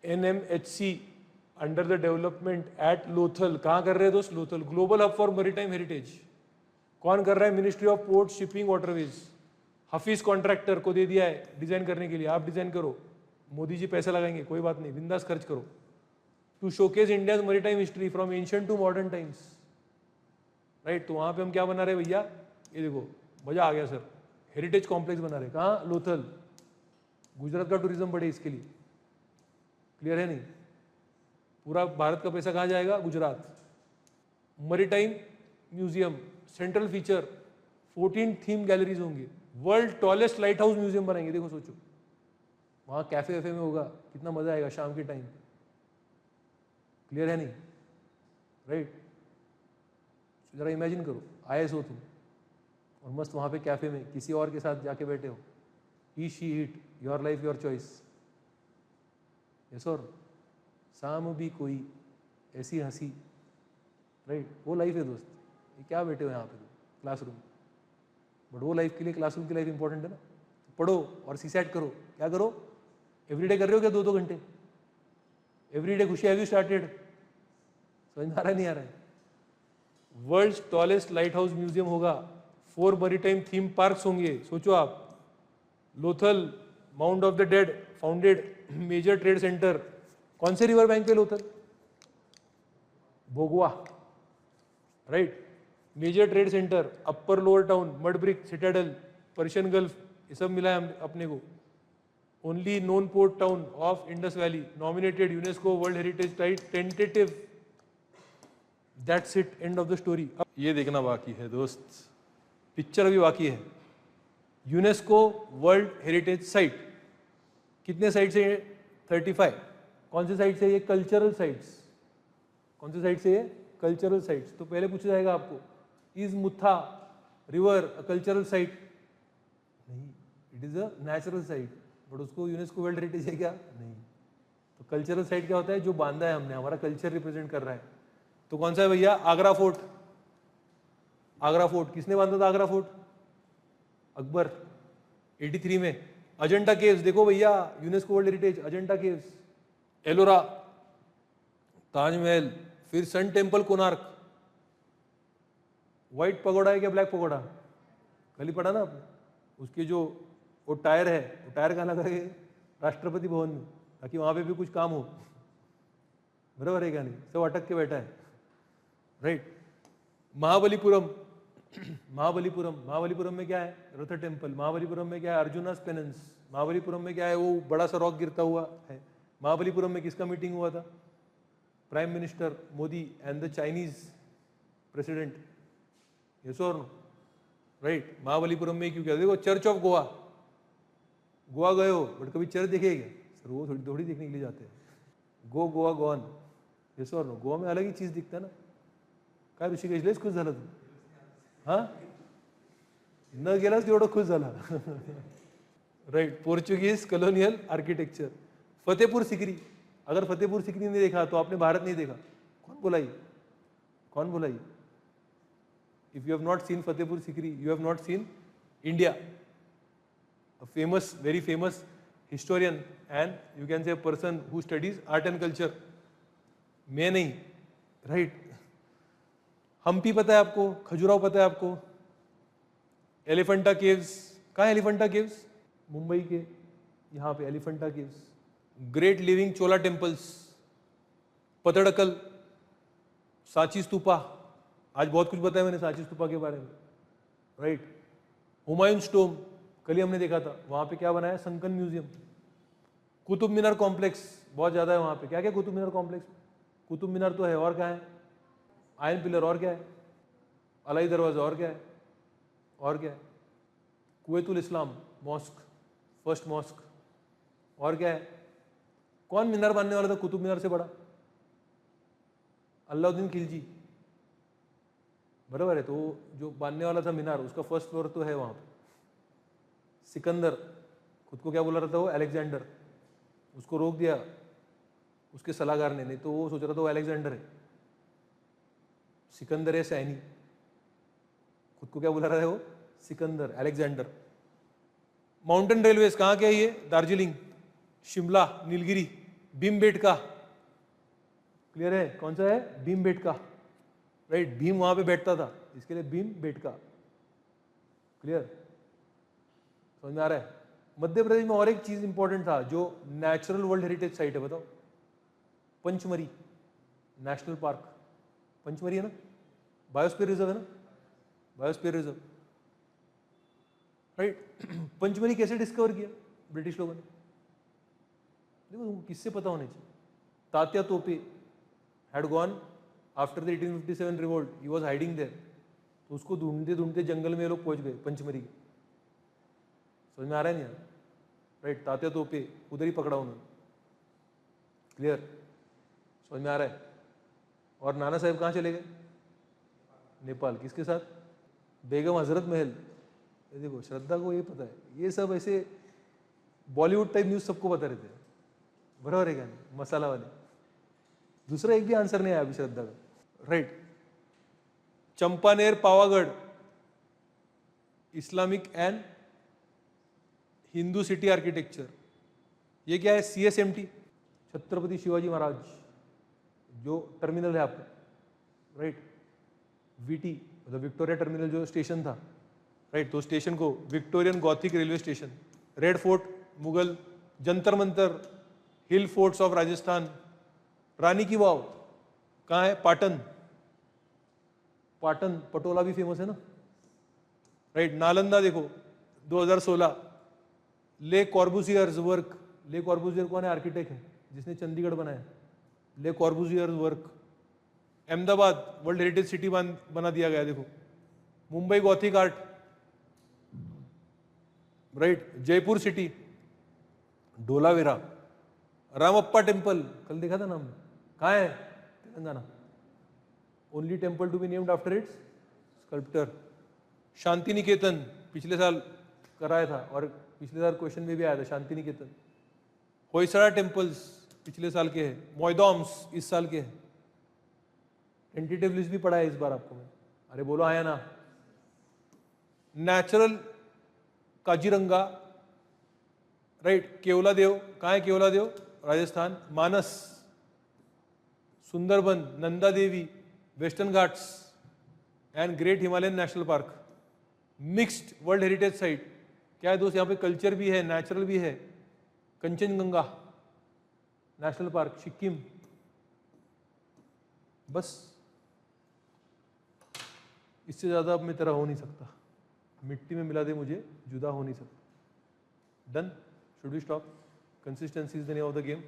NMHC under the development at Lothal. कहाँ कर रहे हैं दोस्त? Lothal. Global hub for maritime heritage कौन कर रहा है? Ministry of port shipping waterways. Hafeez contractor को दे दिया है डिजाइन करने के लिए, आप डिजाइन करो, मोदी जी पैसा लगाएंगे, कोई बात नहीं, बिंदास खर्च करो। To showcase India maritime history from ancient to modern times. Right, तो वहां पे हम क्या बना रहे भैया? ये देखो, मजा आ गया सर, हेरिटेज कॉम्प्लेक्स बना रहे। कहाँ? लोथल। गुजरात का टूरिज्म बढ़े इसके लिए। क्लियर है नहीं? पूरा भारत का पैसा कहाँ जाएगा? Gujarat. Maritime museum central feature 14 theme galleries होंगे। World tallest lighthouse museum बनाएंगे। देखो सोचो, वहाँ कैफे वैफे में होगा, कितना मजा आएगा शाम के टाइम। क्लियर है नहीं? राइट, जरा इमेजिन करो IAS हो तुम और मस्त वहाँ पे कैफे में किसी और के साथ जाके बैठे हो। He she it, your life your choice. Yes और शाम भी कोई ऐसी हंसी। राइट, वो लाइफ है दोस्त। ये क्या बैठे हो यहाँ पे क्लासरूम, बट वो लाइफ के लिए क्लासरूम की लाइफ इंपॉर्टेंट है ना। तो पढ़ो और सीसैट करो। क्या करो? एवरीडे कर रहे हो क्या? 2-2 घंटे एवरीडे। खुशी हैव यू स्टार्टेड? समझ में आ रहा है नहीं आ रहा है? World tallest lighthouse museum होगा। 4 मैरीटाइम थीम पार्क्स होंगे। सोचो आप, Lothal mount of the dead founded major trade centre. कौन से रिवर बैंक पे Lothal? Bhogava. Right, major trade centre, upper lower town, mud brick, citadel, Persian gulf, ये सब मिला है अपने को। Only known port town of Indus valley, nominated UNESCO world heritage site, tentative. That's it, end of the story. अब ये देखना बाकी है दोस्त, पिक्चर अभी बाकी है। यूनेस्को वर्ल्ड हेरिटेज साइट कितने साइट से? 35। कौन से साइट से? ये कल्चरल साइट्स। कौन से साइट से? ये कल्चरल साइट्स। तो पहले पूछा जाएगा आपको, is Mutha river a cultural site? नहीं, it is a natural site, but उसको यूनेस्को वर्ल्ड हेरिटेज है क्या? नहीं। तो कल्चरल साइट क्या होता है? जो बांधा है हमने, हमारा कल्चर रिप्रेजेंट कर रहा है। तो कौन सा है भैया? आगरा फोर्ट। आगरा फोर्ट किसने बांधा था? आगरा फोर्ट अकबर 83 में। अजंता केव्स देखो भैया, UNESCO world heritage. Ajanta caves, Ellora, Taj Mahal, फिर sun temple Konark. White pagoda है क्या ब्लैक पगोडा? कल ही पढ़ा ना आपने। उसके जो वो टायर है, वो टायर कहाँ लगा है? राष्ट्रपति भवन में, ताकि वहां पे भी कुछ काम हो। बराबर है क्या? नहीं, सब अटक के बैठा है। राइट, महाबलीपुरम। महाबलीपुरम में क्या है? रथ टेम्पल। महाबलीपुरम में क्या है? अर्जुनास पेनेंस। महाबलीपुरम में क्या है? वो बड़ा सा रॉक गिरता हुआ है। महाबलीपुरम में किसका मीटिंग हुआ था? Prime minister Modi and the Chinese president. Yes और नो? राइट, महाबलीपुरम में क्यों क्या? देखो, चर्च ऑफ गोवा। गोवा गए हो बट कभी चर्च देखे क्या? सर वो थोड़ी देखने के लिए जाते हैं। गो गोवा गॉन। यस और नो? गोवा में अलग ही चीज दिखता है ना। काय ऋषिकेश लयच खुश झाला तू? हा, न गेलास एवढं खुश झाला? Right, Portuguese colonial architecture. Fatehpur Sikri. अगर फतेहपुर सिकरी नहीं देखा तो आपने भारत नहीं देखा। कौन बोलाई? कौन बोलाई? If you have not seen Fatehpur Sikri, you have not seen India. A famous, very famous historian and you can say a person who studies art and culture. मैं नहीं, right? हम्पी पता है आपको, खजुराहो पता है आपको, एलिफेंटा केव्स, कहाँ है एलिफेंटा केव्स? मुंबई के यहाँ पे एलिफेंटा केव्स, ग्रेट लिविंग चोला टेम्पल्स, पतड़कल, सांची स्तूपा, आज बहुत कुछ बताया मैंने सांची स्तूपा के बारे में, राइट? हुमायूं स्टोम, कल ही हमने देखा था, वहाँ पे क्या बनाया? Sunken museum. Qutub Minar complex बहुत ज़्यादा है वहाँ पे, क्या क्या कुतुब मीनार कॉम्प्लेक्स? कुतुब मीनार तो है, और क्या है? आयन पिलर, और क्या है? अलाई दरवाजा, और क्या है? और क्या है? कुवैतुल इस्लाम मॉस्क, फर्स्ट मॉस्क, और क्या है? कौन मीनार बांधने वाला था कुतुब मीनार से बड़ा? अलाउद्दीन खिलजी, बराबर है। तो जो बांधने वाला था मीनार, उसका फर्स्ट फ्लोर तो है वहाँ पे। सिकंदर, खुद को क्या बोला रहा था वो? अलेक्जेंडर। उसको रोक दिया उसके सलाहकार ने, नहीं तो वो सोच रहा था वो अलेक्जेंडर है, सिकंदर है सैनी। खुद को क्या बोला रहा है वो? सिकंदर, अलेक्जेंडर। माउंटेन रेलवेज कहाँ के है ये? दार्जिलिंग, शिमला, नीलगिरी, भीमबेटका, क्लियर है? कौन सा है? भीमबेटका, राइट? भीम वहां पे बैठता था, इसके लिए भीमबेटका, क्लियर? समझ में आ रहा है? मध्य प्रदेश में और एक चीज इंपॉर्टेंट था जो नेचुरल वर्ल्ड हेरिटेज साइट है, बताओ? पंचमरी नेशनल पार्क, पंचमरी है ना, बायोस्फीयर रिजर्व है ना, बायोस्फीयर रिजर्व, राइट? पंचमरी कैसे डिस्कवर किया ब्रिटिश लोगों ने? देखो तुमको किससे पता होने चाहिए। Tatya Tope had gone after the 1857 revolt, he was hiding there, तो उसको ढूंढते ढूंढते जंगल में ये लोग पहुंच गए पंचमरी के। समझ में आ रहा है नहीं यार? राइट, तात्या तोपे उधर ही पकड़ा उन्होंने, क्लियर? समझ में आ रहा है? और नाना साहब कहाँ चले गए? नेपाल, किसके साथ? बेगम हजरत महल। ये देखो, श्रद्धा को ये पता है, ये सब ऐसे बॉलीवुड टाइप न्यूज सबको पता रहते हैं, बराबर है क्या? मसाला वाले। दूसरा एक भी आंसर नहीं आया अभी श्रद्धा का, right? Champaner, Pavagadh, Islamic and Hindu city architecture. ये क्या है? CSMT, छत्रपति शिवाजी महाराज जो टर्मिनल है आपका, राइट? VT मतलब विक्टोरिया टर्मिनल जो स्टेशन था, राइट? तो स्टेशन को Victorian Gothic railway station. Red fort Mughal, Jantar Mantar, hill forts of Rajasthan, Rani की वाव कहाँ है? पाटन, पाटन पटोला भी फेमस है ना, राइट? नालंदा देखो 2016, ले कॉर्बुसियर्स वर्क, ले कॉर्बुसियर कौन है? आर्किटेक्ट है जिसने चंडीगढ़ बनाया, Le Corbusier's work. Ahmedabad world heritage city बना दिया गया, देखो। Mumbai Gothic art, right? Jaipur city, Dholavira, Ramappa temple, कल देखा था नाम, कहाँ है? Telangana, only temple to be named after its sculptor. Shantiniketan पिछले साल कराया था और पिछले साल क्वेश्चन में भी आया था, शांति निकेतन। होयसड़ा टेम्पल्स पिछले साल के हैं, मोइदॉम्स इस साल के हैं। टेंटेटिव लिस्ट भी पढ़ा है इस बार आपको मैं, अरे बोलो आया ना। Natural Kaziranga, right? केवलादेव, कहाँ है Keoladeo? Rajasthan. Manas, Sundarban, Nanda Devi, western Ghats and great Himalayan national park. Mixed world heritage site, क्या है दोस्त? यहाँ पे कल्चर भी है, नेचुरल भी है। Kanchenjunga national park, Sikkim. बस इससे ज्यादा अब मैं तेरा हो नहीं सकता, मिट्टी में मिला दे मुझे, जुदा हो नहीं सकता। Done? Should we stop? Consistency is the name of the game.